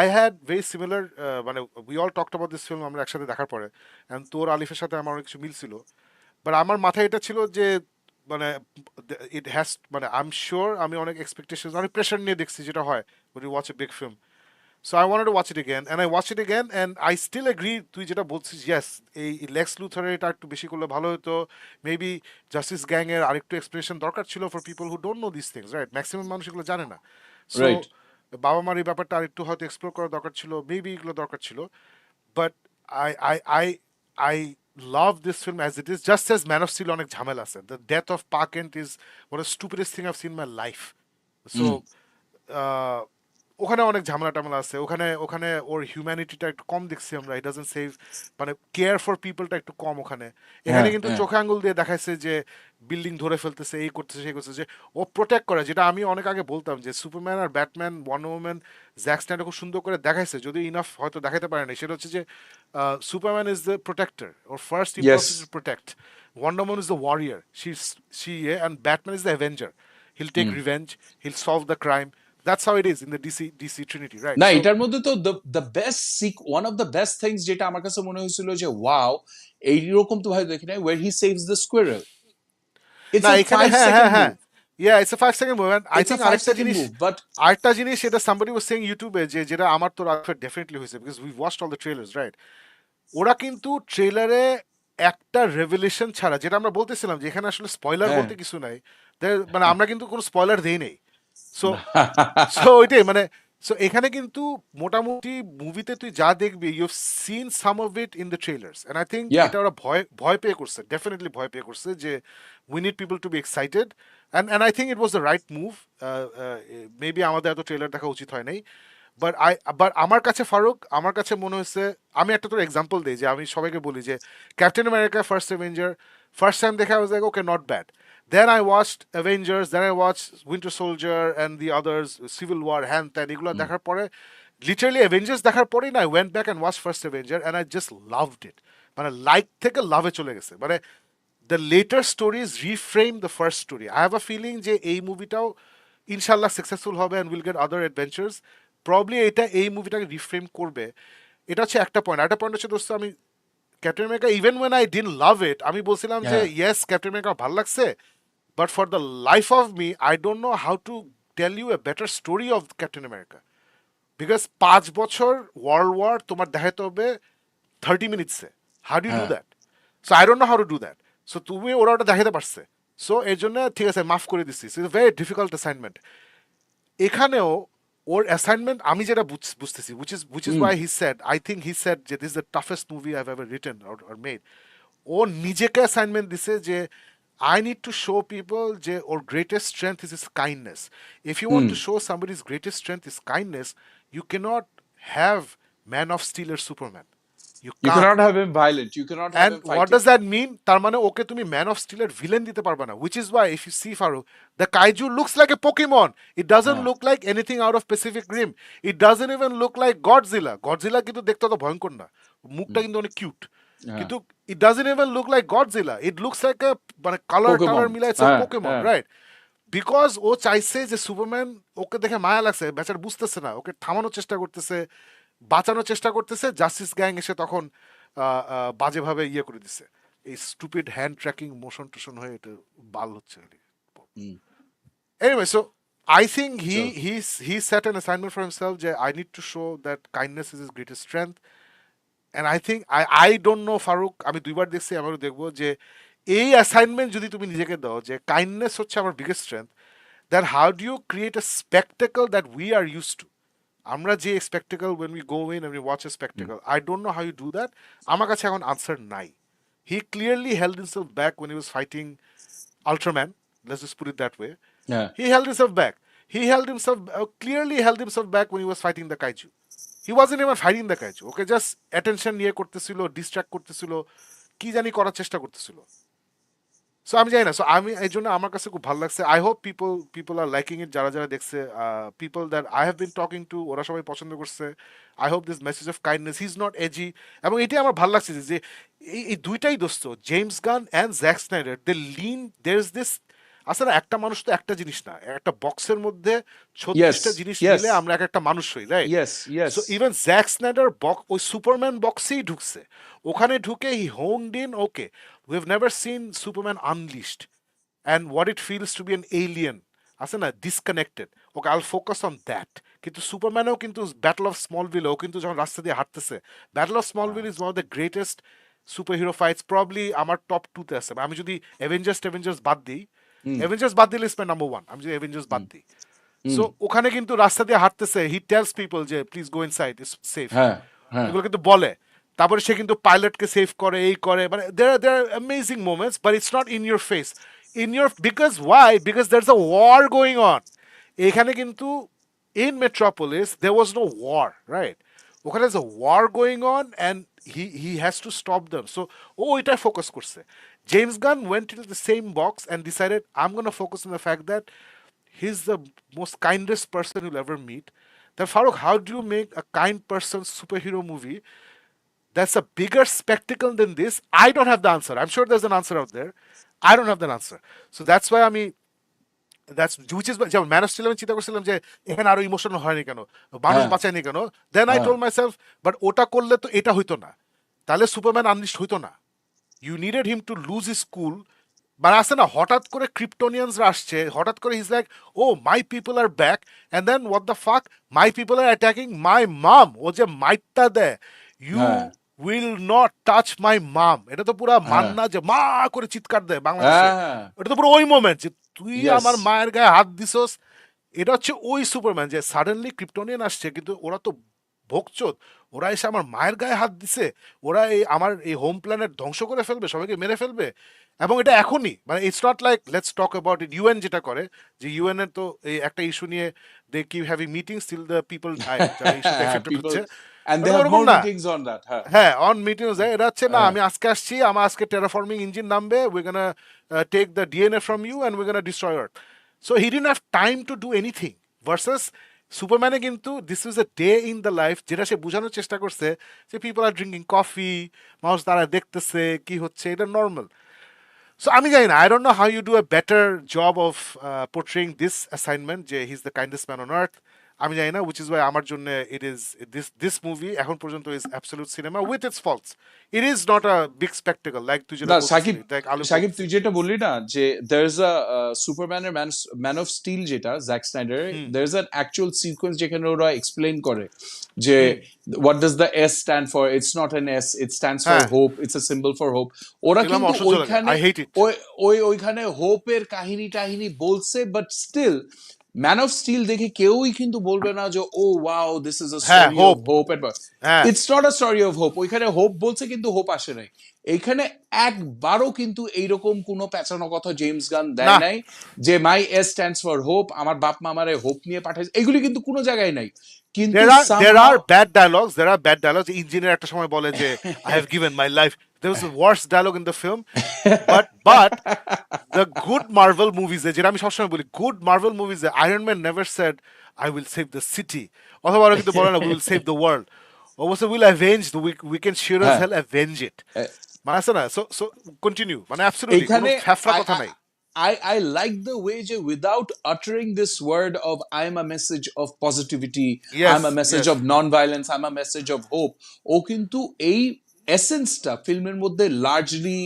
I had very similar, মানে we all talked about this film আমরা একসাথে দেখার পরে, and তোর আলিফের সাথে আমার অনেক কিছু মিল ছিল। বাট আমার মাথায় এটা ছিল যে মানে ইট হ্যাজ, মানে আই এম শিওর আমি অনেক এক্সপেকটেশন, অনেক প্রেশার নিয়ে দেখছি, যেটা হয় when you watch a big film. So I wanted to watch it again, and I watched it again, and I still agree তুই যেটা বলছিস, yes, এই লেক্স লুথারের এটা একটু বেশি করলে ভালো হতো। মেবি জাস্টিস গ্যাং এর আরেকটু এক্সপ্লেনেশন দরকার ছিল for people who don't know this things, right? Maximum মানুষ এগুলো জানে না। So right. বাবা মার এই ব্যাপারটা আরেকটু হয়তো এক্সপ্লোর করা দরকার ছিল, মেবি এগুলো দরকার ছিল। But I I I I love this film as it is, just as Man of Steel অনেক ঝামেলা আছে। দ্য ডেথ অফ পার্ক Kent is one of the stupidest thing I've seen my life. So ওখানে অনেক ঝামেলা টামেলা আছে, ওখানে ওখানে ওর হিউম্যানিটিটা একটু কম দেখছি আমরা, ইট ডাজন্ট সেভ, মানে কেয়ার ফর পিপলটা একটু কম ওখানে। এখানে হ্যাঁ কিন্তু হ্যাঁ। চোখে আঙ্গুল দিয়ে দেখাইছে যে বিল্ডিং ধরে ফেলতেছে, এই করতেছে সেই করতেছে, যে ও প্রোটেক্ট করে, যেটা আমি অনেক আগে বলতাম যে সুপারম্যান আর ব্যাটম্যান, ওয়ান্ডার ওম্যান, জ্যাক স্ন্যাইডার খুব সুন্দর করে দেখাইছে, যদি ইনাফ হয়তো দেখাতে পারে না। সেটা হচ্ছে যে Superman is the protector, or first yes. Impulse is to protect. Wonder woman is the warrior, and Batman is the avenger. He'll take revenge, he'll solve the crime. That's how it is in the DC Trinity, right? না So এটার মধ্যে তো the best one of the best things যেটা আমার কাছে মনে হয়েছিল যে ওয়াও, এইরকম তো ভাই দেখি নাই, where he saves the squirrel. It's না, আ এখানে ফাইভ হ্যাঁ হ্যাঁ সেকেন্ড হ্যাঁ, move. yeah, it's a 5 second move, and I it's a think five second move but আরেকটা জিনিস এটা somebody was saying ইউটিউবে, যে যেটা আমার তো ডেফিনেটলি হয়েছে, because we've watched all the trailers, right? ওরা কিন্তু ট্রেলারে একটা রেভেলেশন ছাড়া, যেটা আমরা বলতেছিলাম যে এখানে আসলে স্পয়লার হ্যাঁ। বলতে কিছু নাই, মানে আমরা কিন্তু কোনো স্পয়লার দেই নেই। সো সো ওইটাই মানে, সো এখানে কিন্তু মোটামুটি মুভিতে তুই যা দেখবি, you seen some of it in the trailers, and I think yeah. এটা ওরা ভয় ভয় পেয়ে করছে, ডেফিনেটলি ভয় পেয়ে করছে, যে we need people to B excited, and I think it was the right move. Maybe আমাদের এত ট্রেলার দেখা উচিত হয় নাই। বাট আমার কাছে ফারুক, আমার কাছে মনে হয়েছে, আমি একটা তোর এক্সাম্পল দিই, যে আমি সবাইকে বলি যে captain America first Avenger, first time দেখা, I was like, okay, not bad. Then I watched Avengers, then I watched Winter Soldier and the others, Civil War, হ্যান ত্যান, এগুলো দেখার পরে, লিটারালি অ্যাভেঞ্জার্স দেখার পরেই না, I went back and watched First Avenger, and I just loved it. মানে like থেকে লাভে চলে গেছে, মানে the latter stories reframe the first story. I have a feeling যে এই মুভিটাও ইনশাল্লাহ সাকসেসফুল হবে, and will get other adventures. Probably এটা এই মুভিটাকে রিফ্রেম করবে। এটা হচ্ছে একটা পয়েন্ট। একটা পয়েন্ট হচ্ছে দোস্ত, আমি Captain America, even when I didn't love it, আমি বলছিলাম যে হ্যাঁ। ইয়েস ক্যাপ্টেন আমেরিকা ভালো লাগছে, but for the life of me I don't know how to tell you a better story of Captain America, because 5 বছর world war তোমার দেখাতে হবে 30 মিনিটসে। হাউ ডু ডু হ্যাঁ। That? So I don't know how to do that. So তুমি ওরা ওটা দেখাতে পারছে, সো এর জন্য ঠিক আছে, মাফ করে দিচ্ছি, ইটস ভেরি ডিফিকাল্ট অ্যাসাইনমেন্ট। এখানেও ওর অ্যাসাইনমেন্ট আমি যেটা বুঝতেছি, which is why he said, I think he said যে this is the toughest movie I've ever written or made. ও নিজেকে অ্যাসাইনমেন্ট দিছে যে I need to show people যে ওর greatest strength is his kindness. If you want to show somebody's greatest strength is kindness, you cannot have Man of Steel or Superman. You You can't. cannot have him violent, you cannot have And him what fighting. does that mean? তার মানে ওকে তুমি man of স্টিলের villain দিতে পারবে না, which is why if you see Farouk, the kaiju looks like a Pokemon. It doesn't হ্যাঁ। look like anything out of Pacific Rim. It doesn't even look like Godzilla. Godzilla কিন্তু দেখতে অত ভয়ঙ্কর না, মুখটা কিন্তু অনেক কিউট, হ্যাঁ। কিন্তু it doesn't even look like Godzilla. It looks like a মানে কালার Pokemon. টালার মিলা, it's a হ্যাঁ, Pokemon, হ্যাঁ। right? বিকজ ও চাইছে যে সুপারম্যান, ওকে দেখে মায়া লাগছে, বেচার বুঝতেছে না, ওকে থামানোর চেষ্টা করতেছে, বাঁচানোর চেষ্টা করতেছে, জাস্টিস গ্যাং এসে তখন বাজেভাবে ইয়ে করে দিছে, এই স্টুপিড হ্যান্ড ট্র্যাকিং মোশন টোশন হয়ে এটা বাল হচ্ছে। Anyway, so I think So, he set an assignment for himself যে I need to show that kindness is his greatest strength, and I think I don't know Faruk, আমি দুইবার দেখছি, আমারও দেখবো, যে এই অ্যাসাইনমেন্ট যদি তুমি নিজেকে দাও যে কাইন্ডনেস হচ্ছে আমার biggest strength, then how do you create a spectacle that we are used to? আমরা যে spectacle when we go in and we watch a spectacle, I don't know how you do that. আমার কাছে এখন answer নাই. He clearly held himself back when he was fighting Ultraman. Let's just put it that way. Yeah. He held himself back. He held himself clearly held himself back when he was fighting the kaiju. He wasn't even fighting the kaiju. Okay, just attention নিয়ে করতেছিল, distract করতেছিল, কি জানি করার চেষ্টা করতেছিল. So আমি জানি না, সো আমি এই জন্য আমার কাছে খুব ভালো লাগছে। I hope people are liking it, যারা যারা দেখছে, people that I have been talking to, ওরা সবাই পছন্দ করছে। I hope this message of kindness, he is not edgy, এবং এটাই আমার ভালো লাগছে যে এই দুইটাই দোস্ত, James Gunn and Zack Snyder, they lean, there is this. আসলে একটা মানুষ তো একটা জিনিস না, একটা বক্সের মধ্যে 36টা Yes, জিনিস yes, মিলে আমরা এক একটা মানুষ হই, right? yes, so yes. Even Zack Snyder ওই সুপারম্যান বক্সেই ঢুকছে, ওখানে ঢুকে he honed in, okay we have never seen Superman unleashed and what it feels to be an alien, আছে না, disconnected. ওকে, আইল ফোকাস অন দ্যাট। কিন্তু সুপারম্যানও কিন্তু ব্যাটল অফ স্মলভিল, ও কিন্তু যখন রাস্তা দিয়ে হাঁটতেছে, Battle of Smallville is one of the greatest super hero fights, probably আমার টপ 2-তে আছে। আমি যদি অ্যাভেঞ্জার্স বাদ দিই, অ্যাভেঞ্জার্স বাদ দিলে ইজ মাই নাম্বার 1, আমি যদি অ্যাভেঞ্জার্স বাদ দিই, সো ওখানে কিন্তু রাস্তা দিয়ে হাঁটতেছে, হি টেলস পিপল যে please go inside, it's safe, হ্যাঁ, হ্যাঁ। এগুলো কিন্তু বলে। তারপরে সে কিন্তু পাইলটকে সেভ করে, এই করে, মানে there are amazing moments, but it's not in your face, in your, because why, because there's a war going on এখানে কিন্তু, in Metropolis there was no war, right? ওখানে there's a war going on and he has to stop them, so ও এটা focus করছে। James Gunn went into the same box and decided I'm going to focus on the fact that he's the most kindest person you'll ever meet. Then Farooq, how do you make a kind person superhero movie that's a bigger spectacle than this? I don't have the answer. I'm sure there's an answer out there. I don't have the answer. So that's why আমি, that's which is, যেমন man of Steel আমি চিন্তা করছিলাম যে এখানে আরো emotional হয়নি কেন, মানুষ হ্যাঁ, বাঁচায়নি কেন, দেন আই হ্যাঁ। টোল্ড মাই সেলফ, বাট ওটা করলে তো এটা হইতো না, তাহলে সুপারম্যান আনলিশড হইতো না। You needed him to lose his cool. মানে আসে না, হঠাৎ করে ক্রিপ্টোনিয়ানসরা আসছে, হঠাৎ করে he's like, oh my people are back, and then what the fuck, my people R attacking মাই মাম। ও যে মাইটটা দেয়, ইউ হ্যাঁ, উইল নট টাচ মাই মাম, এটা তো পুরা হ্যাঁ, মান্না যে মা করে চিৎকার দেয় বাংলাদেশে, হ্যাঁ। এটা তো পুরো ওই মোমেন্ট যে তুই Yes. আমার মায়ের গায়ে হাত দিছস। এটা হচ্ছে ওই সুপারম্যান যে সাডেনলি ক্রিপ্টোনিয়ান আসছে, কিন্তু ওরা তো ভোগচোদ, ওরা এসে আমার মায়ের গায়ে হাত দিছে, ওরা এই আমার এই হোম প্ল্যানেট ধ্বংস করে ফেলবে, সবাইকে মেরে ফেলবে। এবং এটা এখনই, মানে it's not like let's talk about it, UN যেটা করে, যে ইউএন এর তো এই একটা ইস্যু নিয়ে they keep having meetings till the people die, যারা ইস্যুতে এফেক্টেড People, হচ্ছে, and they এটা have ওরকম more না। meetings on that. Huh? হ্যাঁ, অন মিটিং যায়, এটা হচ্ছে না হ্যাঁ। আমি আজকে আসছি, আমার আজকে টেরাফর্মিং ইঞ্জিন নামবে, we gonna take the DNA from you and we gonna destroy Earth. So he didn't have time to do anything. Versus সুপারম্যানে কিন্তু this is a day in the life, যেটা সে বোঝানোর চেষ্টা করছে যে পিপল আর drinking coffee, মানুষ তারা দেখতেছে কি হচ্ছে, এটা নর্মাল। সো আমি জানি না, I don't know how you do a better job of portraying this assignment যে he is the kindest man on earth. আমি জানি না, উইচ ইজ ওয়াই আমার জন্য ইট ইজ দিস মুভি এখন পর্যন্ত is absolute cinema with its flaws. It is not a big spectacle like তুই যেটা না বলছিলি, লাইক আলু সাকিব তুই যেটা বললি না যে there is a সুপারম্যানের ম্যান অফ স্টিল যেটা Jack Snyder, there is an actual sequence যেখানে ওরা এক্সপ্লেইন করে যে what does the S stand for, it's not an S, it stands for হ্যাঁ, hope, it's a symbol for hope. ওরা এগুলো আমার কিন্তু অসহ্য লাগে, ওইখানে আই হেট ইট। ওইখানে হোপের কাহিনী বলছে, but still Man of still দেখে কেউই কিন্তু বলবে না যে oh wow this is a হ্যাঁ, স্টোরি অফ হোপ, হোপ, হ্যাঁ, it's not a story of hope. ওইখানে হোপ বলছে কিন্তু হোপ আসে নাই। এইখানে একবারও কিন্তু এইরকম কোনো পেঁচানো কথা জেমস গান দেয় না। নাই যে মাই এস স্ট্যান্ডস ফর হোপ, আমার বাপ মা আমারে হোপ নিয়ে পাঠাইছে, এগুলি কিন্তু কোনো জায়গায় নাই। কিন্তু there somehow are bad dialogues, there are bad dialogues. Engineer একটা সময় বলে যে I have given my life. There was the worst dialogue in the film, but the good Marvel movies, যেটা আমি সবসময় বলি, good Marvel movies, Iron Man never said I will save the city, অথবা ওরা কিন্তু বলে না we will save the world, অবশ্য will avenge the we can sure as হ্যাঁ, hell avenge it, মানে আছে না। so continue, মানে absolutely কোনো এইখানে ফ্যাফড়া কথা নাই। I like the way যে without uttering this word of I'm a message of positivity, Yes, I'm a message yes, of non-violence, I'm a message of hope, ও কিন্তু এই এসেন্সটা ফিল্মের মধ্যে লার্জলি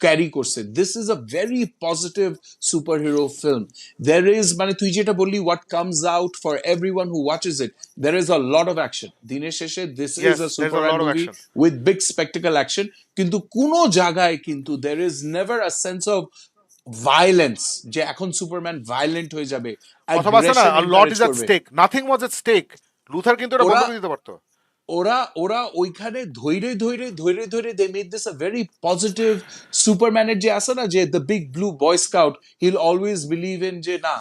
ক্যারি করছে। This is a very positive super hero film. There is, মানে তুই যেটা বললি, what comes out for everyone who watches it, there is a lot of action. দিনের শেষে this is yes, a there's a Superman lot of movie action. With big spectacle action, কিন্তু কোনো জায়গায় কিন্তু there is never a sense of violence, যে এখন Superman violent হয়ে যাবে, অথবা আছে না aggression lot encourage is at করবে। স্টেক, নাথিং ওয়াজ এট স্টেক, লুথার কিন্তু এটা বন্ধ ওরা করে দিতে পারতো। ওরা ওরা ওইখানে ধৈরে ধৈরে ধৈরে ধৈরে they made this a very positive সুপারম্যানের যে আছে না, যে the big blue boy scout, he'll always believe in যে না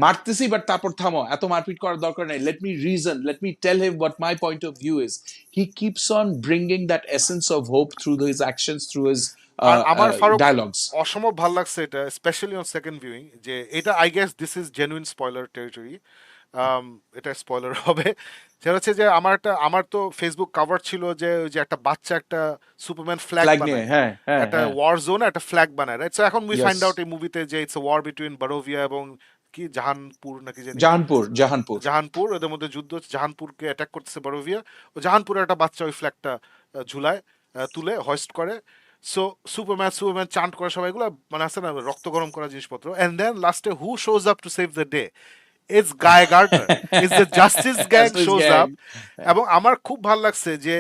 মারতেছি বাট তারপর থামো, এত মারপিট করার দরকার নেই, let me reason, let me tell him what my point of view is. He keeps on bringing that essence of hope through his actions, through his আর আমার ফারুক ডায়লগস। অসম্ভব ভাল লাগছে এটা, স্পেশালি অন সেকেন্ড ভিউইং, যে এটা I guess this is genuine spoiler territory, এটা স্পয়লার হবে। সেটা হচ্ছে যে আমার তো ফেসবুক কভার ছিল যে ওই যে একটা বাচ্চা একটা সুপারম্যান ফ্ল্যাগ ফ্ল্যাগ নিয়ে, বানায়, হ্যাঁ হ্যাঁ একটা হ্যাঁ, ওয়ার জোন একটা ফ্ল্যাগ বানায়, রাইট? সো এখন উই ইয়েস, ফাইন্ড আউট এই মুভিতে যে ইটস এ ওয়ার বিটুইন বারোভিয়া এবং কি জাহানপুর নাকি জানি, জাহানপুর জাহানপুর, জাহানপুর, ওদের মধ্যে যুদ্ধ হচ্ছে, জাহানপুরকে অ্যাটাক করতেছে বারোভিয়া, ও জাহানপুরের একটা বাচ্চা ওই ফ্ল্যাগটা ঝুলায়, তুলে হয়েস্ট করে। সো সুপারম্যান চান্ট করে সবাই, এগুলো মানে আছে না রক্ত গরম করা জিনিসপত্র, এন্ড দেন লাস্টে হু shows up to save the day? It's guy Gardner, it's the Justice gang justice shows gang. Up. এবং আমার খুব ভালো লাগছে যে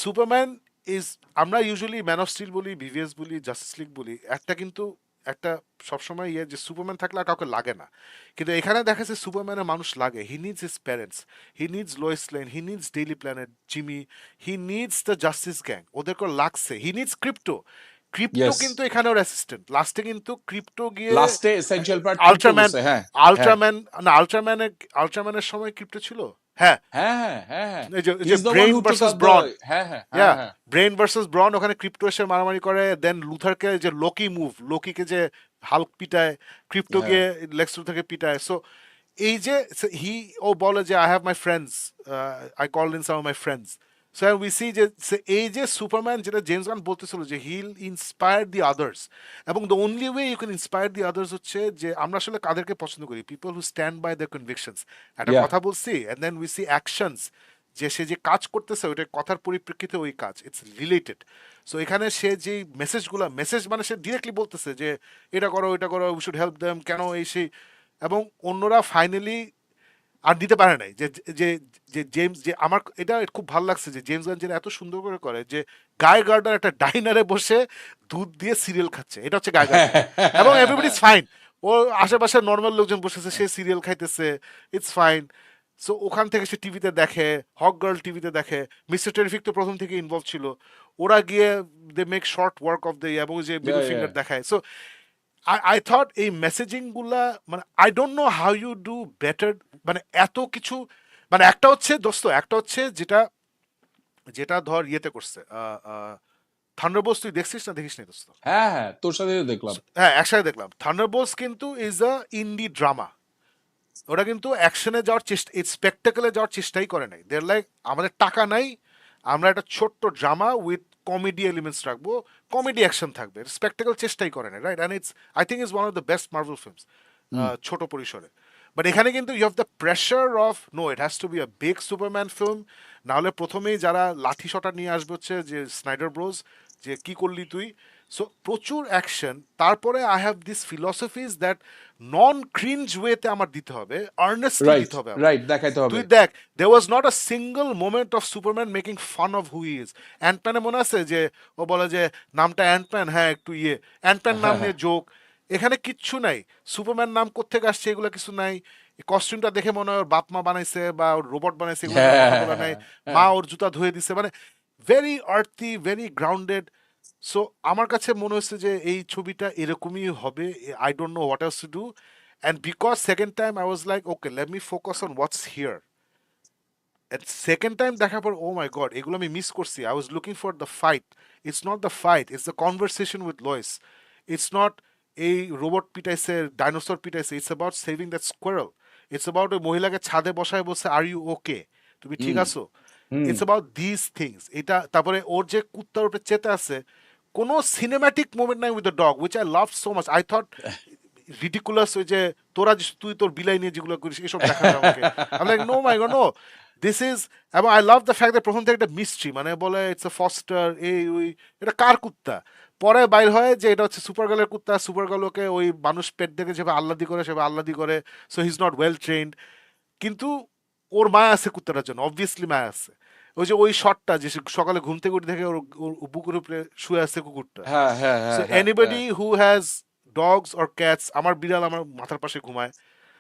সুপারম্যান ইজ, আমরা ইউজুয়ালি ম্যান অফ স্টিল বলি, ভিভিএস বলি, জাস্টিস লিগ বলি, একটা কিন্তু একটা সবসময় ইয়ে যে সুপারম্যান থাকলে আর কাউকে লাগে না, কিন্তু এখানে দেখা যাচ্ছে সুপারম্যানের মানুষ লাগে। He needs his parents, he needs Lois Lane, he needs Daily Planet Jimmy, he needs the Justice Gang, ওদেরকে লাগছে, he needs Krypto. Krypto yes, কিন্তু এখানে ওর অ্যাসিস্ট্যান্ট, লাস্টে কিন্তু ক্রিপ্টো গিয়ে লাস্টে এসেনশিয়াল পার্ট ক্রিপ্টো আল্ট্রাম্যান, বলছে, হ্যাঁ হ্যাঁ আল্ট্রাম্যানের সময় ক্রিপ্টো ছিল, হ্যাঁ। হ্যাঁ হ্যাঁ হ্যাঁ হ্যাঁ, এই হি যে is the one brain who took versus up the, ব্রন, হ্যাঁ হ্যাঁ হ্যাঁ ইয়া, হ্যাঁ, ব্রেইন ভার্সেস ব্রন, ওখানে ক্রিপ্টো এসে মারামারি করে, দেন লুথারকে যে লোকি মুভ, লোকিকে যে হাল্ক পিটায়, ক্রিপ্টো হ্যাঁ গিয়ে লেক্স লুথারকে পিটায়। সো এই যে হি, ও বলে যে I have my friends, I call in some of my friends. So we see যে এই যে সুপারম্যান, যেটা জেমস গান বলতেছিল যে হিল ইন্সপায়ার দি আদার্স, এবং the only way you can inspire the others হচ্ছে যে আমরা আসলে কাদেরকে পছন্দ করি, people who stand by the convictions. একটা ইয়া, কথা বলছি and then we see actions, যে সে যে কাজ করতেছে ওইটা কথার পরিপ্রেক্ষিতে ওই কাজ, ইটস রিলেটেড। সো এখানে সে যে মেসেজগুলো, মেসেজ মানে সে ডিরেক্টলি বলতেছে যে এটা করো ওইটা করো, উই শুড হেল্প দেম, কেন এই সেই, এবং অন্যরা ফাইনালি আর দিতে পারে নাই। যে যে যে জেমস, যে আমার এটা খুব ভালো লাগছে যে জেমস গান যেটা এত সুন্দর করে করে, যে গায় গার্ডার একটা ডাইনারে বসে দুধ দিয়ে সিরিয়াল খাচ্ছে, এটা হচ্ছে গায় গার্ডার, এবং এভরিবডি ইজ ফাইন, ও আশেপাশে নর্মাল লোকজন বসেছে, সে সিরিয়াল খাইতেছে, ইটস ফাইন। সো ওখান থেকে সে টিভিতে দেখে, হক গার্ল টিভিতে দেখে, মিস্টার টেরিফিক তো প্রথম থেকে ইনভলভ ছিল, ওরা গিয়ে they make short work of the, এবং যে ইয়া মিডল ইয়া, ফিঙ্গার দেখায়। সো I thought এই মেসেজিং গুলা, মানে I don't know how you do better, মানে এত কিছু, মানে একটা হচ্ছে দোস্ত, একটা হচ্ছে যেটা, যেটা ধর ইয়েতে করছে, থান্ডারবোল্টস, তুই দেখছিস না দেখিস নি দোস্ত? হ্যাঁ হ্যাঁ, তোর সাথে দেখলাম। হ্যাঁ একসাথে দেখলাম। থান্ডারবোল্টস কিন্তু ইজ আ ইন্ডি ড্রামা, ওরা কিন্তু অ্যাকশনে যাওয়ার চেষ্টা, স্পেকটাকেলে যাওয়ার চেষ্টাই করে নাই, দের লাইক আমাদের টাকা নাই, আমরা একটা ছোট্ট ড্রামা উইথ কমেডি এলিমেন্টস রাখবো, কমেডি অ্যাকশন থাকবে, স্পেকটাকেল চেষ্টাই করে না, right? And it's, I think is one of the best Marvel films, hmm, ছোট পরিসরে। বাট এখানে কিন্তু you have the pressure of no, it has to be a big Superman film, নাহলে প্রথমেই যারা লাঠি শটা নিয়ে আসবে হচ্ছে যে স্নাইডার ব্রোস, যে কি করলি তুই। সো প্রচুর অ্যাকশন, তারপরে I have this philosophies that non cringe ওয়েতে আমার দিতে হবে, আর্নেস্টলি রাইট দিতে হবে আমার। রাইট, দেখাইতে হবে। তুই দেখ, they was not a single moment of Superman making fun of who is. অ্যান্টম্যানে মনে আছে যে ও বলে যে নামটা অ্যান্টম্যান, হ্যাঁ একটু ইয়ে, অ্যান্টম্যান নাম হ্যাঁ নিয়ে হ্যাঁ জোক, এখানে কিচ্ছু নাই। সুপারম্যান নাম কোত্থেকে আসছে এগুলো কিছু নাই, কস্টিউমটা দেখে মনে হয় ওর বাপ মা বানাইছে বা ওর রোবট বানাইছে, এগুলো নিয়ে কথা বলা নাই, হ্যাঁ মা হ্যাঁ, ওর জুতা ধুয়ে দিছে, মানে very earthy, very grounded. So আমার কাছে মনে হচ্ছে যে এই ছবিটা এরকমই হবে, I don't know what else to do. And because second time I was like okay let me focus on what's here, second time দেখার পর ও মাই গড এগুলো আমি মিস করছি। I was looking for the fight, it's not the fight, it's the conversation with Lois, it's not এই robot পিটাইছে, dinosaur পিটাইছে, it's about saving that squirrel, it's about ওই মহিলাকে ছাদে বসায় বলছে আর ইউ ওকে, তুমি ঠিক হুম আছো, হুম, ইটস অ্যাবাউট দিস থিংস। এটা তারপরে ওর যে কুত্তার উপরে চেতে আছে, কোনো সিনেম্যাটিক মোমেন্ট নাই with the dog which I love so much. I thought ridiculous, ওই যে তোরা তুই তোর বিলাই নিয়ে যেগুলো করিস এসব দেখাবে আমাকে, আমি like no my god no, this is. এবং I love the fact that প্রথম থেকে একটা মিস্ট্রি, মানে বলে ইটস এ ফস্টার, এই ওই, এটা কার কুত্তা, পরে বাইর হয় যে এটা হচ্ছে সুপার গার্লের কুত্তা, সুপার গার্লকে ওই মানুষ পেট দেখে যেভাবে আল্লাদি করে সেভাবে আল্লাদি করে, so he is not well trend, কিন্তু ওর মায়া আছে কুত্তাটার জন্য, অবভিয়াসলি মায়া আছে। ওই যে ওই শটটা যে সকালে ঘুম থেকে উঠে থেকে ওর ওর বুকের উপরে শুয়ে আছে কুকুরটা। হ্যাঁ হ্যাঁ সো হ্যাঁ হ্যাঁ হ্যাঁ, anybody who has dogs or cats, আমার বিড়াল আমার মাথার পাশে ঘুমায়।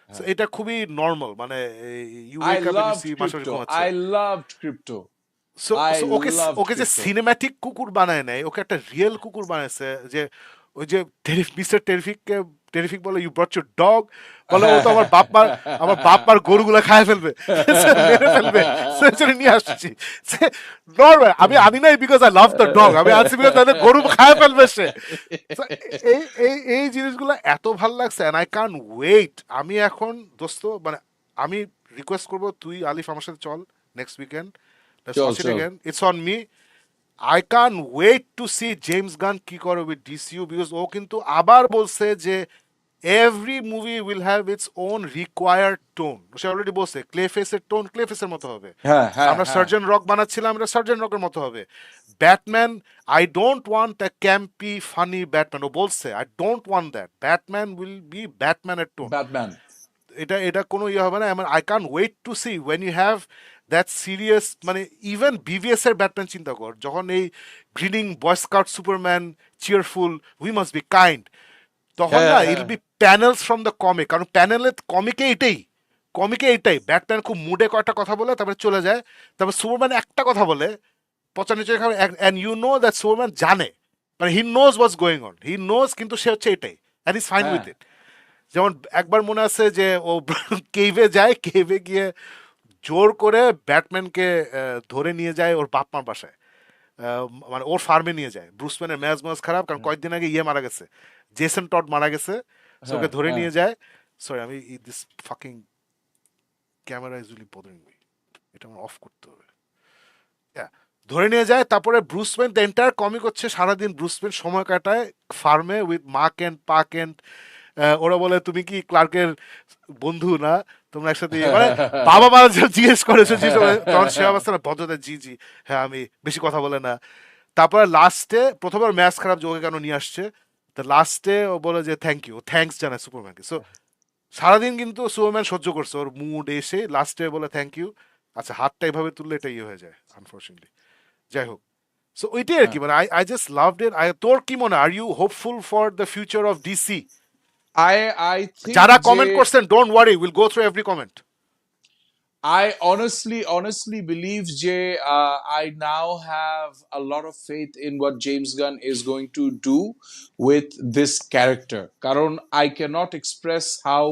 সো এটা খুবই নর্মাল, মানে you I wake up and you see loved মাসে পাশে crypto. ঘুমাচ্ছে। I loved crypto. So I so okay loved okay যে crypto. সিনেম্যাটিক কুকুর বানায় নাই, ওকে একটা রিয়েল কুকুর বানাইছে। যে ওই যে মিস্টার টেরিফিককে টেরিফিক বলে ইউ ব্রট ইউর ডগ, বলে ও তো আমার বাপ মার গরুগুলা খায় ফেলবে, মেরে ফেলবে, সেঞ্চুরি নিয়ে আসছি। নর্মাল, আমি আনি নাই because I love the dog, আমি আনছি বিকজ তাদের গরু খায় ফেলবে সে। So, এই জিনিসগুলো এত ভাল লাগছে, এন্ড আই কান্ট ওয়েট। আমি এখন দোস্ত মানে আমি রিকোয়েস্ট করবো, তুই আলিফ আমার সাথে চল নেক্সট উইকেন্ড, লেটস চল ওয়াচ ইট চল again, it's on me. I কান wait to see James Gunn কি করে উইথ ডিসিইউ, বিকজ ও কিন্তু আবার বলছে যে every movie will have its own required tone. Say already বলছে ক্লেফেসের টোন ক্লেফেসের মতো হবে, হ্যাঁ হ্যাঁ আমরা হ্যাঁ সার্জন রক বানাচ্ছিলাম, আমরা সার্জন রকের মতো হবে। Batman, I don't want a campy funny Batman, ও বলছে I don't want that, Batman will be ব্যাটম্যানের টোন। ব্যাটম্যান এটা এটা কোনো ইয়ে হবে না। আই কান wait to see when you have that serious, মানে ইভেন বিভিএস এর ব্যাটম্যান চিন্তা কর, যখন এই grinning boy scout Superman, cheerful, we must be kind, তখন হ্যাঁ না হ্যাঁ it'll be panels from the comic, কারণ প্যানেলে কমিকে এটাই ব্যাটম্যান খুব মুডে কয়েকটা কথা বলে তারপরে চলে যায়, তারপর সুপারম্যান একটা কথা বলে 95 খাবে, and you know that Superman জানে, মানে he knows what's going on, he knows, কিন্তু সে হচ্ছে এটাই, অ্যান্ড ইজ ফাইন হ্যাঁ উইথ ইট। যেমন একবার মনে আছে যে ও কেভে যায়, কেভে গিয়ে জোর করে ব্যাটম্যানকে ধরে নিয়ে যায় ওর বাপ মার বাসায়, মানে ওর ফার্মে নিয়ে যায়। ব্রুসম্যানের মেজাজ খারাপ, কারণ কয়েকদিন আগে ইয়ে মারা গেছে, জেসন টড মারা গেছে। সো হ্যাঁ ওকে ধরে হ্যাঁ নিয়ে যায়। সরি, আমি this fucking camera is really bothering me, এটা আমার অফ করতে হবে। Yeah, ধরে নিয়ে যায়। তারপরে ব্রুসম্যান, দ্য এন্টায়ার কমিক হচ্ছে সারাদিন ব্রুসম্যান সময় কাটায় ফার্মে উইথ মা কেন্ট, পা কেন্ট। ওরা বলে তুমি কি ক্লার্কের বন্ধু না, তোমরা একসাথে মানে বাবা মা যে জিজ্ঞেস করেছে, তখন সে অবস্থা না ভদ্রতা, জি জি হ্যাঁ, আমি বেশি কথা বলে না। তারপরে লাস্টে প্রথমবার ম্যাচ খারাপ যে ওকে কেন নিয়ে আসছে, তো লাস্টে ও বলে যে থ্যাংক ইউ, থ্যাঙ্কস জানায় সুপারম্যানকে। সো সারাদিন কিন্তু সুপারম্যান সহ্য করছে ওর মুড এসে, লাস্টে বলে থ্যাংক ইউ। আচ্ছা, হাতটা এভাবে তুললে এটা ইয়ে হয়ে যায় আনফর্চুনেটলি। যাই হোক, সো ওইটাই আর কি, মানে I I just loved it. তোর কি মনে হয়, are you hopeful for the future of DC? I think যারা যে কমেন্ট করছেন, don't worry, will go through every comment. I honestly believe Jay, I now have a lot of faith in what James Gunn is going to do with this character. Karon, I cannot express how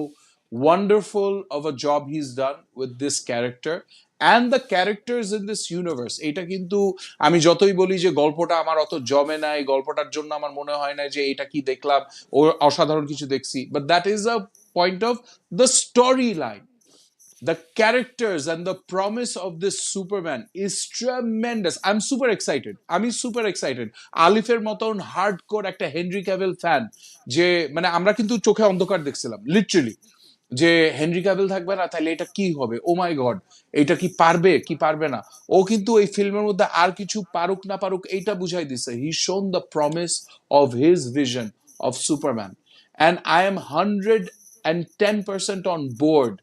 wonderful of a job he's done with this character and the characters in this universe. এটা কিন্তু আমি যতই বলি যে গল্পটা আমার অত জমে নাই, গল্পটার জন্য আমার মনে হয় না যে এটা কি দেখলাম, ও অসাধারণ কিছু দেখছি, but that is a point of the storyline. The characters and the promise of this Superman is tremendous. I'm super excited. আমি super excited. আলিফের মতন হার্ডকোর একটা হেনরি ক্যাভিল ফ্যান, যে মানে আমরা কিন্তু চোখে অন্ধকার দেখছিলাম লিটারালি, যে হেনরি ক্যাভিল থাকবে না তাহলে এটা কি হবে, ও মাই গড, এটা কি পারবে কি পারবে না। ও কিন্তু এই ফিল্মের মধ্যে আর কিছু পারুক না পারুক এইটা বুঝাই দিছে, he shown the promise of his vision of Superman, and I am 110% on board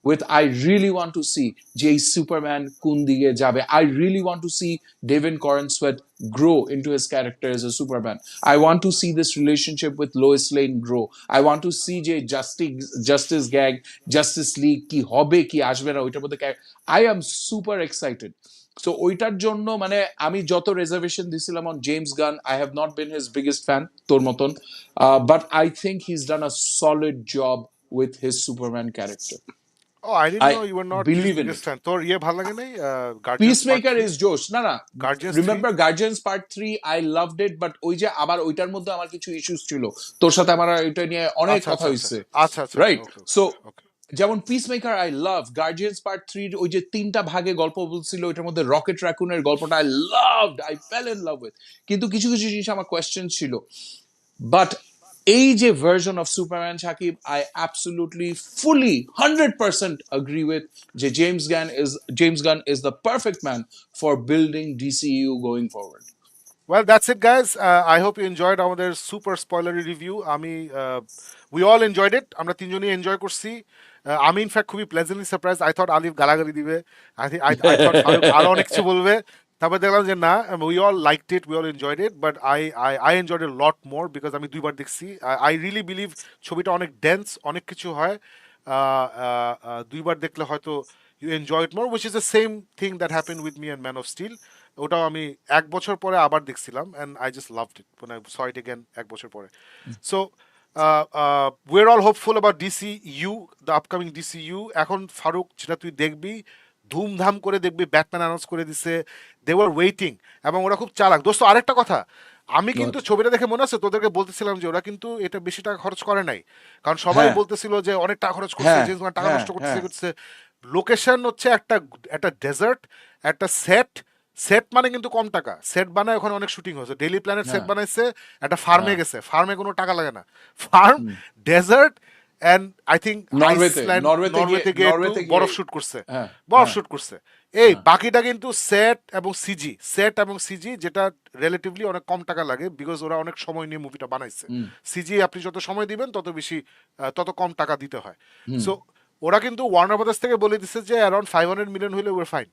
with I really want to see Jay Superman কোন দিকে যাবে. I really want to see David Corenswet grow into his character as a Superman. I want to see this relationship with Lois Lane grow. I want to see Jay Justice Gag, Justice League কি হবে কি আসবে না ওইটার মধ্যে। I am super excited. So ওইটার জন্য মানে আমি যত রেজার্ভেশন দিছিলাম on James Gunn, I have not been his biggest fan তোর মতন, but I think he is done a solid job with his Superman character. Oh, I didn't I know you were not his believe in biggest it. Fan. তোর ইয়ে ভালো লাগে নাই, guardians part peacemaker 3? Is জোশ, না না, Guardians 3? Remember Guardians part 3 I loved it, but ওই যে আবার ওইটার মধ্যে আমার কিছু ইস্যুস ছিল, তোর সাথে আমার এটা নিয়ে অনেক আচ্ছা কথা আচ্ছা আচ্ছা হইছে, আচ্ছা আচ্ছা আচ্ছা, রাইট? ওকে সো ওকে। যেমন Peacemaker I love, Guardians part 3 ওই যে তিনটা ভাগে গল্প বলছিল, ওইটার মধ্যে রকেট র্যাকুনের গল্পটা I loved, I fell in love with, কিন্তু কিছু কিছু জিনিস আমার কোয়েশ্চেন ছিল। বাট এই যে version of Superman Sakib, I absolutely fully 100% agree with যে James Gunn is the perfect man for building DCU going forward. Well, that's it, guys. I hope you enjoyed আমাদের super spoilery review. We all enjoyed it, আমরা তিনজনই enjoy করছি। আমি in fact খুবই pleasantly surprise, I thought আলিফ গালাগালি দিবে, I thought Faruk আরো অনেক কিছু বলবে, তারপর দেখলাম যে না, we all liked it, we all enjoyed it, but I enjoyed it lot more because আমি দুইবার দেখছি। আই রিয়েলি বিলিভ ছবিটা অনেক ডেন্স, অনেক কিছু হয়। দুইবার দেখলে হয়তো you enjoy it more, which is the same thing that happen with me and Man of Steel. ওটাও আমি 1 বছর পরে আবার দেখছিলাম, and I just loved it when I saw it again 1 বছর পরে। So we're all hopeful about DCU, the upcoming DCU। এখন ফারুক, যেটা তুই দেখবি, ধুমধাম করে দেখবি, ব্যাটম্যান অ্যানাউন্স করে দিছে, দে ওয়ার ওয়েটিং, এবং ওরা খুব চালাক। দোস্ত আরেকটা কথা, আমি কিন্তু What? ছবিটা দেখে মনে আছে তোদেরকে বলতেছিলাম যে ওরা কিন্তু এটা বেশি টাকা খরচ করে নাই, কারণ সবাই হ্যাঁ বলতেছিল যে অনেক টাকা খরচ করছে, হ্যাঁ জেমস বন্ড টাকা হ্যাঁ নষ্ট করতেছে হ্যাঁ করতেছে। লোকেশন হচ্ছে একটা একটা ডেজার্ট, একটা সেট। সেট মানে কিন্তু কম টাকা, সেট বানায় ওখানে অনেক শুটিং হয়েছে। ডেইলি প্ল্যানেট সেট হ্যাঁ বানাইছে, একটা ফার্মে হ্যাঁ গেছে, ফার্মে কোনো টাকা লাগে না, farm, hmm. Desert, and I think নরওয়েতে আইসল্যান্ড, নরওয়েতে গিয়ে নরওয়েতে গিয়ে একটু নরওয়েতে গিয়ে বরফ শুট করছে, হ্যাঁ বরফ হ্যাঁ শুট করছে। এই হ্যাঁ বাকিটা কিন্তু সেট এবং সিজি, সেট এবং সিজি, যেটা রিলেটিভলি অনেক কম টাকা লাগে বিকজ ওরা অনেক সময় নিয়ে মুভিটা বানাইছে। হুম সিজি আপনি যত সময় দিবেন তত বেশি, তত কম টাকা দিতে হয়। হুম সো ওরা কিন্তু ওয়ার্নার ব্রাদার্স থেকে বলে দিচ্ছে যে অ্যারাউন্ড 500 মিলিয়ন হলে ওয়ার ফাইন।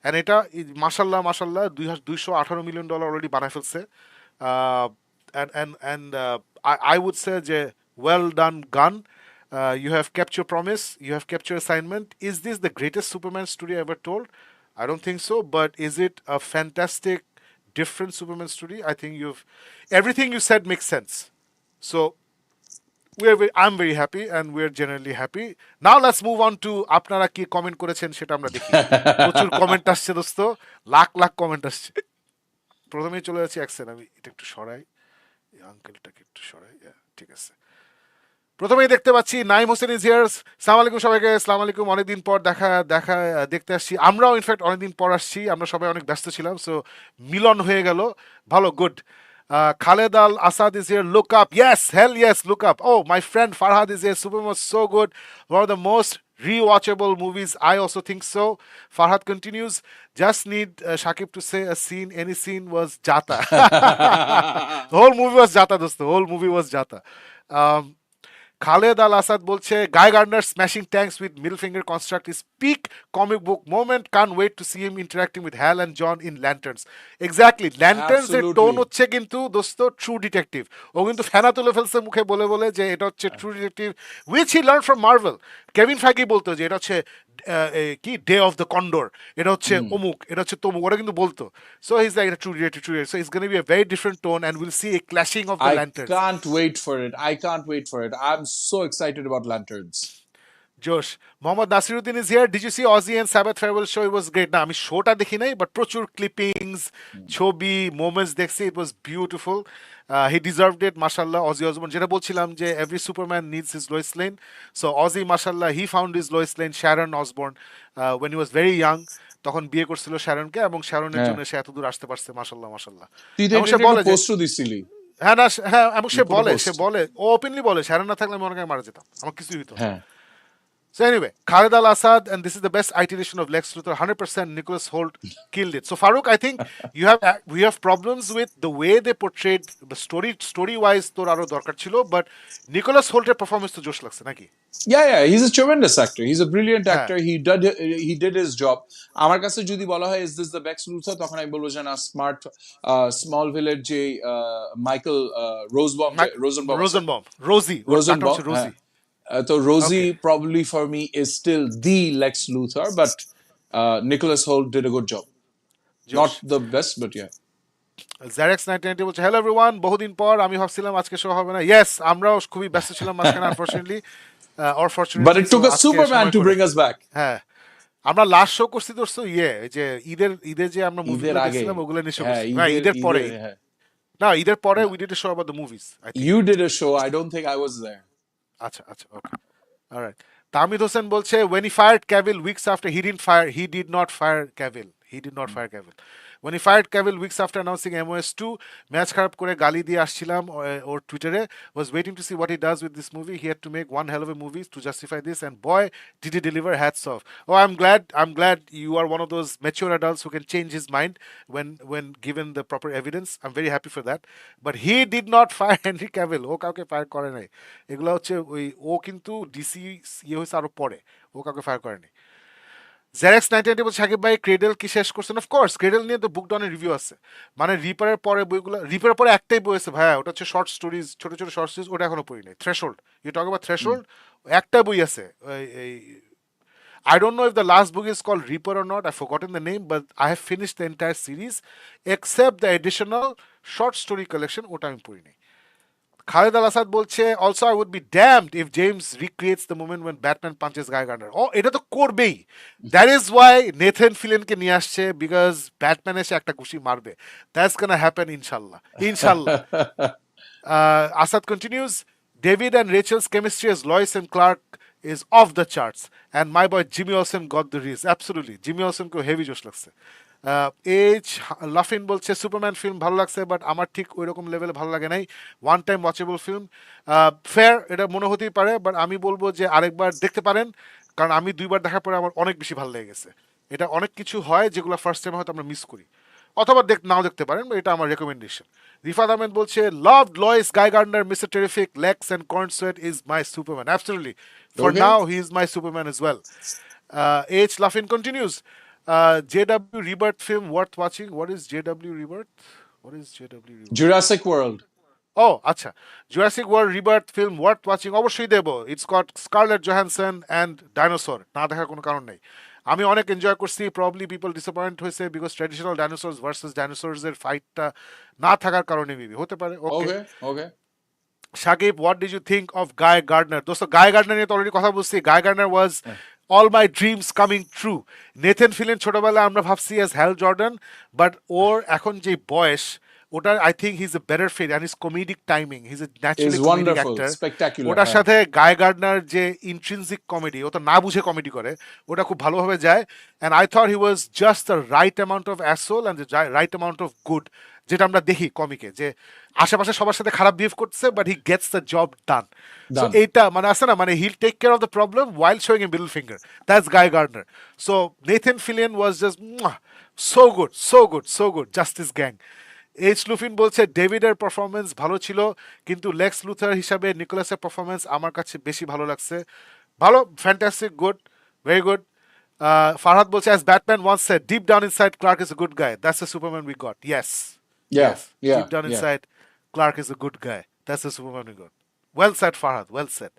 অ্যান্ড এটা মাসাল্লাহ মাসাল্লাহ $218 মিলিয়ন অলরেডি বানায় ফেলছে। অ্যান্ড আই উড সে যে ওয়েল ডান গান, you have kept your promise, you have kept your assignment. Is this the greatest Superman story ever told? I don't think so, but is it a fantastic, different Superman story? I think everything you said makes sense. So I'm very happy and we're generally happy. Now let's move on to আপনারা কি comment করেছেন সেটা আমরা দেখি। প্রচুর comment আসছে দোস্ত, lakh lakh comment আসছে। প্রথমেই চলে যাচ্ছি অ্যাকশন, আমি এটা একটু সরাই, আঙ্কেলটাকে একটু সরাই, ঠিক আছে। প্রথমেই দেখতে পাচ্ছি নাইম হোসেন ইজ হিয়ার। সালাম আলাইকুম সবাইকে, সালাম আলাইকুম। অনেকদিন পর দেখতে আসছি, আমরাও ইনফ্যাক্ট অনেকদিন পর আসছি, আমরা সবাই অনেক ব্যস্ত ছিলাম, সো মিলন হয়ে গেল, ভালো, good. Khaled Al Asad is here. Look up. Yes, hell yes, look up. Oh, my friend Farhad is here. Superman was so good. One of the most rewatchable movies. I also think so. Farhad continues. Just need Shakib to say a scene. Any scene was Jata. The whole movie was Jata, dosto. The whole movie was Jata. Um, Khaled Al Asad bolche, Guy Gardner smashing tanks with middle finger construct is peak comic book moment. Can't wait to see him interacting with Hal and John in Lanterns. Exactly. Lanterns এর tone absolutely হচ্ছে কিন্তু দোস্ত true detective. ও কিন্তু ফেনা তুলে ফেলছে মুখে বলে বলে যে এটা হচ্ছে true detective, which he learn from Marvel. Kevin Feige বলতো যে এটা হচ্ছে কি ডে অফ দ্য কন্ডোর, এটা হচ্ছে হুম অমুক, এটা হচ্ছে তমুক, ওরা কিন্তু বলতো। So he's like true detective, true detective. So it's gonna be a very different tone and will see a clashing of the I lanterns. can't wait for it. I can't wait for it. I'm so excited about lanterns. জোশ। Mohammad Nasiruddin is here. Did you see Ozzy and Sabbath farewell show? It was great. না, আমি শোটা দেখি নাই, but প্রচুর clippings, ছবি, moments দেখছি। ইট ওয়াজ beautiful. হি deserved ইট, মাশাল্লাহ। অজি অসবর্ন, যেটা বলছিলাম যে every Superman needs his Lois Lane. So Ozzy মাশাল্লাহ he found his Lois Lane, Sharon Osborne, when he was very young. তখন বিয়ে করছিল শ্যারনকে, এবং শ্যারনের হ্যাঁ জন্য সে এত দূর আসতে পারছে, মাশাল্লাহ মাশাল্লাহ। তুই তো এবং এটা সে একটা বলে যে পোস্টও দিছিলি, হ্যাঁ, না, হ্যাঁ, এবং সে ফটো বলে, পোস্ট। ও ওপেনলি বলে, শ্যারন না থাকলে আমি অনেক আগে মারা যেতাম, আমার কিছুই হতো না। হ্যাঁ So anyway, Khaled Al Assad, and this is the best iteration of Lex Luthor. 100% Nicholas Hoult killed it. So Farouk, I think we have problems with the way they portrayed the story wise. তোর আরো দরকার ছিল, but Nicholas Hoult's performance তো জোশ লাগছে নাকি? yeah, he's a tremendous actor. He's a brilliant হ্যাঁ, actor. He did his job. আমার কাছে যদি বলা হয় is this the Lex Luthor, তখন আমি বলবো যে না, স্মার্ট স্মলভিলের যে মাইকেল রোজনবম আছে, Rosenbaum, Rosie, ওর নামটা রোজনবম, হচ্ছে হ্যাঁ। Rosie. তো Rosie Okay, probably for me is still the Lex Luthor, but Nicholas Hoult did a good job. Not জোশ। the best, but yeah. Zarex 1990 বলছে, হ্যালো এভরিওয়ান, বহুদিন পর। আমি ভাবছিলাম আজকে শো হবে না। ইয়েস, আমরাও খুবই ব্যস্ত ছিলাম মাঝখানে, unfortunately or But fortunately. it so took a আজকে Superman সময় to করে, bring us back. হ্যাঁ, আমরা লাস্ট শো করছি দোস্ত, এই যে ঈদের যে আমরা ঈদের মুভিগুলো আগে, দেখছিলাম ওগুলো নিয়ে শো হ্যাঁ, করছি, না ঈদের পরে, হ্যাঁ। না ঈদের পরে না, we did A show about the movies, I think. you did a show. I don't think I was there. আচ্ছা আচ্ছা, ওকে, অলরাইট। তামিদ হোসেন বলছে, when he fired Cavill weeks after, he did not fire Cavill, when he fired Cavill weeks after announcing MOS2, match খারাপ করে গালি দিয়ে আসছিলাম ওর টুইটারে, was waiting to see what he does with this movie. He had to make one hell of a movie to justify this, and boy did he deliver. Hats off. Oh, I'm glad you are one of those mature adults who can change his mind when given the proper evidence. I'm very happy for that. But he did not fire Henry Cavill. ও কাউকে fire করে নাই। এগুলো হচ্ছে ও কিন্তু DC হয়েছে আরো পরে, ও কাউকে ফায়ার করেনি। জেরেক্স 1990 বলছে সাকিব ভাই ক্রেডেল কি শেষ করছেন? অফকোর্স ক্রেডেল নিয়ে তো বুক ডাউনের রিভিউ আছে। মানে রিপারের পরে বইগুলো, রিপারের পরে একটাই বই আছে ভাইয়া, ওটা হচ্ছে শর্ট স্টোরিজ, ছোট ছোট শর্ট স্টোরিজ, ওটা এখনো পড়ি নাই। Threshold, you talk about hmm. Threshold, একটা বই আছে। এই I don't know if the last book is called Reaper or not. I've forgotten the name, but I have finished the entire series except the additional short story collection. ওটা আমি পড়ি নাই। খালেদ আল আসাদ বলছে also I would be damned if James recreates the moment when Batman punches Guy Gardner. ও এটা তো করবেই, that is why Nathan ফিলেনকে নিয়ে আসছে, বিকজ ব্যাটম্যান এসে একটা ঘুষি মারবে। দ্যাটস গোনা হ্যাপেন ইনশাল্লাহ, ইনশাল্লাহ। Asad continues, David and Rachel's chemistry as Lois and Clark is off the charts. And my boy Jimmy Olsen got the reason. Absolutely. Jimmy Olsen ko heavy josh লাগছে। H লাফিন বলছে Superman film ভালো লাগছে, but আমার ঠিক ওই রকম লেভেলে ভালো লাগে নাই। One time watchable film. Fair, এটা মনে হতেই পারে, বাট আমি বলবো যে আরেকবার দেখতে পারেন, কারণ আমি দুইবার দেখার পরে আমার অনেক বেশি ভালো লেগে গেছে। এটা অনেক কিছু হয় যেগুলো ফার্স্ট টাইম হয়তো আমরা মিস করি, অথবা নাও দেখতে পারেন, এটা আমার রেকমেন্ডেশন। রিফাত আহমেদ বলছে love Lois, Guy Gardner, Mister Terrific, Lex and Corenswet is my Superman. Absolutely, for Okay. Now he is my Superman as well. H লাফিন continues, JW Rebirth film worth watching. What is JW Rebirth? What is JW Rebirth? Jurassic World. ও আচ্ছা, Jurassic World Rebirth film worth watching, অবশ্যই দেবো। It's got Scarlett Johansson and dinosaur, না দেখার কোনো কারণ নেই। আমি অনেক এনজয় করছি। প্রবলি পিপল ডিসঅ্যাপয়েন্ট হয়েছে because traditional dinosaurs versus dinosaurs এর ফাইটটা না থাকার কারণে মেবি হতে পারে। Okay. Okay. Okay. Sakib, what did you think of Guy Gardner? দোস্ত, গাই গার্ডনার নিয়ে তো অলরেডি কথা বলছি। Guy Gardner was all my dreams coming true. Nathan Fillion ছোটবেলায় আমরা ভাবছি অ্যাজ হ্যাল জর্ডান, বাট ওর এখন যে বয়স, ওটা I think he is a better fit and his comedic timing, he is a naturally Is comedic wonderful. Actor. Spectacular. ওটার হ্যাঁ। সাথে গাই গার্ডনার যে ইন্ট্রিনসিক কমেডি, ও তো না বুঝে কমেডি করে, ওটা খুব ভালোভাবে যায়। And I thought he was just the right amount of asshole and the right amount of good, যেটা আমরা দেখি কমিকে, যে আশেপাশে সবার সাথে খারাপ বিহেভ করছে, but he gets the job done. So Done. এইটা মানে আছে না, মানে he'll take care of the problem while showing a middle finger. That's Guy Gardner. So Nathan Fillion was just so good, so good, so good. Justice Gang. H লুফিন বলছে ডেভিডের performance ভালো ছিল, কিন্তু লেক্স লুথার হিসাবে নিকোলাসের পারফরমেন্স আমার কাছে বেশি ভালো লাগছে। ভালো, fantastic, good, very good. Farhad বলছে as Batman once said, deep down inside Clark is a good guy. That's the Superman we got. Yes. Yeah. Yes. Yeah. Deep down Yeah. inside Clark is a good guy. That's the Superman we got. Well said, Farhad. Well said.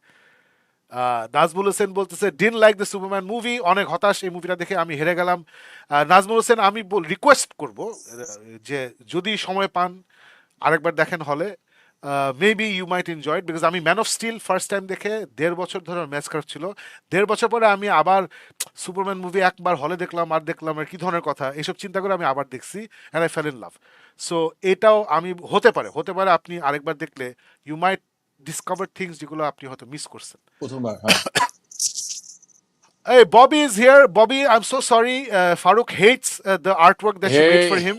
Nazmul Hossain বলতেছে dean like the Superman movie, অনেক হতাশ এই মুভিটা দেখে, আমি হেরে গেলাম। নাজমুল হোসেন, আমি রিকোয়েস্ট করব যে যদি সময় পান আরেকবার দেখেন হলে, maybe you might enjoy it, because আমি Man of Steel first time দেখে 1.5 বছর ধরে ম্যাচ খারাপ ছিল। 1.5 বছর পরে আমি আবার সুপারম্যান মুভি একবার হলে দেখলাম, আর দেখলাম, আর কি ধরনের কথা, এসব চিন্তা করে আমি আবার দেখছি, and I fell in love. So এটাও আমি হতে পারে, হতে পারে আপনি আরেকবার দেখলে ইউ মাইট ডিসকভার থিংস যেগুলো আপনি হয়তো মিস করছেন। প্রথমবার। হ্যাঁ। Hey, Bobby is here. Bobby, I'm so sorry. Farouk hates the artwork that you made for Hey. him.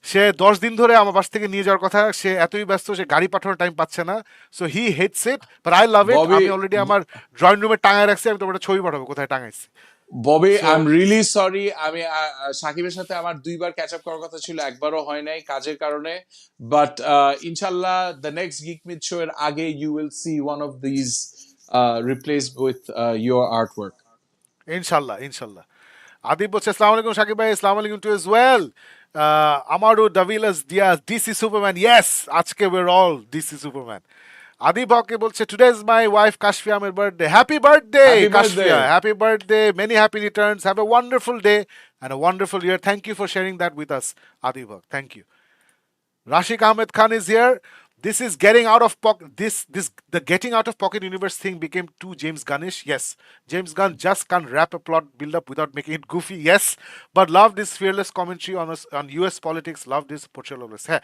সে 10 দিন ধরে আমার বাস থেকে নিয়ে যাওয়ার কথা, সে এতই ব্যস্ত সে গাড়ি পাঠানোর টাইম পাচ্ছে না। So he hates it, but I love it. Bobby, আমি অলরেডি আমার ড্রয়িং রুমে টাঙায় রাখছি, আমি তোমার একটা ছবি পাঠাবো কোথায় টাঙাইছি। Bobby, So, I am really sorry. আমি সাকিবের সাথে আমার 2বার ক্যাচ আপ করার কথা ছিল, একবারও হয় নাই কাজের কারণে। বাট ইনশাল্লাহ the next geek myth show এর আগে you will see one of this replaced with your artwork. ইনশাল্লাহ, ইনশাল্লাহ। আদিব বলছে আসসালামু আলাইকুম সাকিব ভাই, আসসালামু আলাইকুম টু এজ ওয়েল। আমারও ডাভিলাস দিয়াস, ডিসি সুপারম্যান, ইয়েস, আজকে we're all DC Superman. Adib হকে বলছে today is my wife Kashfia Amer birthday, happy birthday Happy Kashfia, birthday. Happy birthday, many happy returns, have a wonderful day and a wonderful year. Thank you for sharing that with us Adib Hoque, thank you. Rashik Ahmed Khan is here. This is getting out of pocket. This the getting out of pocket universe thing became too James Gunnish. Yes, James Gunn just can't wrap a plot build up without making it goofy. Yes, but love this fearless commentary on us on US politics. Love this portrayal of this. Hey,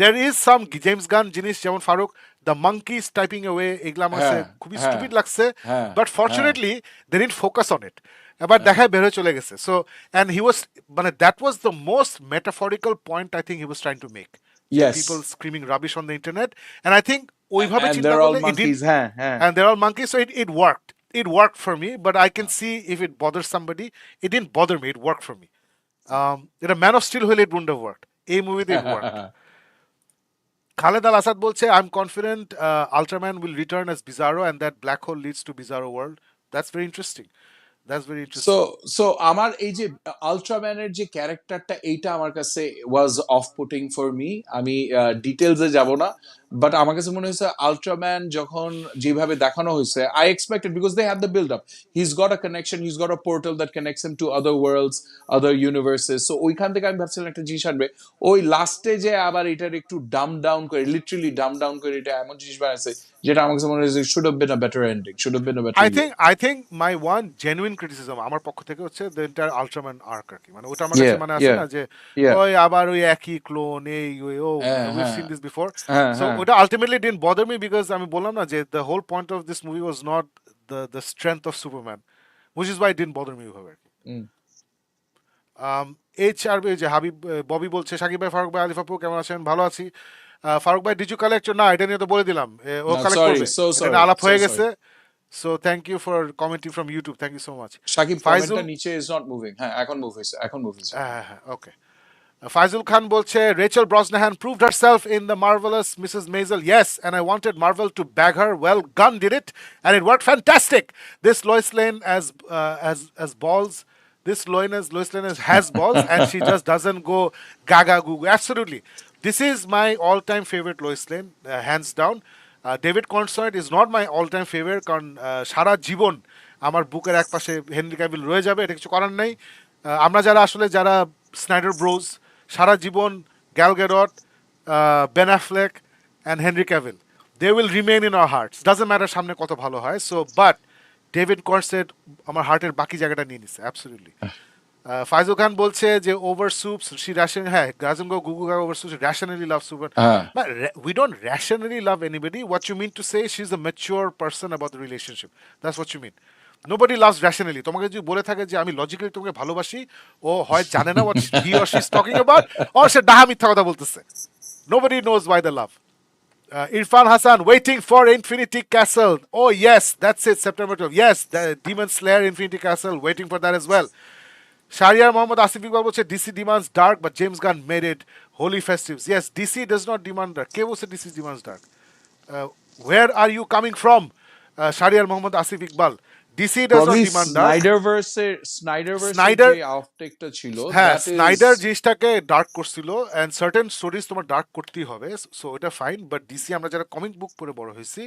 there is some James Gunn জিনিস যেমন Faruk, the monkeys typing away, এগুলা আমার কাছে হ্যাঁ, খুবই হ্যাঁ, stupid লাগছে, হ্যাঁ, but হ্যাঁ, fortunately they didn't focus on it. এবার দেখায় বের হয়ে চলে গেছে। So and he was, মানে that was the most metaphorical point I think he was trying to make. Yes. People screaming rubbish on the internet, and I think ওইভাবে And চিন্তা they're all করলে it did, monkeys. হ্যাঁ, হ্যাঁ। and they're all monkeys, so it worked. It worked for me, but I can see if it bothers somebody. It didn't bother me. It worked for me. এটা man of still হলে it wouldn't have worked. এই মুভিতে it worked. Khaled Al Asad বলছে I'm confident Ultraman will return as Bizarro and that black hole leads to Bizarro world. That's very interesting. That's very so interesting. So আমার এই যে আল্ট্রাম্যানের যে ক্যারেক্টারটা, এইটা আমার কাছে was of putting for me. আমি ডিটেলসে যাব না, বাট আমার কাছে মনে হয়েছে আল্ট্রাম্যান যখন যেভাবে দেখানো হয়েছে, I expected, because they had the build up, his got a connection, his got a portal that connects him to other worlds, other universes. So ওইখান থেকে আমি ভাবছিলাম একটা জিনিস আনবে। ওই লাস্টে যে আবার এটার একটু ডাম ডাউন করে, লিটারালি ডাম ডাউন করে এটা এমন জিনিস বানাইছে যেটা আমার কাছে মনে হয়েছে should have bin a better ending, should have bin a better I think my one genuine criticism আমার পক্ষ থেকে হচ্ছে the entire Ultraman arc আর কি, মানে ওটা আমার কাছে ইয়ে মানে আছে ইয়ে না যে ইয়ে ওই আবার ওই একই ক্লোন এই ওই ও হ্যাঁ we've হ্যাঁ seen this before. হ্যাঁ So হ্যাঁ ওটা ultimately didn't bother me because আমি বললাম না যে the whole point of this movie was not the strength of Superman, which is why it didn't bother me ওইভাবে আর কি। হুম। HRB যে হাবিব ববি বলছে সাকিব ভাই, ফারুক ভাই, আলিফ আপু কেমন আছেন? ভালো আছি। ফারুক ভাই, ডিড ইউ কালেক্ট? না, এটা নিয়ে তো বলে দিলাম, ও No, কালেক্ট sorry, করবে, so এটা sorry, নিয়ে আলাপ so হয়ে sorry. গেছে। So thank you for commenting from YouTube, thank you so much. Sakib Faizul, কমেন্টটা নিচে ইজ নট মুভিং। হ্যাঁ, এখন মুভ হয়েছে, এখন মুভ হয়েছে। হ্যাঁ হ্যাঁ ওকে। Faizul Khan bolche, Rachel Brosnahan proved herself in the marvelous Mrs. Maisel. Yes, and I wanted Marvel to bag her. Well, Gunn did it, and it worked fantastic. This Lois Lane as balls. This Lois Lane has balls, and she just doesn't go gaga goo goo. Absolutely, this is my all-time favorite Lois Lane, hands down. David Corenswet is not my all-time favorite কারণ সারা জীবন আমার বুকের এক পাশে Henry Cavill রয়ে যাবে, এটা কিছু করার নেই। আমরা যারা স্নাইডার ব্রোজ, সারা জীবন Gal Gadot, Ben Affleck and Henry Cavill, they will remain in our hearts, doesn't matter সামনে কত ভালো হয়। সো বাট ডেভিড কর্সেট আমার হার্টের বাকি জায়গাটা নিয়ে নিছে অ্যাবসলিউটলি। ফাইজুল খান বলছে যে ওভার সুপস শি র্যাশন, হ্যাঁ গাজন গো গুগু গা ওভার সুপস র্যাশনালি লাভ সুপার, হ্যাঁ, but we don't rationally love anybody. What you mean to say, she's a mature person about the relationship. That's what you mean. Nobody loves rationally. তোমাকে যদি বলে থাকে যে আমি logically তোমাকে ভালোবাসি, ও হয় জানে না what he or she is talking about, or সে ডাহা মিথ্যা কথা বলতেছে। Nobody knows why they love. Irfan Hassan waiting for Infinity Castle. Oh yes, that's it, September 12th. Yes, the Demon Slayer Infinity Castle, waiting for that as well. Shahriar Mohammad Asif Iqbal বলছে DC demands dark, but James Gunn made it holy festives. Yes, DC does not demand dark. কে বলছে DC demands dark? Uh, where are you coming from, Shahriar Mohammad Asif Iqbal? DC does not probably demand dark. স্নাইডারভার্সের Snyder, যে আউটটেকটা ছিল, হ্যাঁ that is Snyder জিনিসটাকে dark করছিল, and certain stories তোমার dark করতেই হবে, so এটা ফাইন। বাট ডিসি আমরা যারা কমিক বুক পড়ে বড় হয়েছি,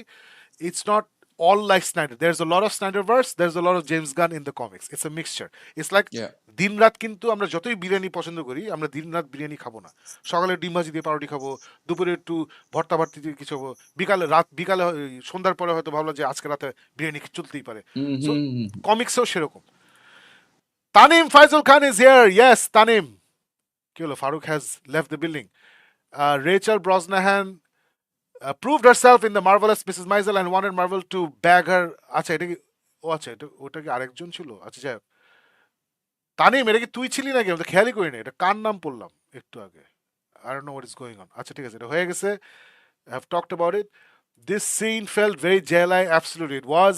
it's not all like Snyder. There's a lot of Snyderverse, there's a lot of James Gunn in the comics. It's a mixture. It's like ইয়া দিন রাত, কিন্তু আমরা যতই বিরিয়ানি পছন্দ করি, আমরা দিন রাত বিরিয়ানি খাবো না। সকালে ডিম ভাজি দিয়ে পাউরুটি খাবো, দুপুরে একটু ভর্তা ভর্তি দিয়ে কিছু খাবো, বিকালে সন্ধ্যার পরে হয়তো ভাবলো যে আজকে রাতে বিরিয়ানি চলতেই পারে। সো কমিক্সেও সেরকম। Tanim Faisal Khan is here. Yes, Tanim. কি হলো, Faruk has left the building. Rachel Brosnahan proved herself in the marvelous Mrs. Maisel and wanted Marvel to bag her. আচ্ছা এটা কি, ও আচ্ছা এটা ওটা কি আরেকজন ছিল? আচ্ছা যাই হোক। তানিম, এটা কি তুই ছিলি নাকি? আমি তো খেয়ালই করি না, এটা কার নাম পড়লাম একটু আগে। I don't know what is going on. আচ্ছা ঠিক আছে, এটা হয়ে গেছে। I have talked about it. This scene felt very jail-like. Absolutely, it was.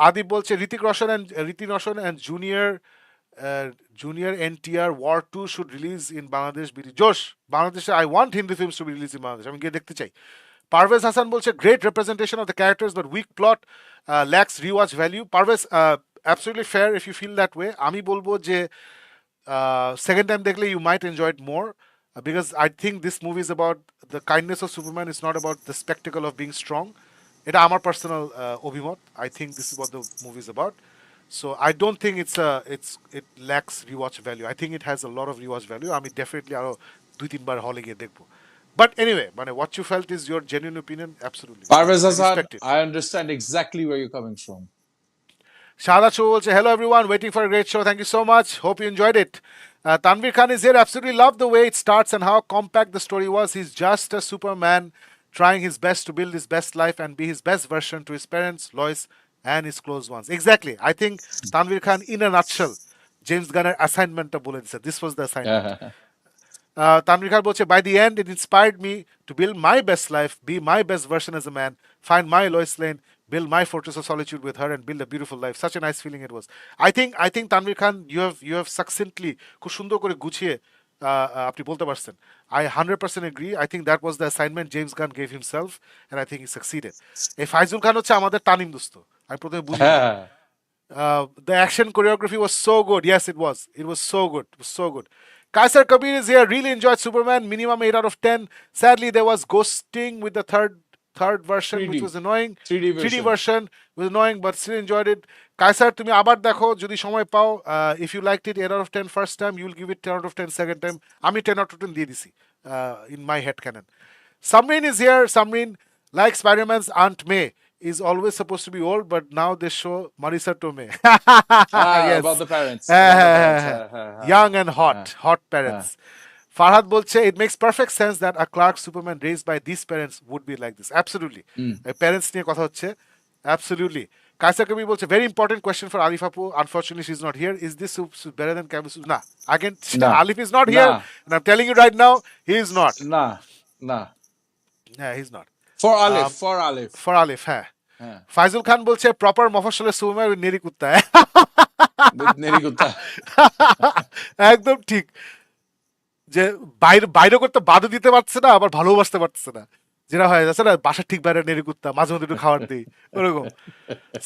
Adib bolche Hrithik Roshan and Junior NTR War 2 should release in Bangladesh. BT Josh, Bangladesh. I want Hindi films to be released in Bangladesh. I mean, গিয়ে দেখতে চাই। Parvez Hassan bolche great representation of the characters but weak plot, lacks rewatch value. Parvez, absolutely fair if you feel that way. আমি বলবো যে second time দেখলে you might enjoy it more, because I think this movie is about the kindness of Superman. It's not about the spectacle of being strong. এটা আমার personal অভিমত। I think this is what the movie is about. So I don't think it lacks rewatch value. I think it has a lot of rewatch value. আমি definitely আরো 2-3 বার হলে গিয়ে দেখবো। But anyway, মানে what you felt is your genuine opinion. Absolutely, Parvez I Hasan, respect it. I understand exactly where you coming from. Shada Cho will say, hello everyone, waiting for a great show. Thank you so much. Hope you enjoyed it. Tanvir Khan is here. Absolutely love the way it starts and how compact the story was. He's just a Superman trying his best to build his best life and be his best version to his parents, Lois, and his close ones. Exactly. I think Tanvir Khan, in a nutshell, James Gunner assignment of bullet said this was the assignment. Tanvir Khan bolche, by the end, it inspired me to build my best life, be my best version as a man, find my Lois Lane, build my fortress of solitude with her, and build a beautiful life. Such a nice feeling it was. I think Tanvir Khan, you have succinctly, খুব সুন্দর করে গুছিয়ে আপনি বলতে পারছেন। I 100% agree. I think that was the assignment James Gunn gave himself, and I think he succeeded. এই ফাইজুল খান হচ্ছে আমাদের তানিম দোস্ত। আমি প্রথমে বুঝি হ্যাঁ, The action choreography was so good. Yes, it was. It was so good. It was so good. Kaisar Kabir is here. Really enjoyed Superman. Minimum 8 out of 10. Sadly, there was ghosting with the third version, which 3D was annoying. 3D 3D version. version was annoying, but still enjoyed it. Kaisar, তুমি আবার দেখো যদি সময় পাও, if you liked it 8 out of 10 first time, you'll give it 10 out of 10 second time. আমি 10 out of 10 দিয়ে দিছি in my head canon. Samrin is here. Samrin, like Spider-Man's Aunt May, is always supposed to be old, but now they show Marisa Tomei. Yes. About the parents. About the parents. Young and hot parents. Farhad bolche, it makes perfect sense that a Clark Superman raised by these parents would be like this. Absolutely. Parents niye kotha hocche. Absolutely. Kaisa Kabir bolche, very important question for Alif Apu. Unfortunately, she's not here. Is this soup better than Campbell's soup? Nah. Again, Nah. Alif is not here. Nah. And I'm telling you right now, he is not. Nah. Yeah, he's not. For Alif. For Alif, হ্যাঁ। ফাইজুল খান বলছে proper মফস্বলের সুমার নেরি কুত্তা। নেরিকুত্তা। একদম ঠিক, যে বাইরে বাইরে করতে বাধা দিতে পারছে না, আবার ভালোবাসতে পারছে না, যেটা হয় যাচ্ছে না বাসার ঠিক বাইরে নেরি কুত্তা, মাঝে মধ্যে একটু খাবার দিই ওরকম।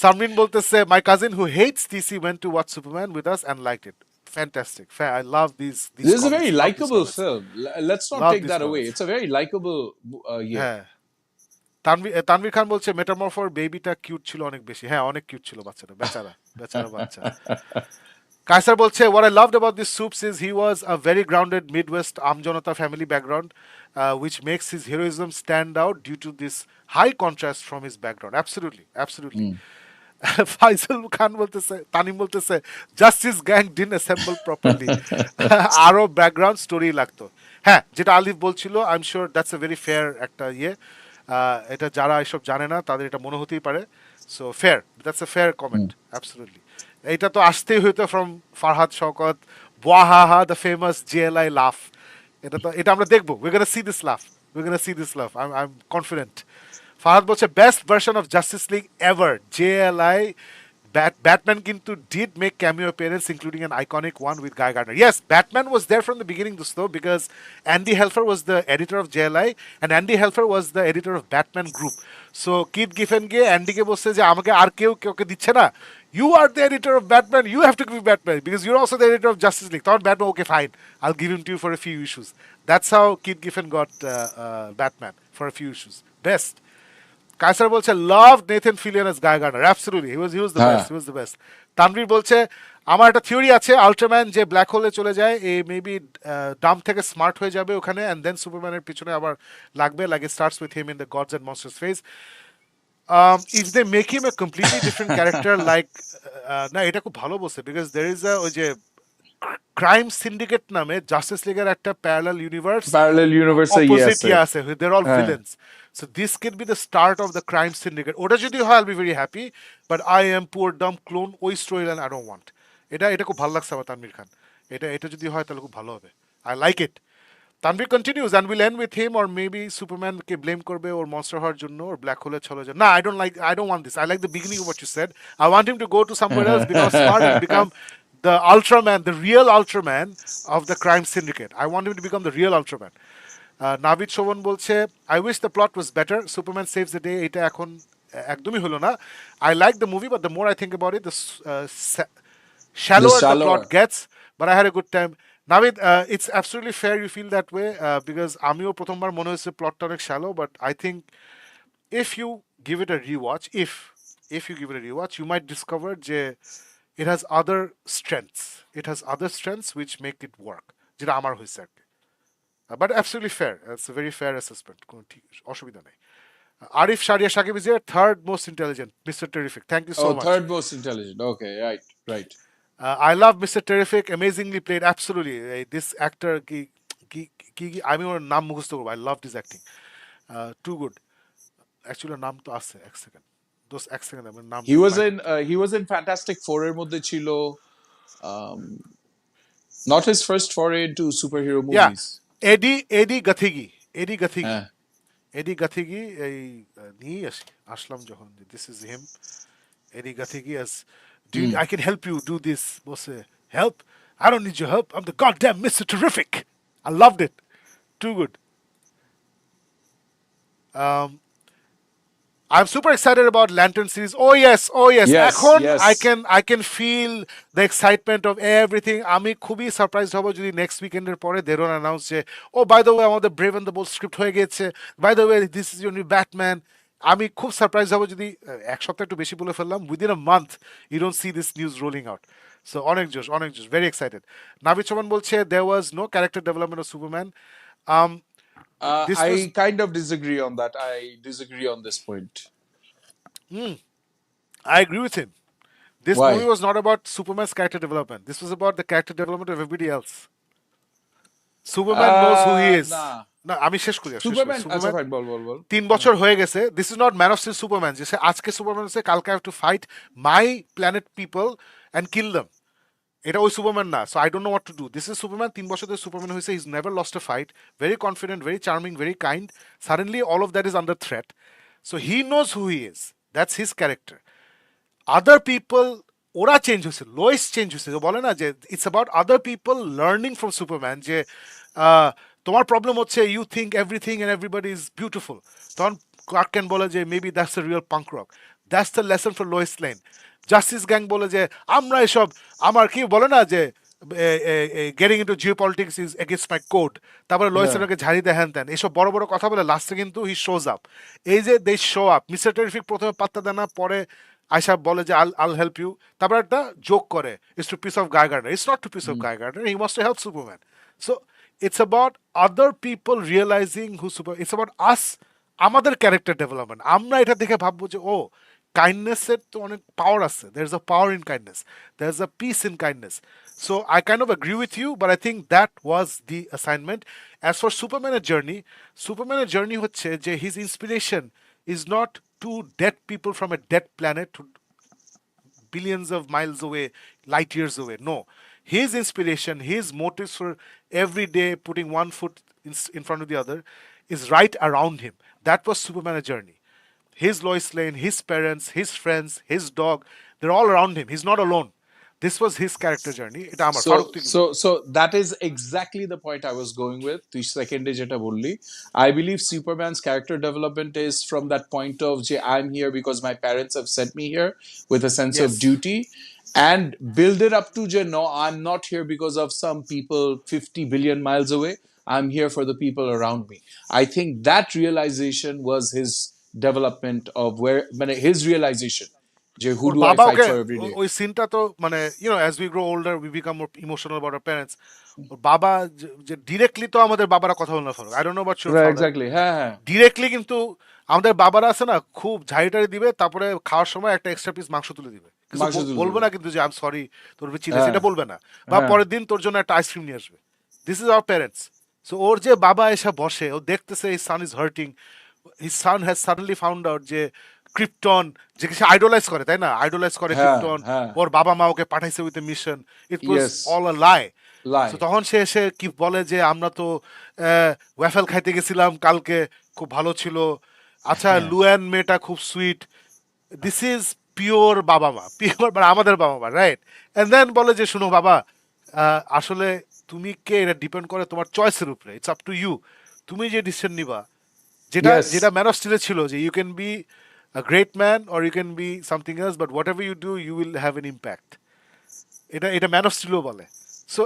সামরিন বলতেছে my cousin who hates DC went to watch Superman with us and liked it. Fantastic. I love these This is a very comments. Love these likable comments. film. Let's not Love take these that away. comments. It's a very likable year. হ্যাঁ, তানভীর খান বলছে মেটামরফোর বেবিটা cute ছিল অনেক বেশি। হ্যাঁ, অনেক cute ছিল বাচ্চাটা, বেচারা বেচারা বাচ্চা। কায়সার বলছে what I loved about this Soups is he was a very grounded Midwest Amjanata family background, which makes his heroism stand out due to this high contrast from his background. Absolutely. Faizal খান বলতেছে, তানিম বলতেছে justice gang dean assemble properly, আরো background story লাগতো। হ্যাঁ, যেটা আলিফ বলছিল, I am sure that's a very fair একটা ইয়ে। এটা যারা এসব জানে না তাদের এটা মনে হতেই পারে। So fair, that's a fair comment, absolutely. এইটা তো আসতেই হইতো ফ্রম ফারহাদ শওকত, ওয়াহাহা দ্য ফেমাস জিএলআই লাফ। এটা আমরা দেখবো, we gonna see this laugh, I am confident. Fahad বলছে best version of Justice League ever, JLI Batman কিন্তু did make cameo appearance, including an iconic one with Guy Gardner. Yes, Batman was there from the beginning, though, because Andy Helfer was the editor of JLI, and Andy Helfer was the editor of Batman Group. So Keith Giffen কে অ্যান্ডিকে বলছে যে আমাকে আর কেউকে দিচ্ছে না, you are the editor of Batman, you have to give me Batman because you're also the editor of Justice League. তখন Batman, okay fine, I'll give him to you for a few issues. That's how Keith Giffen got Batman for a few issues. Best. Kaiser বলছে love Nathan Fillion as Guy Gardner. Absolutely, he was the best. Tanvir বলছে আমার একটা theory আছে, আল্ট্রাম্যান যে black হোলে চলে যায়, এ maybe Dam থেকে smart হয়ে যাবে ওখানে, এন্ড দেন সুপারম্যানের পিছনে আবার লাগবে, like it starts with him in the Gods and Monsters phase. If they make him a completely different character like না, এটা খুব ভালো বলছে, because there is a ওই যে ক্রাইম সিন্ডিকেট নামে জাস্টিস লিগের একটা প্যারালাল ইউনিভার্স opposite আছে, they're all villains. So this can be the start of the crime syndicate. ওটা যদি হয় I'll be very happy, but I am poor dumb clone, ওই storyline I don't want. এটা খুব ভালো লাগছে আমার তানভীর খান, এটা যদি হয় তাহলে খুব ভালো হবে, I like it. Tanvir continues and we'll end with him, or maybe Superman K blame করবে ওর monster হওয়ার জন্য, or black hole চলে যায়। No, I don't want this. I like the beginning of what you said. I want him to go to somewhere else, become smart and become the Ultraman, the real Ultraman of the crime syndicate. I want him to become the real Ultraman. Navid Sovan বলছে I wish the plot was better. Superman saves the day, এটা এখন একদমই হলো না। I like the movie, but the more I think about it, the shallower the plot gets, but I had a good time. Navid, it's absolutely fair you feel that way, because আমিও প্রথমবার মনে হয়েছে প্লটটা অনেক shallow, but I think if you give it a rewatch, if you give it a rewatch, you might discover যে it has other strengths which make it work, যেটা আমার হয়েছে আর কি। But absolutely fair. It's a very fair assessment. কোনো অসুবিধা নেই। Arif Sharia Shakib is here, third most intelligent, Mr. Terrific. Thank you so much. Third most intelligent. Okay, right. I love Mr. Terrific. Amazingly played. Absolutely. This actor, I mean, ওর নাম মুখস্থ করবো. I loved his acting. Too good. Actually, ওর নাম তো আছে, এক second. Those এক second আমার নাম। He was in Fantastic Four এর মধ্যে ছিল। Not his first foray into superhero movies. Yeah. Eddie Gathigi. Eddie Gathigi, এই নিয়ে আসলাম যখন, this is him. Eddie Gathigi as I can help you do this. বসে help? I don't need your help. I'm the goddamn Mr. Terrific. I loved it. Too good. I'm super excited about Lantern series. Oh yes. Yes, এখন yes. I can feel the excitement of everything. আমি খুবই surprised হব যদি next উইকেন্ডের পরে they don't announce যে oh by the way আমাদের Brave and the Bold script হয়ে গেছে, by the way this is your new Batman. আমি খুব সারপ্রাইজ হব যদি এক সপ্তাহ একটু বেশি বলে ফেললাম, within a month you don't see this news rolling out. So অনেক জোশ, অনেক জোশ, ভেরি এক্সাইটেড। নাভিদ চৌহান বলছে there was no character development of Superman. This was I kind of disagree on that. I disagree on this point. I agree with him. This movie Why? was not about Superman's character development. This was about the character development of everybody else. Superman knows who he is. Nah. না আমি শেষ করি Superman, আচ্ছা Superman fine, বল। 3 বছর হয়ে গেছে। This is not Man of Steel Superman যে সে আজকে সুপারম্যান আছে, কালকে have to fight my planet people and kill them. এটা ওই সুপারম্যান না। So I don't know what to do. This is Superman 3 বছর ধরে সুপারম্যান হয়েছে। Is never lost a fight, very confident, very charming, very kind. Suddenly all of that is under threat. So he knows who he is, that's his character. Other people ওরা change হয়েছে, Lois change হয়েছে। বলে না যে it's about other people learning from Superman যে তোমার problem হচ্ছে you think everything and everybody is beautiful. তখন ক্লার্ক ক্যান বলে যে maybe that's the real punk rock, that's the lesson for Lois Lane. Justice Gang বলে যে আমরা এসব আমার কি বলে না যে getting into geo politics is against my code. তারপরে লোয়েস হ্যাঁ। লেনকে ঝাড়ি দেয় হ্যান ত্যান এসব বড় বড় কথা বলে লাস্টে কিন্তু হি শোজ আপ। এই যে they show up, Mister Terrific প্রথমে পাত্তা দেয় না, পরে আয়সা বলে যে আল হেল্প ইউ, তারপর একটা জোক করে it's to piss off Guy Gardner. It's not to piss off Guy Gardner, he wants to help Superman. So it's about other people realizing who super, it's about us, আমাদের character development. আমরা এটা দেখে ভাববো যে ও কাইন্ডনেসের তো অনেক power আছে, there is a power in kindness, there is a peace in kindness. So I kind of agree with you, but I think that was the assignment. As for সুপারম্যানের journey হচ্ছে যে his inspiration is not two dead people from a dead planet to billions of miles away, light years away. No. His inspiration, his motives for every day putting one foot in front of the other is right around him. That was Superman's journey. His Lois Lane, his parents, his friends, his dog, they're all around him. He's not alone. This was his character journey. এটা আমার ফারুক তুই কি বলবি? So that is exactly the point I was going with. তুই সেকেন্ডে যেটা বললি, I believe Superman's character development is from that point of যে I'm here because my parents have sent me here with a sense of Yes. duty, and build it up to যে no, I'm not here because of some people 50 billion miles away. I'm here for the people around me. I think that realization was his development of where, মানে his realization যে who or do I বাবা fight okay for every day. ওই সিনটা তো মানে as we grow older we become more emotional about our parents. ওর বাবা যে ডিরেক্টলি তো আমাদের বাবারা কথা বলে না Farooq, I don't know about your Right, father. exactly. হ্যাঁ। ডিরেক্টলি কিন্তু আমাদের বাবারা আছে না, খুব ঝাড়ি টাড়ি দিবে, তারপরে খাওয়ার সময় একটা এক্সট্রা পিস মাংস তুলে দিবে। কিন্তু মাংস তুলে বলবে দিবে। না কিন্তু যে আই এম সরি তোর চিলেছে, হ্যাঁ। এটা বলবে না। বা হ্যাঁ। পরের দিন তোর জন্য একটা আইসক্রিম নিয়ে আসবে। This is our parents. So ওর যে বাবা এসে বসে, ও দেখতেছে his son is hurting, his son has suddenly found out যে ক্রিপ্টন, যে সে আইডোলাইজ করে, তাই না, আইডোলাইজ করে হ্যাঁ, ক্রিপ্টন, হ্যাঁ। ওর বাবা মা ওকে পাঠাইছে with a mission, it was Yes. All a lie. Lie. So তখন সে এসে কি বলে যে আমরা তো ওয়াফেল খাইতে গেছিলাম কালকে, খুব ভালো ছিল, আচ্ছা লুয়ান মেয়েটা খুব সুইট। দিস ইজ পিওর বাবা মা, পিওর মানে আমাদের বাবা মা, রাইট? এন্ড দেন বলে যে শুনো বাবা, আসলে তুমি কে এটা ডিপেন্ড করে তোমার চয়েসের উপরে, ইটস আপ টু ইউ, তুমি যে ডিসিশন নিবা। যেটা Yes. যেটা ম্যান অফ স্টিলে ছিল যে you can be a great man or you can be something else, but whatever you do you will have an impact. এটা এটা ম্যান অফ স্টিলও বলে। সো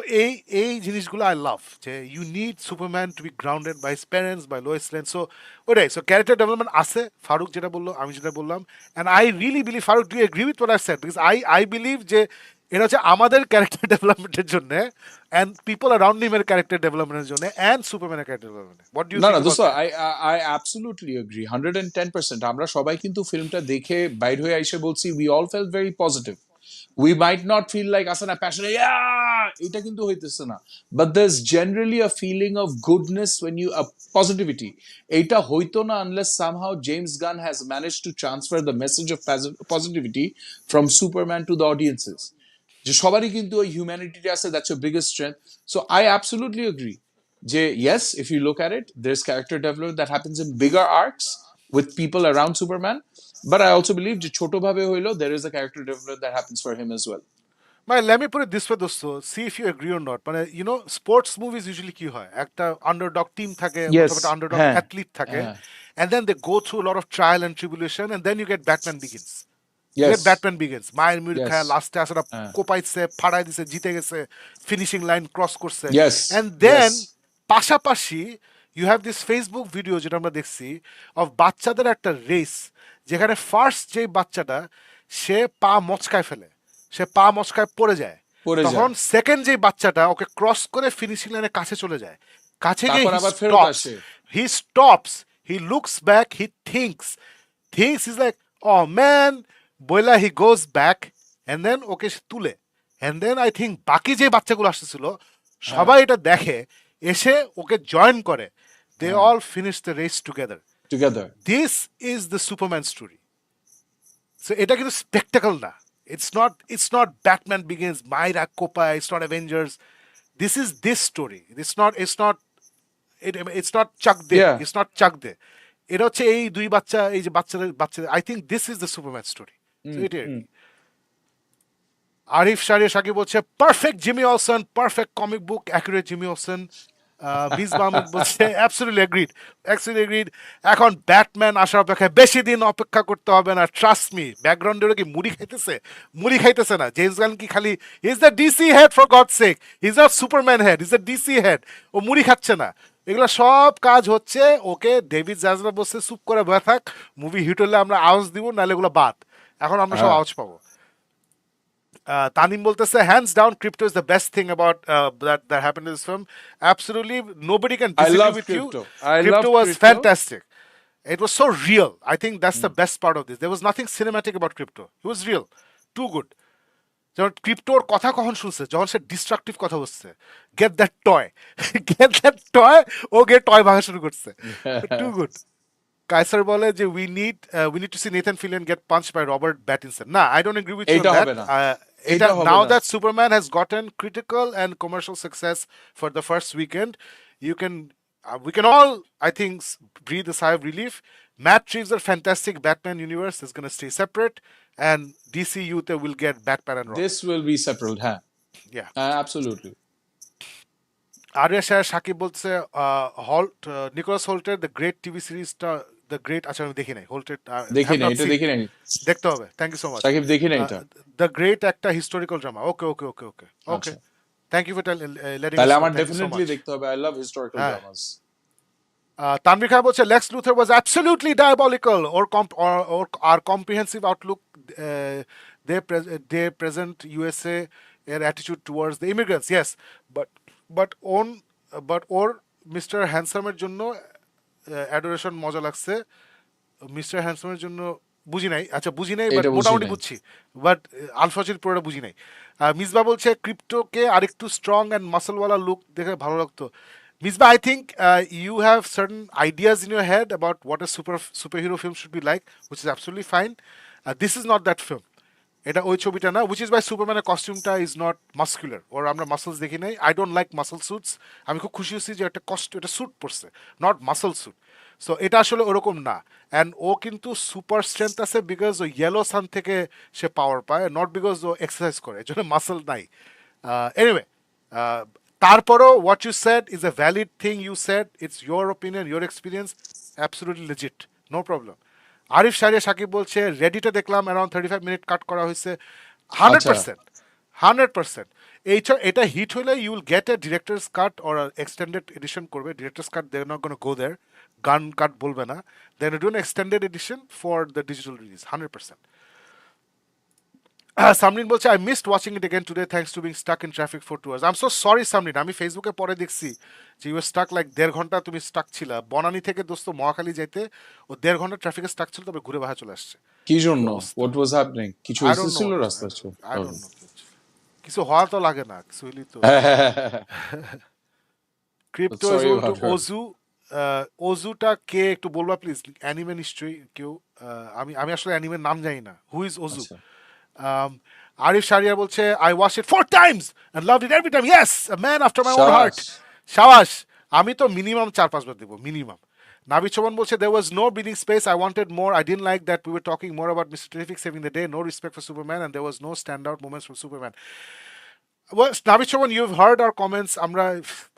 এই জিনিসগুলো আই লাভ, যে you need Superman to be grounded by his parents, by Lois Lane. So ওটাই, so character development আছে, ফারুক যেটা বললো আমি যেটা বললাম। And I really believe, Farooq do agree with what I said? Because I believe যে এটা হচ্ছে আমাদের ক্যারেক্টার ডেভেলপমেন্টের জন্য, অ্যান্ড পিপল অ্যারাউন্ড হিমের ক্যারেক্টার ডেভেলপমেন্টের জন্য, অ্যান্ড সুপারম্যানের character development. What do you না থিংক দোস্ত, about that? I absolutely agree 110%. আমরা সবাই কিন্তু ফিল্মটা দেখে বাইর হয়ে এসে বলছি we all felt very positive. We might not feel like আসলে passionate, এটা কিন্তু হইতেছে না, but there's generally a feeling of goodness when you positivity. এটা হইতো না unless somehow James Gunn has managed to transfer the message of positivity from Superman to the audiences. যে সবারই কিন্তু ওই হিউম্যানিটিটা আছে, that's your biggest strength. So I absolutely agree যে yes, if you look at it, there's character development that happens in bigger arcs with people around Superman, but I also believe যে ছোট ভাবে হইলো there is a character development that happens for him as well. মানে let me put it this way দোস্ত, see if you agree or not, মানে sports movies usually কি হয়, একটা আন্ডারডগ টিম থাকে, Yes, অথবা একটা আন্ডারডগ হ্যাঁ, অ্যাথলিট থাকে, হ্যাঁ। and then they go through a lot of trial and tribulation, and then you get Batman Begins. You get Yes. Batman Begins. মায়ের মুড়ি খায় Yes. লাস্টে আসলে কোপাইছে, ফাড়াই দিছে, জিতে গেছে, ফিনিশিং লাইন ক্রস করছে। Yes. And then Yes. পাশাপাশি you have this Facebook video যেটা আমরা দেখছি অফ বাচ্চাদের একটা রেস, যেখানে ফার্স্ট যে বাচ্চাটা সে পা মচকায় ফেলে, সে পা মচকায় পড়ে যায়, পড়ে তখন যায়। সেকেন্ড যে বাচ্চাটা ওকে ক্রস করে ফিনিশিং লাইনের কাছে চলে যায়, কাছে গিয়ে তারপর he আবার ফেরত stops. আসে। He stops, he looks back, he thinks, he's like, oh man, বইলা he goes back, and then ওকে সে তুলে, and then I think বাকি যে বাচ্চাগুলো আসতেছিল সবাই এটা দেখে, এসে ওকে জয়েন করে, they all finish the race together. This is the Superman story. So এটা কিন্তু স্পেকটাকল না, it's not Batman Begins, Myra Copa, it's not Avengers. This is this story. It's not Chuck Day. Yeah. It's not Chuck Day. এটা হচ্ছে এই দুই বাচ্চা, এই যে বাচ্চাদের I think this is the Superman story. So it is. Arif Shahriar Sakib বলছে perfect Jimmy Olsen, perfect comic book accurate Jimmy Olsen. Miss Mahmud বলছে অ্যাবসলিউটলি এগ্রিড। এখন ব্যাটম্যান আসার অপেক্ষায় বেশি দিন অপেক্ষা করতে হবে না, ট্রাস্ট মি। ব্যাকগ্রাউন্ডে কি মুড়ি খাইতেছে না। জেমস গান কি খালি is the DC head for God sake, is not Superman head, is the DC head. ও মুড়ি খাচ্ছে না, এগুলো সব কাজ হচ্ছে ওকে ডেভিড জাজরা বসে চুপ করে বসে থাক, মুভি হিট হলে আমরা আওয়াজ দিব, নাহলে এগুলো বাদ। এখন আমরা সব আওয়াজ পাবো। Tanim boltese hands down crypto is the best thing about that happened in this film. Absolutely nobody can I disagree love with crypto. you. I Crypto love was crypto. fantastic. It was so real. I think that's the best part of this. There was nothing cinematic about crypto. It was real. Too good. যখন ক্রিপ্টোর কথা কখন শুনছে, যখন সে destructive কথা বলছে, get that toy, ও গিয়ে toy ভাঙা শুরু করছে। Two good. কাইসার বলে যে we need to see Nathan Fillion get punched by Robert Pattinson. না, I don't agree with you এইটা on হবে না। that. এইটা হবে Now না। that Superman has gotten critical and commercial success for the first weekend, we can all, I think, breathe a sigh of relief. Matt Reeves' fantastic Batman universe is going to stay separate, and DCU will get Batman and Robin. This will be separate, huh? Yeah. Absolutely. Arya Shah Shakib বলছে Nicolas হোল্টের the great TV সিরিজটা, the great, আচ্ছা আমি দেখি নাই হোল্টের, দেখি না, এটা দেখি নাই। দেখতে হবে। Thank you so much Sakib, দেখি না এটা। দ্য গ্রেট একটা হিস্টোরিক্যাল ড্রামা। ওকে, আচ্ছা। থ্যাংক ইউ ফর লেটিং তাহলে us know. আমার Thank you so definitely much. দেখতে হবে। আই লাভ হিস্টোরিক্যাল হ্যাঁ। ড্রামাস। তানভীর খান বলছে Lex Luthor was absolutely diabolical, or our comprehensive outlook, they present USA এর attitude towards the immigrants. Yes, but ওর mister হ্যান্ডসামের জন্য অ্যাডোরেশন মজা লাগছে, মিস্টার হ্যান্ডসামের জন্য বুঝি নাই, বাট এটা বুঝি মোটামুটি নাই। বুঝছি, বাট আলফাজির পুরোটা বুঝি নাই। মিসবা বলছে ক্রিপ্টোকে আরেকটু স্ট্রং অ্যান্ড মাসলওয়ালা লুক দেখে ভালো লাগতো। Misbah, I think you have certain ideas in your head about what a superhero film should be like, which is absolutely fine. This is not that film. এটা ওই ছবিটা না, which is why সুপারম্যানের কস্টিউমটা is not muscular, ওর আমরা muscles দেখি নাই। I don't like muscle suits. আমি খুব খুশি হচ্ছি যে একটা এটা স্যুট পরছে, নট মাসল স্যুট। সো এটা আসলে ওরকম না। অ্যান্ড ও কিন্তু সুপার স্ট্রেংথ আছে বিকজ ও ইয়েলো সান থেকে সে পাওয়ার পায়, নট বিকজ ও এক্সারসাইজ করে, এই জন্য মাসল নাই। এনিওয়ে, তারপরও what you said is a valid thing you said, it's your opinion, your experience, absolutely legit, no problem. Arif Shahriar Sakib বলছে রেডিটে দেখলাম অ্যারাউন্ড 35 মিনিট কাট করা হয়েছে। 100%। এটা হিট হলে you will get a director's cut or extended edition করবে। Director's cut they are not gonna go there, Gunn cut বলবে না, then do an extended edition for the digital release 100%. Samrin বলছে I missed watching it again today thanks to being stuck in traffic for 2 hours. I am so sorry Samrin, আমি ফেসবুকে পরে দেখছি যে you Starc like 1.5 ঘন্টা তুমি স্টাক ছিলা বনানী থেকে দোস্ত মহাখালী যাইতে, ও 1.5 ঘন্টা ট্রাফিকে স্টাক ছিল, তবে ঘুরে বাসা চলে আসছে। কি জন্য? What was happening? কিছু I don't know এসেছিল what- রাস্তায়? I don't know. কিছু হওয়া তো লাগে না, কিছু হইলেই তো। Crypto is Sorry to about her. ওজুটা কে একটু বলবা প্লিজ? অ্যানিমে নিশ্চয়ই কেউ, আমি আসলে অ্যানিমের নাম জানি না। Who is Ozu? আচ্ছা। আরিফ শাহরিয়ার বলছে I watch it 4 times and loved it every time. Yes, a man after my own heart. শাবাশ। আমি তো মিনিমাম 4-5 বার দেবো, মিনিমাম। Navid Choban বলছে there was no breathing space, I wanted more, I didn't like that we were talking more about Mr. Terrific saving the day, no respect for Superman, and there was no standout moments from Superman. Well, Navid Chavan, you've heard our comments. আমরা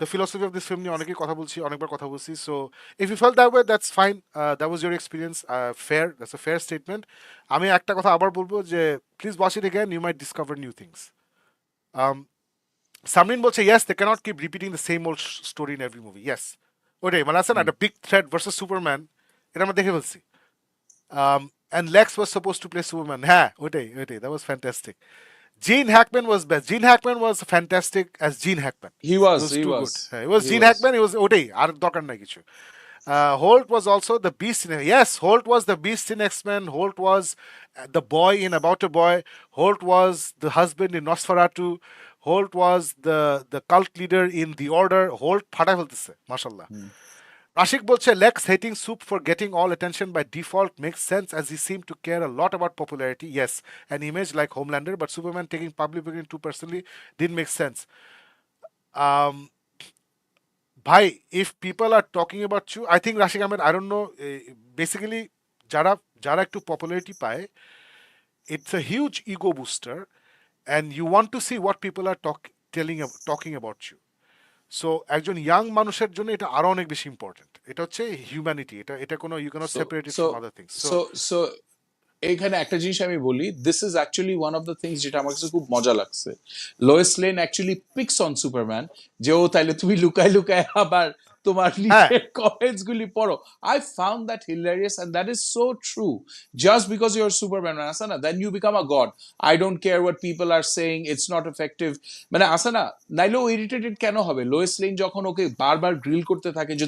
the philosophy of this film নিয়ে অনেকেই কথা বলছি, অনেকবার কথা বলছি. So if you felt that way, that's fine. That was your experience. Fair. That's a fair statement. আমি একটা কথা আবার বলবো যে please watch it again. You might discover new things. Um, Samrin বলছে yes, they cannot keep repeating the same old story in every movie. Yes. ওটাই মানে আছে না একটা big threat versus Superman. এটা আমরা দেখে ফেলছি. And Lex was supposed to play Superman. হ্যাঁ, ওটাই. That was fantastic. Gene Hackman was best. Gene Hackman was fantastic as Gene Hackman. He He was, was he too was, good. Yeah, it was he Gene was. Hackman. He was ওটাই আর দরকার নাই কিছু. Holt was also the beast in yes. Holt was the beast in X-Men. Holt was the boy in About a Boy. Holt was the husband in Nosferatu. Holt was the cult leader in The Order. Holt ফাটা ফেলতেছে, মাশাআল্লাহ. Rashik বলছে Lex hating Soup for getting all attention by default makes sense as he seemed to care a lot about popularity. Yes, an image like Homelander, but Superman taking public opinion too personally didn't make sense. Um, Bhai, if people are talking about you, I think Rashik Ahmed, I don't know, basically, যারা যারা একটু popularity পায়, it's a huge ego booster, and you want to see what people are talking about you. So একজন young মানুষের জন্য এটা আরো অনেক বেশি ইম্পর্টেন্ট. এটা হচ্ছে হিউম্যানিটি. এটা কোনো you can't So, separate it so, from other things. So so এইখানে একটা জিনিস আমি বলি, this is actually one of the things যেটা আমার কাছে খুব মজা লাগছে। Lois Lane actually picks on Superman, যে ও তাইলে তুমি লুকায় লুকায় আবার তোমার হ্যাঁ, নিচের কমেন্টস গুলি পড়ো। I found that hilarious and that is so true. Just because you are Superman আছে না, then you become a god. I don't care what people are saying, it's not effective. মানে আছে না, নাইলেও ইরিটেটেড কেন হবে? লোয়েস lane যখন ওকে বারবার grill করতে থাকে যে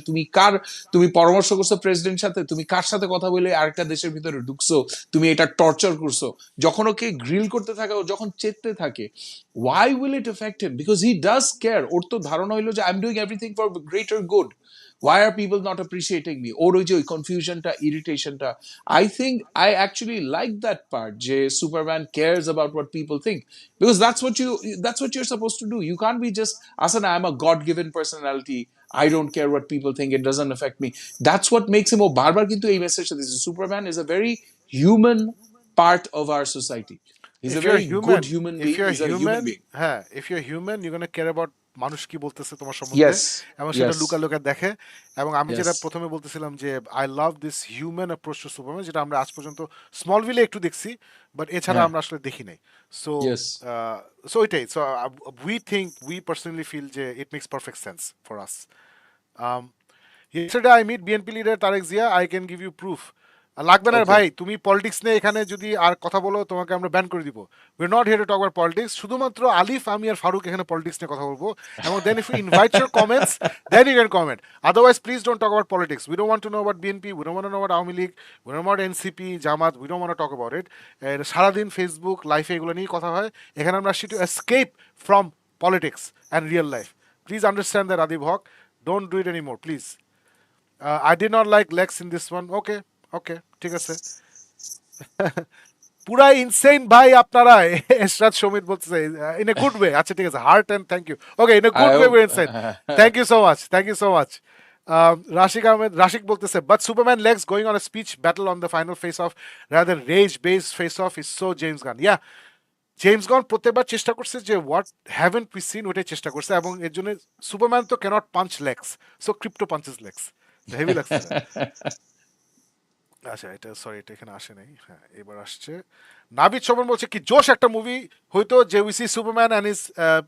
তুমি পরামর্শ করছো প্রেসিডেন্টের সাথে, তুমি কার সাথে কথা বলে আরেকটা দেশের ভিতরে ঢুকছো, তুমি এটা টর্চার করছো, যখন ওকে গ্রিল করতে থাকে, ও যখন চেতে থাকে, why will it affect him? Because he does care. ওর তো ধারণা হইলো যে I'm doing everything for greater good. Why are people not appreciating me? ওর ওই যে ওই কনফিউশনটা, ইরিটেশনটা, I think I actually like that part, যে Superman cares about what people think, because that's what you're supposed to do. You can't be just asana, I'm a god-given personality, I don't care what people think, it doesn't affect me. That's what makes him. ও বারবার কিন্তু এই মেসেজটা দিচ্ছে, Superman is a very human part of our society. He's if a you're very good human, human if being. you're He's a human human, being. হ্যাঁ, if you're human, you're gonna care about মানুষ কি বলতেছে তোমার সম্বন্ধে, Yes, এবং সেটা yes, Luka দেখে. এবং আমি যেটা yes, প্রথমে বলতেছিলাম যে I love this human approach to Superman, যেটা আমরা আজ পর্যন্ত স্মলভিলে একটু দেখছি, বাট এছাড়া হ্যাঁ, আমরা আসলে দেখি নাই. So yes. সো এটাই. সো উই পার্সোনালি ফিল যে it makes perfect sense for us. Yesterday I meet BNP leader Tarek Zia. I can give you proof. লাগবে না Okay. ভাই, তুমি পলিটিক্স নিয়ে এখানে যদি আর কথা বলো তোমাকে আমরা ব্যান করে দিব. We are not here two talk about politics. শুধুমাত্র আলিফ, আমি আর ফারুক এখানে পলিটিক্স নিয়ে কথা বলবো. এবং then if you invite your comments, then you can comment. Otherwise please don't talk about politics. We don't want to know about BNP, we don't want to know about Awami League, we don't want NCP, Jamaat, we don't want to talk about it. সারাদিন Facebook লাইফে এগুলো নিয়েই কথা হয়. এখানে আমরা আসছি to escape from politics and real life. Please understand that Adib Haque. Don't do it anymore please. I did not like Lex in this one. Okay, ঠিক আছে. পুরা ইনসেইন ভাই আপনারা. এশরাত সমিত বলতেছে ইন এ গুড ওয়ে. আচ্ছা ঠিক আছে, heart and thank you. Okay, in a I good way hope. We insane. Thank you so much. Rashik বলতেছে but Superman Lex going on a speech battle on the final face off rather than rage based face off is so James Gunn. Yeah, James Gunn প্রত্যেকবার চেষ্টা করছে যে what haven't we scene, ওটাই চেষ্টা করছে, এবং এর জন্য সুপারম্যান তো ক্যানট পাঞ্চ লেক্স, সো ক্রিপ্টো পাঞ্চেস লেক্স. হেভি লাগছে না? আচ্ছা, এটা এখানে আসে নাই. হ্যাঁ, এবার আসছে. নাবিদ শোভন বলছে কি জোশ একটা মুভি হয়তো যে we see Superman and is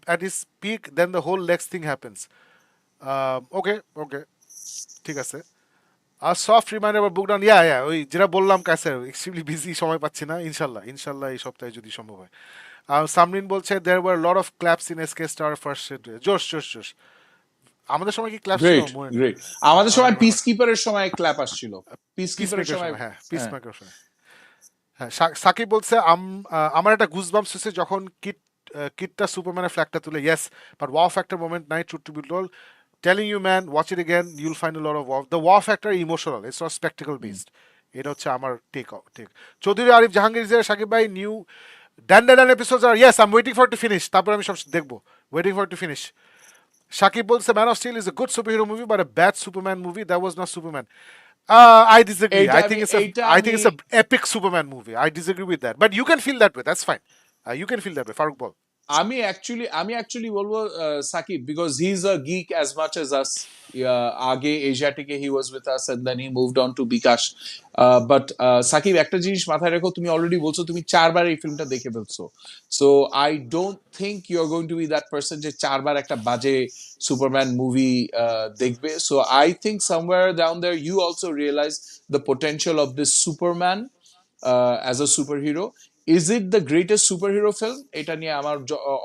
at his peak, then the whole Lex thing happens. Okay, ঠিক আছে. আর সফট রিমাইন্ডার আবার বুক ডাউন. ওই যেটা বললাম কাছে এক্সট্রিমলি বিজি, সময় পাচ্ছি না. ইনশাল্লাহ এই সপ্তাহে যদি সম্ভব হয়. সামরিন বলছে there were lot of claps in SK star first. জোশ. আমাদের সময় কি ক্ল্যাপস ছিল? Great, great. আমাদের সময় পিস কিপারের সময় ক্ল্যাপ আসছিল। পিস পিস কিপারের মেকার সময়, সময়, হ্যাঁ, পিস হ্যাঁ। মেকার সময়. হ্যাঁ, সাকিব বলছে আমার একটা গুজবাম্পস হচ্ছে যখন কিটটা সুপারম্যানের ফ্ল্যাগটা তুলে. Yes, but wow factor moment নাই, truth to be told. Telling you man, watch it again, you'll find a lot of wow. The wow factor emotional, it's not spectacle based. এটা হচ্ছে আমার টেক. চৌধুরী আরিফ জাহাঙ্গীর ইজ সাকিব ভাই new Dan episodes আর yes, I am waiting for to finish. তারপর আমি সব দেখবো. Waiting for to finish. Shakib বলছে Man of Steel is a good superhero movie but a bad Superman movie. That was not Superman. I disagree. এইটা I think আমি it's a epic Superman movie. I disagree with that. But you can feel that way. That's fine. You can feel that way. Farooq bol. আমি actually বলবো Sakib, because he is a geek as much as us. আগে এশিয়াটিকে he was with us and then he moved on to bKash. But Sakib, একটা জিনিস মাথায় রেখো, তুমি already বলছো তুমি 4বার এই ফিল্মটা দেখে ফেলছো। So I don't think you are going to be that person যে 4বার একটা বাজে সুপারম্যান মুভি দেখবে। So I think somewhere down there you also realise the potential of this Superman as a super hero. Is it the greatest super hero film? এটা নিয়ে আমার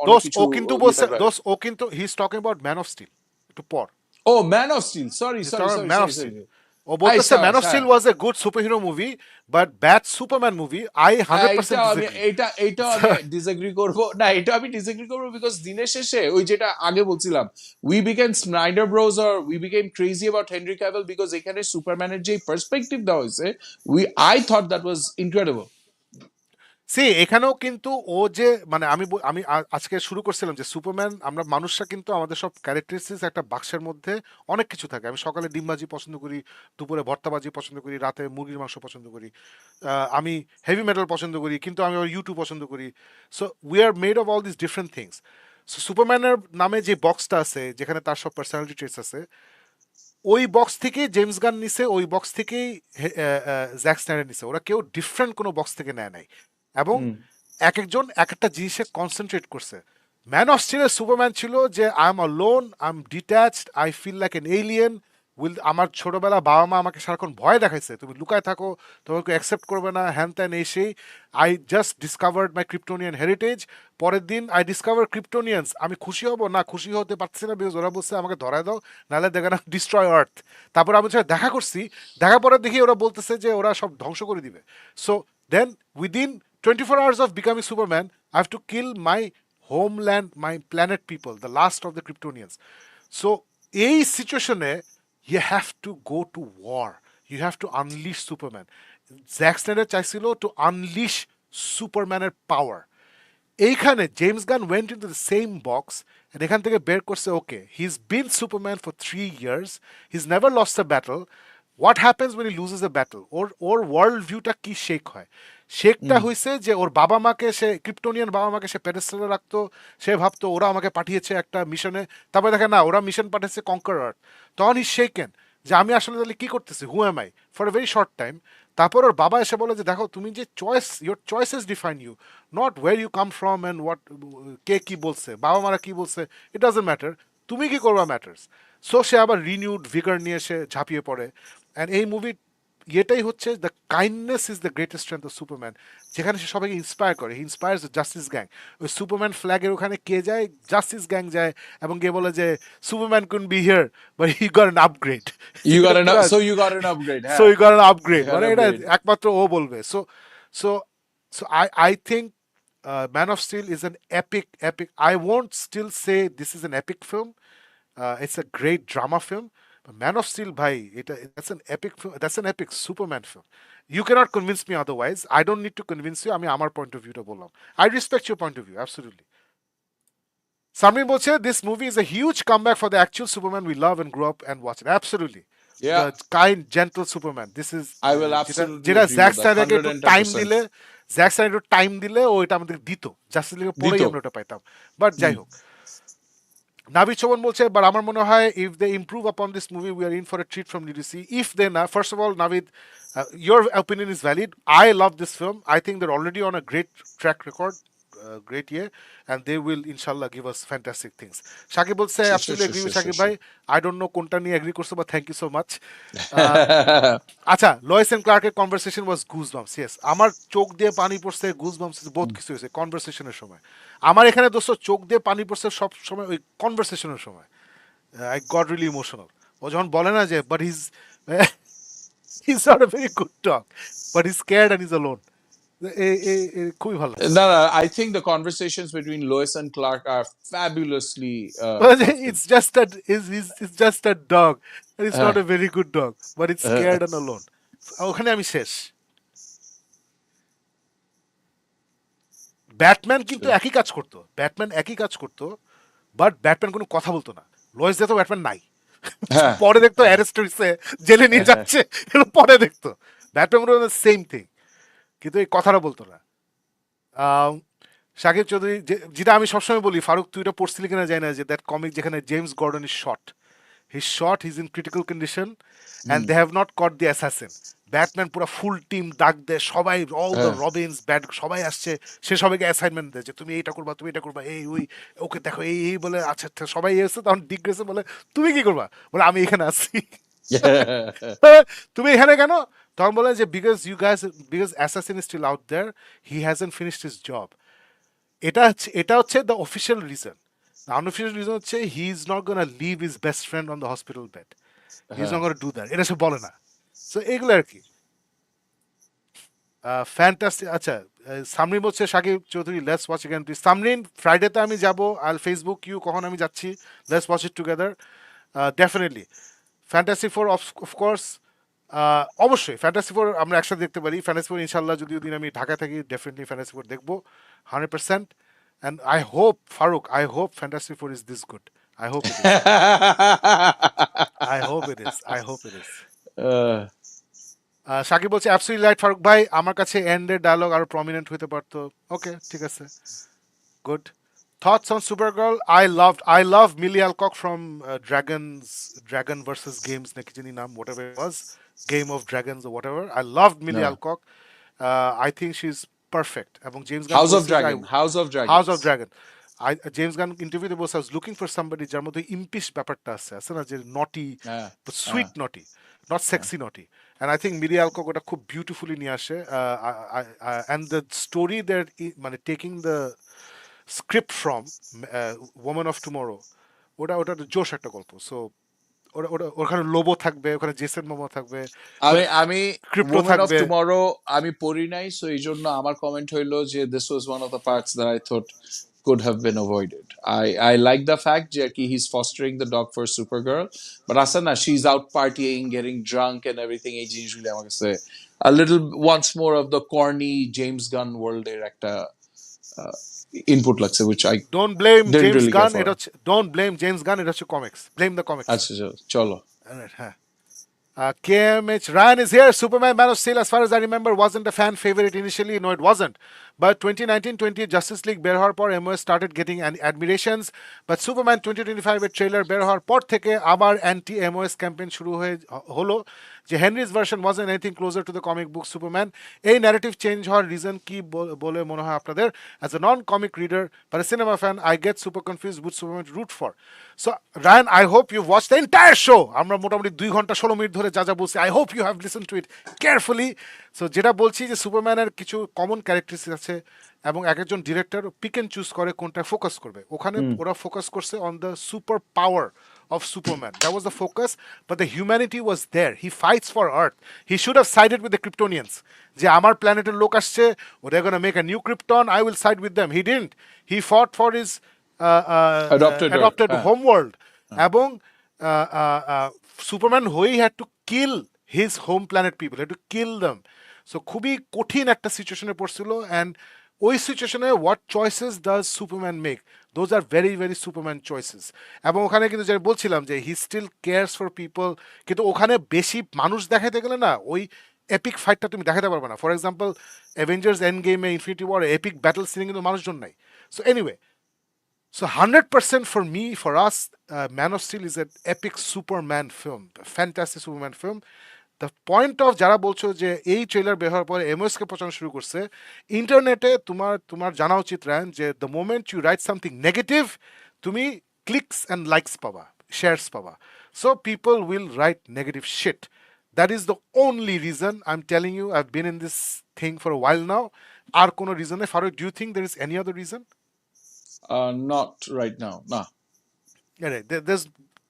অনেক দোস্ত কিছু ও কিন্তু ইয়ে বলছে, থাকবে। দোস্ত ও কিন্তু he is talking about Man of Steel একটু পর। ও, Man of Steel, sorry he is sorry talking sorry Man of sorry Steel. Sorry. ও বলতেছে ম্যান অফ হ্যাঁ, Steel was a good superhero movie but bad Superman movie. I হ্যাঁ, 100% disagree. এইটাও আমি disagree করবো না, এটা আমি ডিসএগ্রি করবো বিকজ দিনের শেষে ওই যেটা আগে বলছিলাম, we became Snyder bros or we became crazy about Henry Cavill because এখানে সুপারম্যানের যে পার্সপেক্টিভ দেওয়া হয়েছে, I thought that was incredible. See এখানেও কিন্তু ও যে মানে আমি আজকে শুরু করছিলাম যে সুপারম্যান, আমরা মানুষরা কিন্তু আমাদের সব ক্যারেক্টারিস্টিক্স একটা বাক্সের মধ্যে অনেক কিছু থাকে। আমি সকালে ডিম ভাজি পছন্দ করি, দুপুরে ভর্তা ভাজি পছন্দ করি, রাতে মুরগির মাংস পছন্দ করি, আমি হেভি মেটাল পছন্দ করি, কিন্তু আমি আবার ইউটিউব পছন্দ করি। So we are made of all this different things. So সুপারম্যানের নামে যে বক্সটা আছে যেখানে তার সব পার্সোনালিটি ট্রেটস আছে, ওই বক্স থেকেই জেমস গান নিছে, ওই বক্স থেকেই জ্যাক স্নাইডার নিছে। ওরা কেউ ডিফারেন্ট কোনো বক্স থেকে নেয় নাই, এবং এক একজন এক একটা জিনিসে কনসেন্ট্রেট করছে। ম্যান অফ স্টিলের সুপারম্যান ছিল যে I am alone, I am detached, I feel like an alien. আমার ছোটবেলা বাবা মা আমাকে সারাক্ষণ ভয় দেখাইছে, তুমি লুকায় থাকো, তোমাকে অ্যাকসেপ্ট করবে না, হ্যান ত্যান এই সেই। I just discovered my Kryptonian heritage. পরের দিন আই ডিসকভার ক্রিপ্টোনিয়ান্স। আমি খুশি হব না, খুশি হতে পারছি না, বিকজ ওরা বলছে আমাকে ধরায় দাও, নাহলে দেখে না ডিস্ট্রয় আর্থ। তারপর আমি সাথে দেখা করছি, দেখার পরে দেখি ওরা বলতেছে যে ওরা সব ধ্বংস করে দিবে। So then within 24 hours of becoming Superman, I have to kill my homeland, my planet people, the last of the Kryptonians. So, এই সিচুয়েশনে you have to go to war. You have to unleash Superman. Zack Snyder চাইছিল to unleash সুপারম্যানের power. এইখানে James Gunn went in to the same box, এখান থেকে বের করছে ওকে he is been Superman for 3 years, he is never lost a battle. What happens when he loses a battle? ওর world ভিউটা কি শেক হয়? শেকটা হয়েছে যে ওর বাবা মাকে সে ক্রিপ্টোনিয়ান বাবা মাকে সে প্যাডেস্টালে রাখতো, সে ভাবতো ওরা আমাকে পাঠিয়েছে একটা মিশনে, তারপরে দেখে না ওরা মিশন পাঠিয়েছে কঙ্কার আর্থ। তখন হি শেকেন যে আমি আসলে তাহলে কি করতেছি, who am I for a very short time. তারপর ওর বাবা এসে বলে যে দেখো তুমি যে choice, your choices define you, not where you come from and what, কে কি বলছে, বাবা মারা কি বলছে, ইট ডাজন্ট ম্যাটার, তুমি কি করবা ম্যাটার্স। সো সে আবার রিনিউড ভিগার নিয়ে সে ঝাঁপিয়ে পড়ে। অ্যান্ড এই মুভি এটাই হচ্ছে the kindness is the greatest strength of Superman, যেখানে সে সবাইকে ইন্সপায়ার করে। হি ইন্সপায়ার্স জাস্টিস গ্যাং। ওই সুপারম্যান ফ্ল্যাগের ওখানে কে যায়, জাস্টিস গ্যাং যায়, এবং গিয়ে বলে যে Superman could be here but he got an upgrade. You got an upgrade, so হ্যাঁ, he got an you upgrade, got মানে an এটা upgrade. একমাত্র ও বলবে। So so so I think Man of Steel is an epic, I won't still say this is an epic film. It's a great drama film. But Man of Steel, bhai, that's an epic film. That's an epic Superman film. You cannot convince me otherwise. I don't need to convince you. আমি আমার point of view টা বললাম. I respect your point of view, absolutely. Samir বলছে this movie is a huge comeback for the actual Superman we love and grew up and watched. Absolutely. Yeah, The kind, gentle Superman. This is I will যেটা absolutely যেটা agree Jack with that, স্নাইডারকে একটু time 110%. দিলে, Jack Snyder একটু time দিলে ও এটা আমাদের দিত, justice লিগে পরেই দিত। আমরা ওটা পাইতাম। বাট যাই হোক, নাবিদ চৌবন বলছে বাট আমার মনে হয় if they improve upon this movie we are in for a treat from DDC. If they না, first of all Nabid, your opinion is valid. I love this film. I think they're already on a great track record, great year, and they will inshallah give us fantastic things. Shakib will say, absolutely agree with Shakib bhai. I don't know কোনটা নিয়ে agri করছো, but thank you so much. আচ্ছা, Lois and ক্লার্কের conversation was goosebumps. Yes, আমার চোখ দিয়ে পানি পড়ছে, গুজবাম্পস বহুত কিছু হয়েছে কনভারসেশনের সময়। আমার এখানে দোস্ত চোখ দিয়ে পানি পড়ছে সব সময় ওই কনভারসেশনের সময়। I got really emotional. ও যখন বলে না যে but he's not a very good dog, but he's scared and he's alone. খুবই ভালো লাগছে। No, no, I think the conversations between Lois and Clark are fabulously crafted. It's just a dog, and it's not Uh, a very good dog, but it's uh, scared and alone. ওখানে আমি শেষ। Batman কিন্তু একই কাজ করতো, but Batman কোনো কথা বলতো না। লয়েস দেখতো ব্যাটম্যান নাই, হ্যাঁ, পরে দেখতো অ্যারেস্ট হইছে, জেলে নিয়ে যাচ্ছে, এগুলো পরে দেখতো। ব্যাটম্যান সেম থিং, কিন্তু এই কথাটা বলতো না। শাকিব চৌধুরী যেটা আমি সবসময় বলি, ফারুক তুই এটা পড়ছিলি কিনা জানি না, যে দ্যাট কমিক যেখানে James Gordon is shot, he's shot, he's in critical condition, and they have not caught the assassin. Batman পুরো ফুল টিম ডাক দেয়, সবাই অল দ্য হ্যাঁ রবিনস ব্যাট সবাই আসছে, সে সবাইকে অ্যাসাইনমেন্ট দেয় যে তুমি এইটা করবা, তুমি এটা করবা, এই ওই ওকে দেখো এই এই বলে, আচ্ছা আচ্ছা সবাই এসে তখন ডিক গেছে বলে তুমি কি করবা, বলে আমি এখানে আছি। তুমি এখানে কেন, তখন বলে যে because assassin is still out there, he hasn't finished his job. এটা হচ্ছে the official reason. The unofficial reason হচ্ছে he is not gonna leave his best friend on the hospital bed, he is হ্যাঁ not gonna do that, এটা সে বলে না। So এগুলো আর কি ফ্যান্টাস্টিক। আচ্ছা, সামরিন বলছে Shakib Chowdhury let's watch again please. Samrin, ফ্রাইডেতে আমি যাব, আই ফেসবুক ইউ কখন আমি যাচ্ছি, let's watch it together definitely. Fantasy four of course, অবশ্যই ফ্যান্টাসি ফোর আমরা একসাথে দেখতে পারি। ফ্যান্টাসি ফোর ইনশাল্লাহ যদি ওদিন আমি ঢাকায় থাকি ডেফিনেটলি ফ্যান্টাসি ফোর দেখবো 100%। And I hope Farooq, I hope fantasy four is this good, I hope it is, I hope it is, I hope it is. Ah, Sakib বলছে অ্যাবসলিউটলি রাইট ফারুক ভাই, আমার কাছে এন্ডের ডায়লগ আরো প্রমিনেন্ট হতে পারতো। ওকে ঠিক আছে, good. Thoughts on Supergirl, I love Millie Alcock from Dragon versus Games নাকি জানি নাম, whatever it was, Game of Dragons or whatever. I loved Millie হ্যাঁ Alcock. I think she's perfect. এবং জেমস গান হাউস অফ বলছে যে dragon, house of house dragons. Of dragon, James Gunn ইন্টারভিউতে বলছে I was looking for somebody যার মধ্যে ইম্পিশ ব্যাপারটা আছে না, যে নটি, হ্যাঁ হ্যাঁ সুইট নটি, নট হ্যাঁ সেক্সি নটি। অ্যান্ড আই থিঙ্ক মিলি অ্যালকক ওটা খুব বিউটিফুলি নিয়ে আসে। অ্যান্ড দ্য স্টোরি দ্যাট মানে taking the script from women of tomorrow, ওটা জোশ একটা গল্প। সো ওখানে লোবো থাকবে, ওখানে জেসন মোমো থাকবে, আমি আমি ক্রিপ্টো ওমেন অফ থাকবে। টুমরো আমি পড়ি নাই, সো এই জন্য আমার কমেন্ট হইলো যে this was one of the parts that I thought could have been avoided. I like the fact that he's fostering the dog for Supergirl, but Asana, she's out partying, getting drunk and everything. এই জিনিসগুলো আমার কাছে a little once more of the corny James Gunn world এর একটা input লাগছে, which I don't blame didn't James really গান, care for. এটা হচ্ছে ডোন্ট ব্লেম জেমস গান, এটা হচ্ছে কমিক্স, ব্লেম দ্য কমিক্স। আচ্ছা চলো। হ্যাঁ। KMH Ryan is here. Superman Man of Steel, as far as I remember, wasn't a fan favorite initially. No, it wasn't. But 2019-20 Justice League বের হওয়ার পর MOS started getting admirations. But Superman 2025 এর trailer বের হওয়ার পর থেকে আবার anti MOS campaign শুরু হলো, যে Henry's version wasn't anything closer to the comic book Superman. এই ন্যারেটিভ চেঞ্জ হওয়ার রিজন কি বলে মনে হয় আপনাদের? As a non-comic reader but a cinema fan, I get super confused which Superman to root for. So Ryan, I hope you've watched the entire show. আমরা মোটামুটি 2 ঘন্টা 16 মিনিট ধরে যা যা বলছি, I hope you have listened to it carefully. So যেটা বলছি যে সুপারম্যানের কিছু কমন ক্যারেক্টারিস্টিক্স আছে এবং এক একজন ডিরেক্টর পিক এন্ড চুজ করে কোনটা ফোকাস করবে। ওখানে ওরা ফোকাস করছে on the super power of Superman. That was the focus, but the humanity was there. He fights for Earth. He should have sided with the Kryptonians. যে আমার প্ল্যানেটের লোক আসছে, they're going to make a new Krypton, I will side with them. He didn't. He fought for his adopted home world. এবং Superman হয়েই had to kill his home planet people, had to kill them. So খুবই কঠিন একটা সিচুয়েশনে পড়ছিল, and ওই সিচুয়েশনে what choices does Superman make, those are very very Superman choices. এবং ওখানে কিন্তু যেটা বলছিলাম যে he still cares for people, কিন্তু ওখানে বেশি মানুষ দেখাতে গেলে না ওই এপিক ফাইটটা তুমি দেখাতে পারবে না। ফর এক্সাম্পল অ্যাভেঞ্জার্স এন্ড গেমে, ইনফিনিটি ওয়ার, এপিক ব্যাটল সিনে কিন্তু মানুষজন নাই। So anyway, so 100% for me, for us, Man of Steel is an epic Superman film, a fantastic Superman film. The point of যারা বলছো যে এই ট্রেলার বের হওয়ার পরে এমএস কে প্রচার শুরু করছে, ইন্টারনেটে তোমার জানা উচিত রায়ন যে the moment you write something negative, তুমি ক্লিকস অ্যান্ড লাইকস পাবা, শেয়ারস পাবা। So people will write negative shit. That is the only reason I am telling you. I have been in this thing for a while now. আর কোনো রিজনে Farooq, do you think there is any other reason? Not right now, nah. Yeah, right.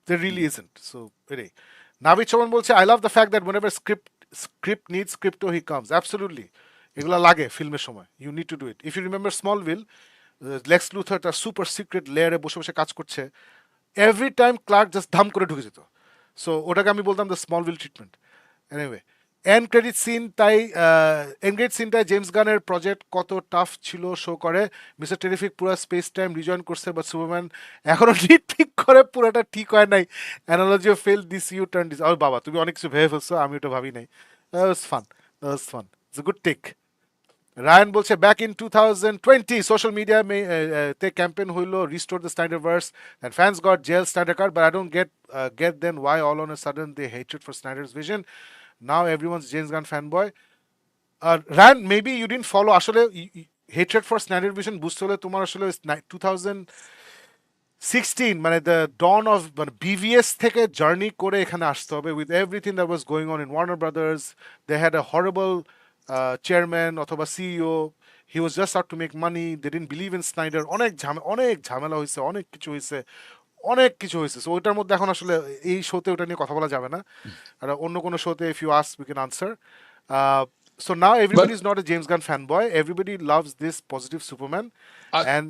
There really isn't. So, anyway. Navid Chavan বলছে, I love the fact that whenever script needs crypto, he comes. Absolutely. এগুলা লাগে ফিল্মের সময়। You need to do it. If you remember Smallville, Lex Luthor তার super secret লেয়ারে বসে বসে কাজ করছে। Every time Clark just ধাম করে ঢুকে যেত। So, ওটাকে আমি বলতাম the Smallville treatment. Anyway. End credit সিনটায় জেমস গানের প্রজেক্ট কত টাফ ছিল শো করে। মিস্টার টেরিফিক পুরো স্পেস টাইম রিজয়েন করছে, বাট সুপারম্যান এখনো ঠিক করে পুরোটা ঠিক হয় নাই। Analogy of fail this you turn this. ও বাবা, তুমি অনেক কিছু ভেবে ফেলছো, আমি ওটা ভাবি নাই। That was fun, that was fun, it's a good take. Rayan বলছে ব্যাক ইন 2020 সোশ্যাল মিডিয়া তে ক্যাম্পেইন হইলো restore the Snyderverse and fans got jail Snyder cut but I don't get then why all on a sudden they hatred for Snyder's vision now everyone's James Gunn fanboy. Ryan, maybe you didn't follow আসলে hatred for Snyder vision বুঝতে হলে তোমার আসলে 2016 মানে the Don of মানে বিভিএস থেকে journey করে এখানে আসতে হবে with everything that was going on in Warner Brothers they had a horrible chairman অথবা CEO he was just out to make money they didn't believe in Snyder অনেক ঝামেলা হয়েছে অনেক কিছু হয়েছে অনেক কিছু হয়েছে সো ওইটার মধ্যে এখন আসলে এই শোতে ওটা নিয়ে কথা বলা যাবে না আর অন্য কোনো শোতে if you ask we can answer so now everybody But is not a James Gunn fanboy. Everybody loves this positive Superman, uh, and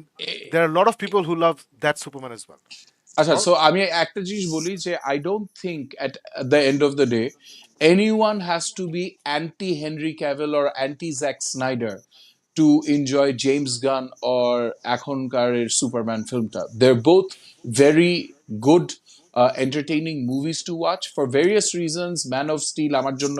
there are a lot of people who love that Superman as well. আচ্ছা, Or so আমি একটা জিনিস বলি যে I don't think at the end of the day anyone has to be anti Henry Cavill or anti Zack Snyder to enjoy James Gunn or এখনকার Superman ফিল্মটা they are both very good entertaining movies to watch for various reasons Man of Steel আমার জন্য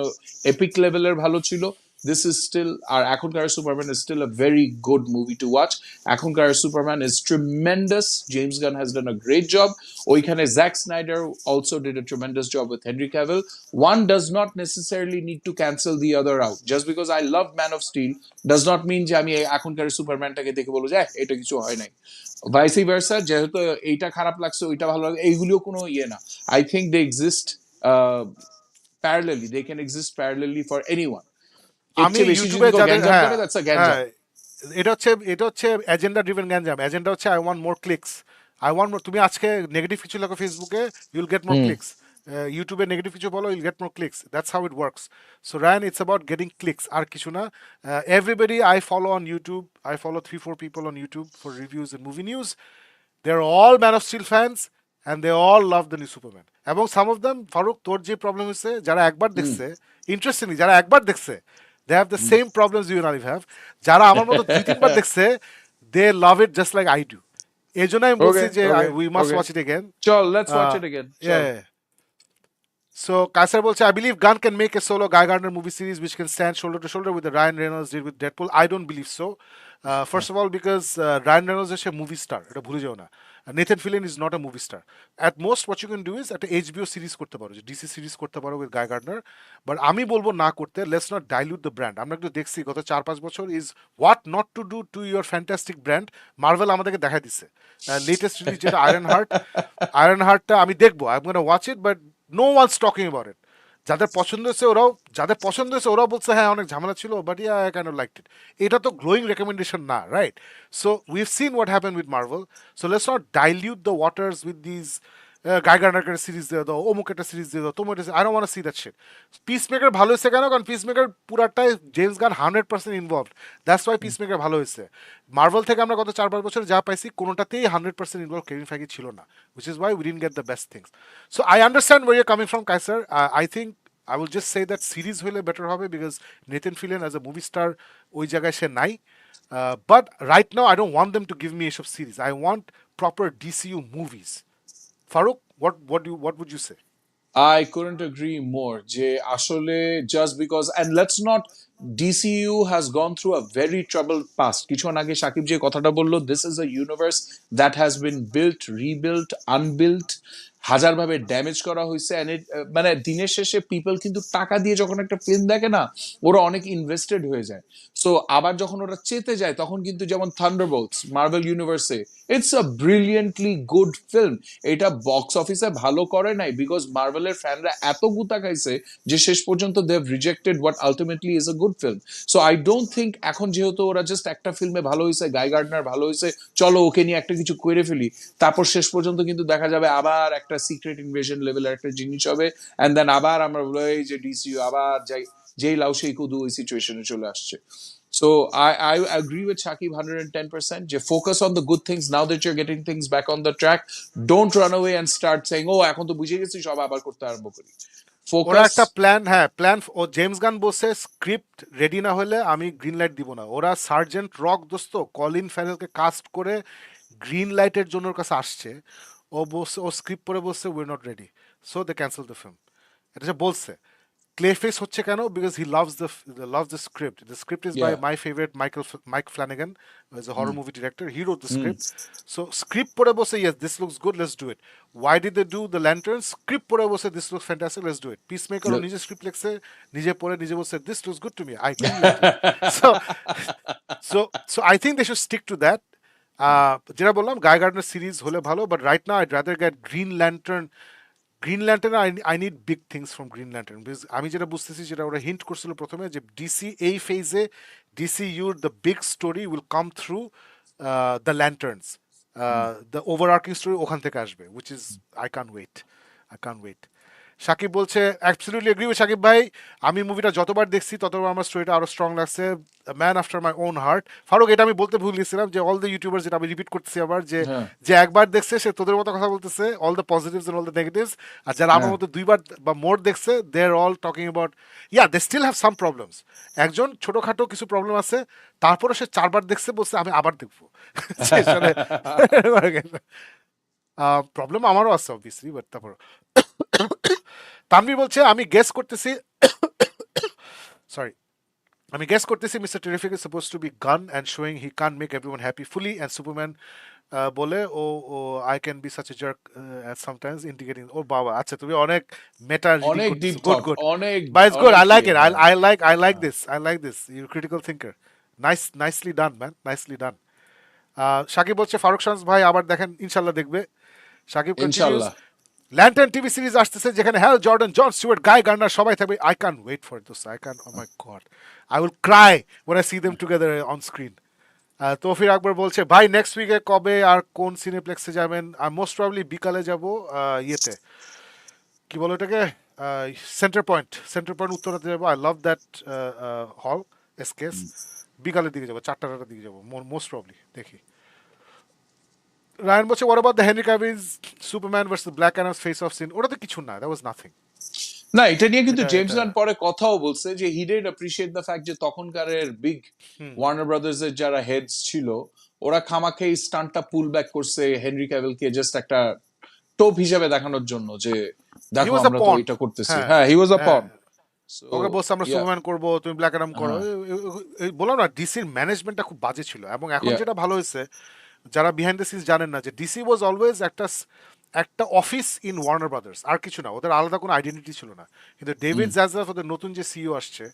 epic লেভেলের ভালো ছিল this is still our এখনকার Superman is still a very good movie to watch. এখনকার Superman is tremendous. James Gunn has done a great job. ওইখানে Zack Snyder also did a tremendous job with Henry Cavill. One does not necessarily need to cancel the other out. Just because I love Man of Steel does not mean যে আমি এখনকার সুপারম্যানটাকে দেখে বলবো যে এটা কিছু হয় নাই ভাইসি ভার্সা যেহেতু এইটা খারাপ লাগছে ওইটা ভালো লাগে এইগুলিও কোনো ইয়ে না I think they exist parallelly. They can exist parallelly for anyone. এর আমি চেয়ে বেশি যদি ইউটিউবে কেউ যাদের গ্যাঞ্জাম হ্যাঁ করে দ্যাটস আ গ্যাঞ্জাম হ্যাঁ এটা হচ্ছে এজেন্ডা ড্রিভেন গ্যাঞ্জাম এজেন্ডা হচ্ছে I want more clicks I want তুমি আজকে নেগেটিভ কিছু লেখো ফেসবুকে ইউল গেট মোর ক্লিকস ইউটিউবে নেগেটিভ কিছু বলো you'll get more clicks that's how it works so Ryan it's about getting clicks আর কিছু না everybody I follow on YouTube I follow 3-4 people on YouTube for reviews and movie news they're all Man of Steel fans and they all love the new Superman এবং some of them Faruk তোর যে problem হচ্ছে যারা একবার দেখছে interestingly যারা একবার দেখছে they have the same problems you and Alif have যারা আমার মতো 2-3 বার দেখছে they love it just like I do এই জন্য আমি বলছি Okay, যে okay, we must okay. watch it again চল let's watch uh, it again yeah so Kaisar bolche, I believe Gunn can make a solo Guy Gardner movie series which can stand shoulder to shoulder with the Ryan Reynolds did with Deadpool. I don't believe so. First of all, because Ryan Reynolds is a movie star. এটা ভুলে যেও না Nathan Fillion is not a movie star. At most, what you can do is একটা HBO series করতে পারো, DC series করতে পারো with Guy Gardner. But আমি বলবো না করতে. Let's not dilute the brand. আমরা একটু দেখছি গত 4-5 বছর is what not to do to your fantastic brand. Marvel আমাদেরকে দেখা দিছে. Latest release যেটা Iron Heartটা আমি দেখবো. I'm gonna watch it, but no one's talking about it. যাদের পছন্দ হয়েছে ওরাও বলছে হ্যাঁ অনেক ঝামেলা ছিল but yeah I kind of liked it এটা তো গ্লোয়িং রেকমেন্ডেশন না right so we have seen what happen with Marvel so let's not dilute the waters with this Guy Gardner একটা সিরিজ দিয়ে দাও অমুক একটা সিরিজ দিয়ে দাও তোমার I don't want to see that shit Peacemaker ভালো হয়েছে কেন কারণ পিসমেকার পুরাটাই James Gunn 100% involved that's why peacemaker ভালো হয়েছে মার্ভেল থেকে আমরা গত 4-5 বছর যা পাইছি কোনোটাতেই 100% ইনভলভ কেভিন ফাইগি ছিল না which is why we didn't get the best things so I understand where you're coming from Kaiser I think I will just say that series হলে better হবে because Nathan Fillion as a movie star ওই জায়গায় সে নাই but right now I don't want them to give me এসব series I want proper DCU movies Farooq what would you say I couldn't agree more যে আসলে just because and let's not DCU has gone through a very troubled past কিছুক্ষণ আগে সাকিব যে কথাটা বললো this is a universe that has been built rebuilt unbuilt হাজার ভাবে damage করা হয়েছে and it মানে দিনের শেষে পিপল কিন্তু টাকা দিয়ে যখন একটা ফিল্ম দেখে না ওরা অনেক ইনভেস্টেড হয়ে যায় সো আবার যখন ওরা চেতে যায় তখন কিন্তু যেমন থান্ডারবোল্টস মার্ভেল ইউনিভার্সে it's a brilliantly good film এটা বক্স অফিসে ভালো করে নাই বিকজ মার্ভেলের ফ্যানরা এত গুতা খাইছে যে শেষ পর্যন্ত they have rejected what ultimately is a good film so I don't think এখন যেহেতু ওরা জাস্ট একটা ফিল্মে ভালো হয়েছে গাই গার্ডনার ভালো হয়েছে চলো ওকে নিয়ে একটা কিছু করে ফেলি তারপর শেষ পর্যন্ত কিন্তু দেখা যাবে আবার একটা সিক্রেট ইনভেশন লেভেলের একটা জিনিস হবে এন্ড দেন আবার আমরা বলবো এই যে ডিসিইউ আবার যেই লাউ সেই কুদু ওই সিচুয়েশনে চলে আসছে So I agree with Shakib 110%. Just focus on the good things now that you're getting things back on the track. Don't run away and start saying, "Oh, এখন তো বুঝে গেছি সব আবার করতে আরম্ভ করি." ওরা Focus. একটা প্ল্যান ও জেমস গান বলছে স্ক্রিপ্ট রেডি না হলে আমি গ্রিন লাইট দিব না ওরা সার্জেন্ট রক দোস্ত কলিন ফ্যারেলকে কাস্ট করে গ্রিন লাইটের জন্য ওর কাছে আসছে ও বলছে ও স্ক্রিপ্ট পড়ে বলছে we not ready so they cancel the film এটা সে বলছে Clayface হচ্ছে কেন? Because he loves the script. The script is by Yeah. my favorite Mike Flanagan, who is a horror movie director. He wrote the Mm. script. So script পড়ে বসে, yes, this looks good, let's do it. Why did they do the lanterns? Script পড়ে বসে, this looks fantastic, let's do it. Peacemaker O Look. নিজে script লিখছে, নিজে পড়ে নিজে বসে, this looks good to me, I agree with it. So I think they should stick to that. যেটা বললাম, গাই গার্ডনার সিরিজ হলে ভালো, but right now I'd rather get Green Lantern. I need big things from Green Lantern. Because আমি যেটা বুঝতেছি, যেটা ওরা hint করছিল প্রথমে, যে ডিসি এই ফেজে ডিসিইউর the big story will come through the Lanterns, the overarching story ওখান থেকে আসবে, উইচ ইজ আই কান ওয়েট। সাকিব বলছে, অ্যাবসলিউটলি এগ্রি উইথ সাকিব ভাই, আমি মুভিটা যতবার দেখছি ততবার আমার স্টোরিটা আরো স্ট্রং লাগছে। Man after my own heart. Faruk, এটা আমি বলতে ভুল গেছিলাম যে অল দ্য ইউটিউবার, যেটা আমি রিপিট করতেছি আবার, যে একবার দেখছে সে তোদের মতো কথা বলতেছে, all the positives and all the negatives, আর যারা আমার মতো দুইবার বা মোর দেখছে, they are all talking about, they still have some problems. একজন ছোটখাটো কিছু প্রবলেম আছে, তারপরে সে 4বার দেখছে, বলছে আমি আবার দেখবো। প্রবলেম আমারও আছে অবভিয়াসলি, বাট তারপর তানভীর বলছে, আমি গেস করতেছি Mister Terrific is suppose to be Gunn and showing he can make everyone happy fully, and Superman বলে oh I can be such a jerk sometimes indicating. ও বাবা, আচ্ছা তুমি অনেক মেটা অনেক ডিপ গুড থট, গুড, অনেক but it's good, I like it, হ্যাঁ। I like this, you critical thinker, nicely done man, nicely done. Sakib বলছে, ফারুক শামস ভাই আবার দেখেন, ইনশাল্লাহ দেখবে। সাকিব কন্টিনিউস, ইনশাআল্লাহ। ল্যান্টার্ন টিভি সিরিজ আসতেছে যেখানে Hal Jordan, John Stewart, Guy Gardner সবাই থাকবে। I can wait for this, oh my god, I will cry when I see them together on screen. Toufir Akbar বলছে, ভাই নেক্সট উইকে কবে আর কোন সিনেপ্লেক্সে যাবেন? মোস্ট প্রবাবলি বিকালে যাব, ইয়েতে কি বলো এটাকে, সেন্টার পয়েন্ট উত্তরাতে যাবো। আই লাভ দ্যাট হল এসকেস। বিকালের দিকে যাবো, 4টার দিকে যাবো মোস্ট প্রবাবলি, দেখি। রায়ন বলছে, what about the Henry Cavill's Superman versus Black Adam's face off scene? ওটা তো কিছু না, that was nothing. না, এটা নিয়ে কিন্তু এটা- জেমস এটা- গান পরে কথাও বলছে যে he did appreciate the fact যে তখনকারের বিগ ওয়ার্নার ব্রাদার্স এর যারা হেডস ছিল, ওরা খামাখে এই স্টান্টটা পুল ব্যাক করছে হেনরি ক্যাভিলকে জাস্ট একটা টোপ হিসেবে দেখানোর জন্য, যে দেখো was a আমরা তো pawn. এটা করতেছি। হ্যাঁ, হ্যাঁ, হি ওয়াজ আ হ্যাঁ। পন। ওকে বলছে আমরা সুপারম্যান করবো, তুমি ব্ল্যাক অ্যাডাম করো। বললাম না, ডিসির ম্যানেজমেন্টটা খুব বাজে ছিল, এবং এখন Yeah. যেটা ভালো হয়েছে, যারা বিহাইন্ড দ্য সিনস জানেন না, যে ডিসি ওয়াজ অলওয়েজ একটা অফিস ইন ওয়ার্নার ব্রাদার্স, আর কিছু না, ওদের আলাদা কোনো আইডেন্টিটি ছিল না। কিন্তু ডেভিড জাজরাফ, ওদের নতুন যে সিইও আসছে,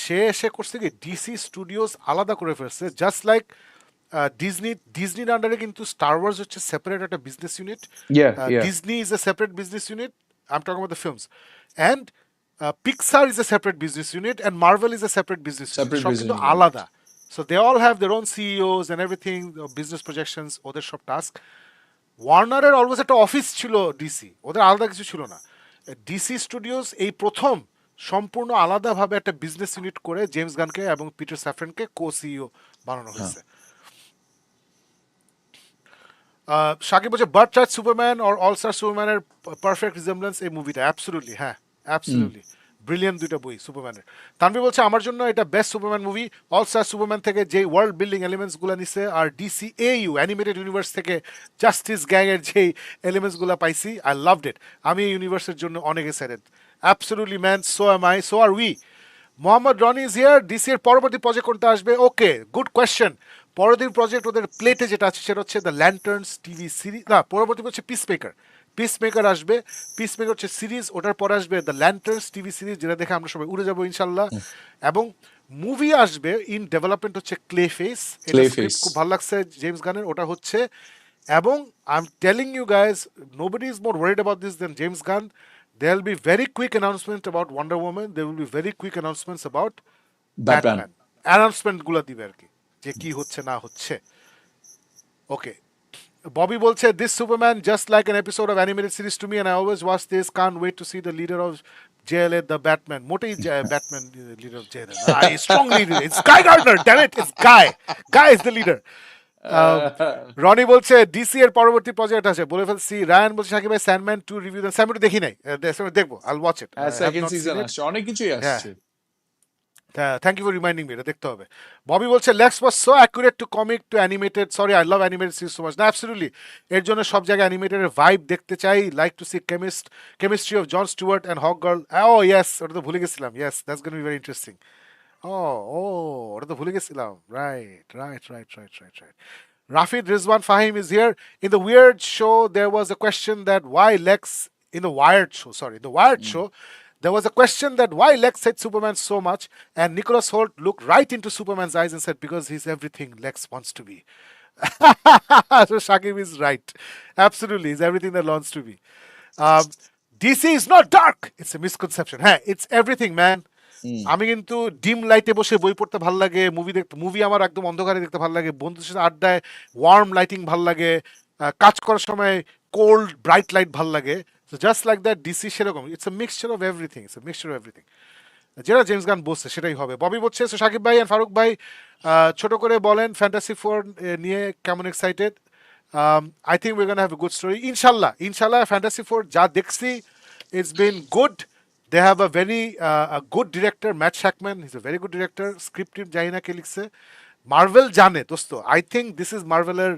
সে এসে করছে কি, ডিসি স্টুডিওস আলাদা করে ফেলছে, জাস্ট লাইক ডিজনির আন্ডারে কিন্তু স্টার ওয়ার্স হচ্ছে সেপারেট একটা business unit. Yeah, yeah. Disney is a separate business unit. I'm talking about the films. And Pixar is a separate business unit, and Marvel is a separate business unit. Separate সব business কিন্তু unit. আলাদা. So they all have their own CEOs and everything, business projections, ওদের সব task. ওয়ার্নারের always একটা office ছিল DC, ওদের আলাদা কিছু ছিল না। ডিসি স্টুডিওস এই প্রথম সম্পূর্ণ আলাদাভাবে একটা বিজনেস ইউনিট করে জেমস গানকে এবং পিটার স্যাফরানকে কো সিইও বানানো হয়েছে। সাকিব বলছে, birth chart Superman or all star সুপারম্যানের পারফেক্ট রিজেম্বলেন্স এই মুভিটা। অ্যাবসলিউটলি, হ্যাঁ, অ্যাবসলিউটলি ব্রিলিয়ান্ট দুইটা বই সুপারম্যানের। তানভীর বলছে, আমার জন্য এটা best Superman movie. All star Superman থেকে যে ওয়ার্ল্ড বিল্ডিং এলিমেন্টসগুলো নিছে, আর ডিসিএইউ অ্যানিমেটেড ইউনিভার্স থেকে জাস্টিস গ্যাংয়ের যেই এলিমেন্টসগুলো পাইছি, আই লাভড ইট। আমি এই ইউনিভার্সের জন্য অনেক excited. Absolutely man, so am I, so are we. Mohammad Roni is here. DC এর পরবর্তী প্রজেক্ট কোনটা আসবে? Okay, good question. পরবর্তী প্রজেক্ট ওদের প্লেটে যেটা আছে সেটা হচ্ছে দ্য ল্যান্টার্নস টিভি সিরিজ। না, পরবর্তী হচ্ছে পিসমেকার আসবে। পিসমেকার হচ্ছে সিরিজ, ওটার পর আসবে দ্য ল্যান্টার্নস টিভি সিরিজ, যেটা দেখে আমরা সবাই উড়ে যাবো ইনশাল্লাহ। এবং মুভি আসবে ইন ডেভেলপমেন্ট হচ্ছে ক্লেফেস। এটা স্ক্রিপ্ট খুব ভালো লাগছে জেমস গানের, ওটা হচ্ছে। এবং I am telling you guys, nobody is more worried about this than James Gunn. There will be very quick announcement about Wonder Woman. There will be very quick announcements about Batman. Announcement গুলা দিবে আর কি, যে কি হচ্ছে না হচ্ছে। ওকে, ববি বলছে, this Superman just like an episode of animated series to me, and I always watch this. Can't wait to see the leader of JLA, the Batman. মোটেই Batman leader of JLA. I strongly it's Guy Gardner. Damn it, it's Guy. Guy is the leader. Roni বলছে, DC এর পরবর্তী project আছে, বলে ফেলছি। Ryan বলছে, সাকিব ভাই sandman 2 review দেন। Sandman দেখি নাই, দেখবো, আইল ওয়াচ ইট। সেকেন্ড সিজন আসছে, অনেক কিছুই আসছে। Thank you for reminding me, এটা দেখতে হবে। ববি বলছে Lex was so accurate to comic to animated, sorry I love animated series so much. না অ্যাবসলিউটলি, এর জন্য সব জায়গায় অ্যানিমেটেডের ভাইব দেখতে চাই। Like to see chemistry of John Stewart and Hawkgirl. Oh yes, ওটা তো ভুলে গেছিলাম। Yes, that's gonna be very interesting. ও ও, ওটা তো ভুলে গেছিলাম। Right. Rafid Rizwan Fahim is here. In the Weird Show, there was a question that why Lex, in the Wired Show, sorry, the Wired Show, there was a question that why Lex hates Superman so much, and Nicholas Holt looked right into Superman's eyes and said, because he's everything Lex wants to be. So Shakib is right. Absolutely, he's everything that wants to be. Um, DC is not dark. It's a misconception. Hey, it's everything, man. আমি কিন্তু ডিম লাইটে বসে বই পড়তে ভাল লাগে, movie আমার একদম অন্ধকারে দেখতে ভাল লাগে, বন্ধুদের সাথে আড্ডায় ওয়ার্ম লাইটিং ভাল লাগে, কাজ করার সময় কোল্ড ব্রাইট লাইট ভাল লাগে। So just like that DC সেরকম, it's a mixture of everything, যেটা জেমস গান বলছে সেটাই হবে। ববি বলছে সো সাকিব ভাই এন্ড ফারুক ভাই, ছোট করে বলেন ফ্যান্টাসি ফোর নিয়ে কেমন excited. I think we gonna have a good story, ইনশাল্লাহ ফ্যান্টাসি ফোর যা দেখছি, it's been good. They have a good director, Matt Shackman. He's a very good director. Script জানি না কে লিখছে, মার্ভেল জানে দোস্ত। আই থিঙ্ক দিস ইজ মার্ভেলের,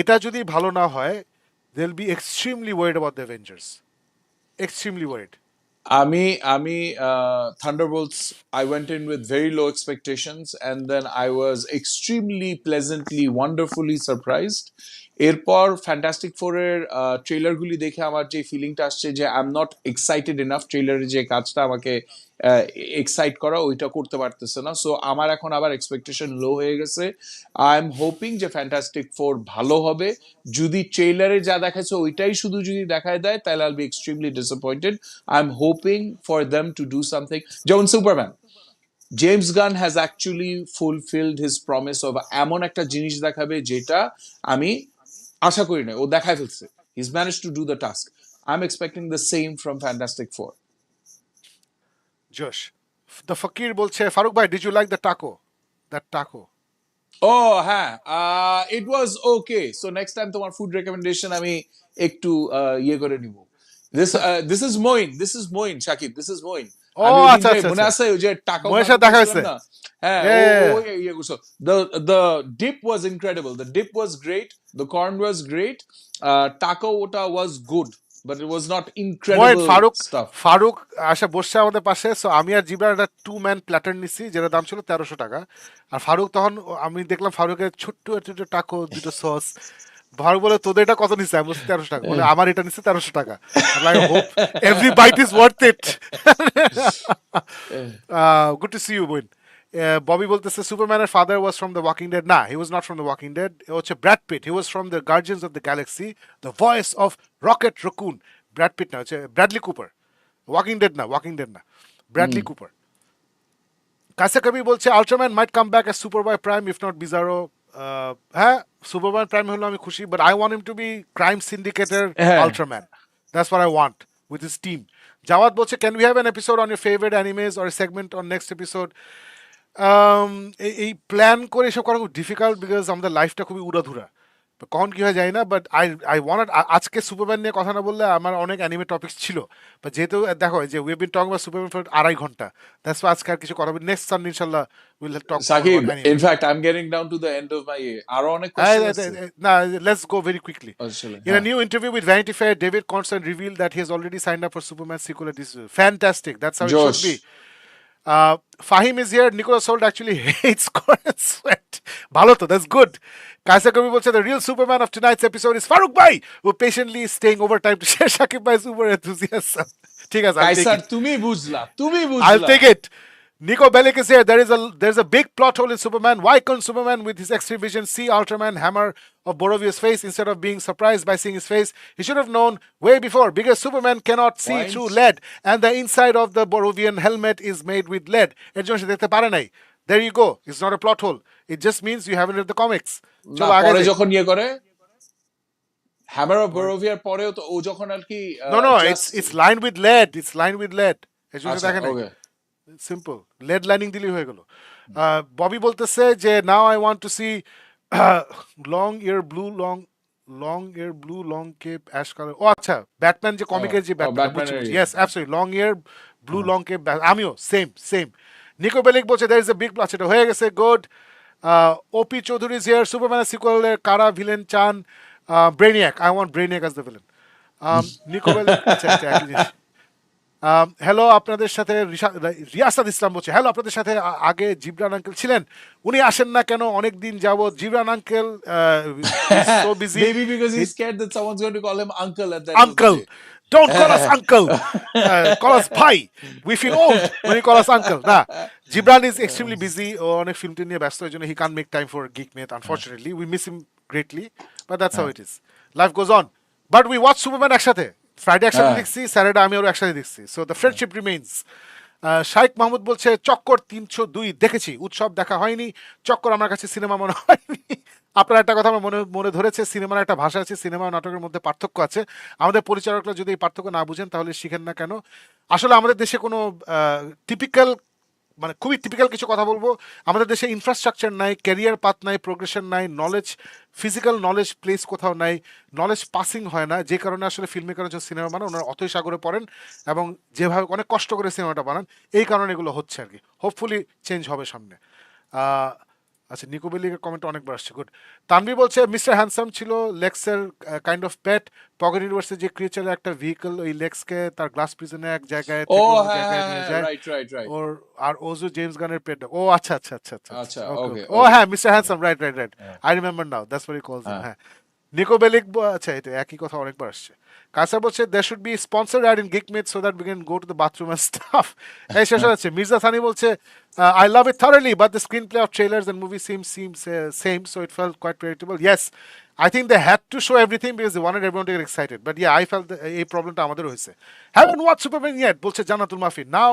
এটা যদি ভালো না হয়, they will be extremely worried about the Avengers, extremely worried. আমি Thunderbolts, I went in with very low expectations and then I was extremely pleasantly wonderfully surprised. এরপর ফ্যান্টাস্টিক ফোর এর ট্রেলারগুলি দেখে আমার যে ফিলিংটা আসছে যে I am not excited enough, ট্রেলারের যে কাজটা আমাকে এক্সাইট করা ওইটা করতে পারতেছে না। সো আমার এখন আবার এক্সপেকটেশন লো হয়ে গেছে। আই এম হোপিং যে ফ্যান্টাস্টিক ফোর ভালো হবে। যদি ট্রেলারে যা দেখাচ্ছে ওইটাই শুধু যদি দেখায় দেয় তাহলে I be extremely disappointed. I am hoping for them to do something, যেমন Superman, James Gunn has actually fulfilled his promise of এমন একটা জিনিস দেখাবে যেটা আমি আশা করি না, ও দেখায় ফেলছে। His manage to do the task. I am expecting the same from Fantastic Four. জোশ। দ্য ফকির বলছে ফারুক ভাই did you like the taco? ও হ্যাঁ, it was okay. So next time তোমার ফুড রেকমেন্ডেশন আমি একটু ইয়ে করে নিব। This is Moin Shakib, this is Moin. ও আমি ওই দিন আচ্ছা যে আচ্ছা মনে আচ্ছা, আছে ওই যে টাকা ময়ের সাথে দেখা হয়েছে। না, হ্যাঁ ও ও Yeah. ইয়ে করছো। The Deep was incredible, the Deep was great, the corn was great. টাকা ওটা was good but it was not ময়েন, ইনক্রেডিবল ফারুক স্টাফ। ফারুক আসে বসছে আমাদের পাশে। সো আমি আর জিবরান একটা 2 ম্যান প্ল্যাটার নিছি, যেটা দাম ছিল 1300 টাকা। আর ফারুক তখন, আমি দেখলাম ফারুকের ছোট্ট ছোট্ট টাকো, দুটো সস। ফারুক বলে তোদের এটা কত নিচ্ছে? আমি বলছি 1300 টাকা। বলে আমার এটা নিচ্ছে 1300 taka. I hope every bite is worth it. Good to see you বোন। ববি বলতেছে সুপারম্যানের father was from the Walking Dead. না, he was not from the Walking Dead, হচ্ছে Brad Pitt. He was from the Guardians of the Galaxy, the voice of Rocket Raccoon. Brad Pitt না, হচ্ছে Bradley Cooper. Walking Dead না, Bradley Cooper. কাছে কবি বলছে Ultraman might come back as Superboy prime if not Bizarro. হ্যাঁ, Superman Prime হলো আমি খুশি, but I want him to be crime সিন্ডিকেটের হ্যাঁ, Ultraman. That's what I want with his team. Jawad বলছে can we have an episode on your favourite animes or segment on next episode? এই plan করে এসব করা খুব ডিফিকাল্ট, বিকজ আমাদের লাইফটা খুবই উড়াধুরা, তো কখন কি হয় যায় না। বাট আই ওয়ান্ট, আজকে সুপারম্যান নিয়ে কথা না বললে আমার অনেক অ্যানিমে টপিকস ছিল, বাট যেহেতু দেখো যে we have been talking about Superman for 2.5 ঘন্টা, দ্যাটস ওয়াই আজকে আর কিছু কথা হবে। নেক্সট সানডে ইনশাআল্লাহ will talk Sakib, about anime. In fact I am getting down to the end of my আরো অনেক কোশ্চেন আছে Nah, let's go very quickly. আসলে। In a হ্যাঁ, new interview with Vanity Fair, David Constant revealed that he has already signed up for Superman sequel at this. Fantastic. That's how it জোশ। should be. Fahim is here. Nicholas Holt actually hates Corenswet. Bhalo to, that's good. Kaisa Kabi bolche the real Superman of tonight's episode is Farooq Bhai, who patiently is staying overtime to share Shakib Bhai's super enthusiasm. ঠিক আছে, I'll take Kaiser it. তুমি বুঝলা, I'll take it. Nico Bellic is here. There's a big plot hole in Superman. Why couldn't Superman, with his X-ray vision, see Ultraman hammer of Borovia's face instead of being surprised by seeing his face? He should have known way before, because Superman cannot see Point. through lead, and the inside of the Borovian helmet is made with lead. এর জন্য সে দেখতে পারে নাই. There you go. It's not a plot hole. It just means you haven't read the comics. না, চলো আগে পরে যাই। যখন ইয়ে করে হ্যামার অফ বরোভিয়ার পরেও তো ও যখন আর কি No, just it's lined with lead. It's lined with lead. এর জন্য আচ্ছা, দেখে নাই। ওকে। সিম্পল, লেড লাইনিং দিলেই হয়ে গেল। ববি বলতেছে যে now I want to see long ear blue long cape ash colour. ও আচ্ছা, ব্যাটম্যান যে কমিকের যে ব্যাটম্যান, ব্যাটম্যানের yes absolutely, long ear blue long cape. আমিও সেম। নিকো বেলিক বলছে there is a big plus, এটা হয়ে গেছে, good. Opi Chowdhury is here, সুপারম্যানের সিকুয়েলের কারা ভিলেন চান? Brainiac, I want Brainiac as the villain. Niko Bellic, আচ্ছা এটা একই জিনিস। হ্যালো আপনাদের সাথে রিয়াসাদ ইসলাম বলছে হ্যালো আপনাদের সাথে আগে জিবরান আঙ্কেল ছিলেন, উনি আসেন না কেন অনেক দিন যাবত? Jibran uncle so busy. Maybe because he's scared that someone's going to call him uncle at the end of the Uncle, day. don't call us uncle, call us bhai, we feel old when you call us uncle. না, Jibran is extremely busy, ও অনেক film নিয়ে ব্যস্ত, এই জন্য he can't make time for Geek Myth, unfortunately. We miss him greatly, but that's how it is, life goes on. But we watch Superman একসাথে, Friday একসাথে দেখছি, Saturday আমি আরো একসাথে দেখছি, so the friendship remains. শাইখ মাহমুদ বলছে চক্কর 302 দেখেছি, উৎসব দেখা হয়নি, চক্কর আমার কাছে সিনেমা মনে হয়নি। আপনার একটা কথা আমার মনে মনে ধরেছে, সিনেমার একটা ভাষা আছে, সিনেমা ও নাটকের মধ্যে পার্থক্য আছে, আমাদের পরিচালকরা যদি এই পার্থক্য না বুঝেন তাহলে শিখেন না কেন? আসলে আমাদের দেশে কোনো টিপিক্যাল, মানে খুবই টিপিক্যাল কিছু কথা বলবো, আমাদের দেশে ইনফ্রাস্ট্রাকচার নাই, ক্যারিয়ার পাথ নাই, প্রোগ্রেশন নাই, নলেজ, ফিজিক্যাল নলেজ প্লেস কোথাও নাই, নলেজ পাসিং হয় না, যে কারণে আসলে ফিল্ম মেকার যখন সিনেমা বানান ওনারা অথই সাগরে পড়েন এবং যেভাবে অনেক কষ্ট করে সিনেমাটা বানান, এই কারণে এগুলো হচ্ছে আর কি। হোপফুলি চেঞ্জ হবে সামনে। আহ, আচ্ছা, নিকো বেলিকের কমেন্ট অনেকবার আসছে, গুড। তানভি বলছে মিস্টার হ্যান্ডসাম ছিল লেক্সের কাইন্ড অফ পেট, পকেট ইউনিভার্সে যে ক্রিয়েচারের একটা ভেহিকল ওই লেক্সকে তার গ্লাস প্রিজনে এক জায়গায় থেকে Oh, অন্য জায়গায় নিয়ে যায়, right. ওর আর ওজু জেমস গানের পেট। ও আচ্ছা আচ্ছা আচ্ছা আচ্ছা আচ্ছা, ওকে okay, ও okay. হ্যাঁ, mister handsome, right right right, I remember now, that's what he কলস হিম। হ্যাঁ, নিকো বেলিক, আচ্ছা এটা একই কথা অনেকবার আসছে। কাসার বলছে there should be sponsored ad in Geek Myth so that we can go to the bathroom and stuff. এই শেষ হচ্ছে। মির্জা সানি বলছে I love it thoroughly but the screenplay of trailers and movies seems same, so it felt quite predictable. Yes, I think they had to show everything because they wanted everyone to get excited, but yeah, I felt এই প্রবলেমটা আমাদের হয়েছে। Haven't watched Superman yet বলছে জান্নাতুল মাফি, now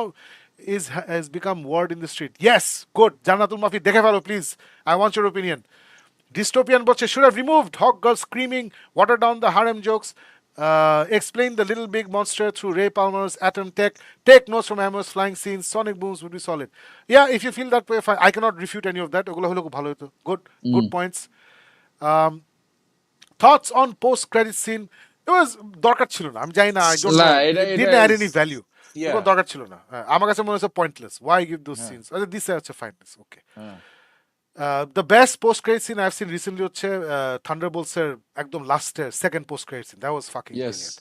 has become word in the street. Yes, good, জান্নাতুল মাফি দেখে ফেলো please, I want your opinion. Dystopian বলছে should have removed Hawk Girl screaming, water down the harem jokes, explain the little big monster through Ray Palmer's atom tech, take notes from Hammer's flying scenes, sonic booms would be solid. Yeah, if you feel that way, fine. I cannot refute any of that. ওগুলো হলো খুব ভালো হতো, good points. Thoughts on post credit scene? It was দরকার ছিল না, আমি জানি না, I don't know, it didn't add any value. Yeah. কোনো দরকার ছিল না, আমার কাছে মনে হচ্ছে pointless. Why give those scenes? This হচ্ছে fineness, okay. The best post credit scene I've seen recently হচ্ছে Thunderbolts এর একদম লাস্টের second post credit scene, that was fucking brilliant.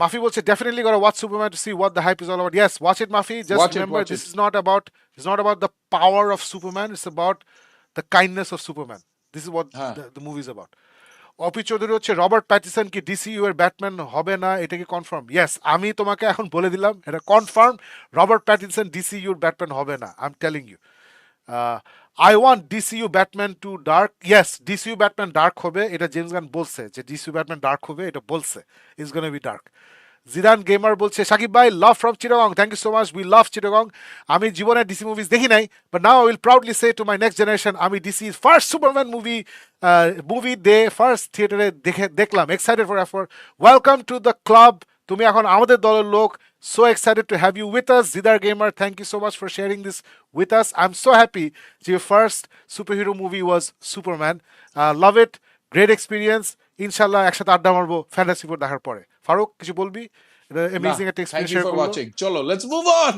Mafi বলছে definitely gotta watch Superman to see what the hype is all about. Yes, watch it Mafi, just Watch it, remember watch this it. is not about, it's not about the power of Superman, it's about the kindness of Superman. This is what the movie is about. অপি চৌধুরী হচ্ছে Robert প্যাটিসন কি DCU এর Batman হবে না, এটা কি confirm? Yes, আমি তোমাকে এখন বলে দিলাম এটা কনফার্ম, রবার্ট প্যাটিসন ডিসিইউ এর ব্যাটম্যান হবে না, I am telling you. I want DCU Batman to dark, yes DCU Batman dark হবে, এটা জেমস গান বলছে যে ডিসিইউ ব্যাটম্যান ডার্ক হবে, এটা বলছে, it's gonna be dark. Zidan gamer বলছে সাকিব ভাই love from Chittagong, thank you so much, we love Chittagong. আমি জীবনে ডিসি মুভিজ দেখি নাই, but now I will proudly say to my next generation আমি DC first Superman movie the first থিয়েটারে দেখলাম, excited for F four, welcome to the club, তুমি এখন আমাদের দলের লোক, so excited to have you with us. Zidar Gamer, thank you so much for sharing this with us. I'm so happy that your first superhero movie was Superman. Love it, great experience. Inshallah একসাথে আড্ডা মারবো fantasy four দেখার পরে। ফারুক কিছু বলবি? Amazing একটা Thank experience you share for করলো। watching. Cholo, let's move on.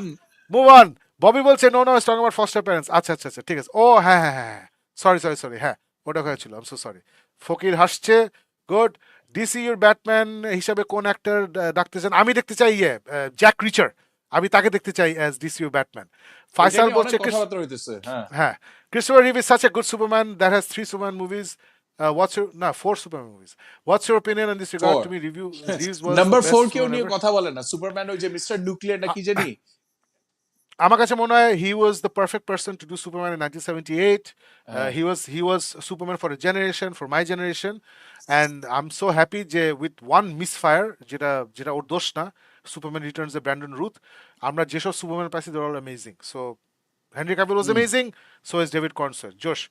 Move on. Bobby বলছে নো নো স্ট্রং আমার ফস্টার প্যারেন্টস, আচ্ছা আচ্ছা আচ্ছা ঠিক আছে, ও হ্যাঁ হ্যাঁ হ্যাঁ, সরি হ্যাঁ ওটা হয়েছিল, আই এম সো সরি। ফকির হাসছে, গুড। ডিসিইউর ব্যাটম্যান হিসাবে কোন অ্যাক্টর ডাকতে চান? আমি দেখতে চাই জ্যাক রিচার, আমি তাকে দেখতে চাই অ্যাজ ডিসিইউ ব্যাটম্যান। ফাইসাল এটা নিয়ে বলছে অনেক কথাবার্তা হইতেছে, হ্যাঁ। হ্যাঁ, Christopher Reeve is such a good Superman that has 3 Superman movies. What's your 4 Superman movies? What's your opinion on this regard? 4. To me, Reeves was number the best 4 কেউ Superman নিয়ে ever. কথা বলে না, সুপারম্যান ওই যে mister nuclear নাকি জানি। আমার কাছে মনে হয় he was the perfect person to do Superman in 1978. He was Superman for a generation, for my generation, and I'm so happy যে with one misfire যেটা ওর দোষ না, Superman Returns এ ব্র্যান্ডন রুথ, আমরা যেসব সুপারম্যান পাইছি they're all amazing. So Henry Cavill was amazing, so is David Corenswet. Josh,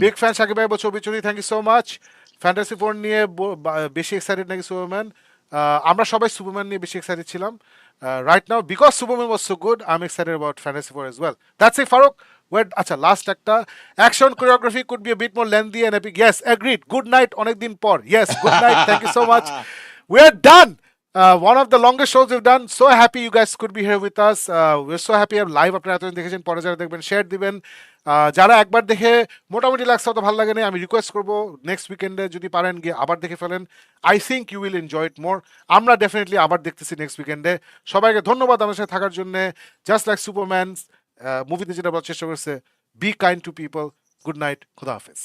big fan Sakib ভাই বলছে অবিচুরি, thank you so much. Fantasy four নিয়ে বেশি এক্সাইটেড নাকি সুপারম্যান? আমরা সবাই সুপারম্যান নিয়ে বেশি এক্সাইটেড ছিলাম। Right now, because Superman was so good, I'm excited about Fantasy 4 as well. That's it, Farooq. আচ্ছা লাস্ট একটা, action choreography could be a bit more lengthy and epic. Yes, agreed. Good night অনেক দিন পর। Yes, good night. Thank you so much. We are done. One of the longest shows we've done. So happy you guys could be here with us. We're so happy live আপনারা এতদিন দেখেছেন, পরে যারা দেখবেন share দিবেন। যারা একবার দেখে মোটামুটি লাগছে অত ভালো লাগে না, আমি রিকোয়েস্ট করবো নেক্সট উইকেন্ডে যদি পারেন গিয়ে আবার দেখে ফেলেন। I think you will enjoy it more. আমরা ডেফিনেটলি আবার দেখতেছি নেক্সট উইকেন্ডে। সবাইকে ধন্যবাদ আমার সাথে থাকার জন্য। জাস্ট লাইক সুপারম্যান মুভিতে যেটা বলার চেষ্টা করছে, B kind two people. Good night, খুদা হাফেজ।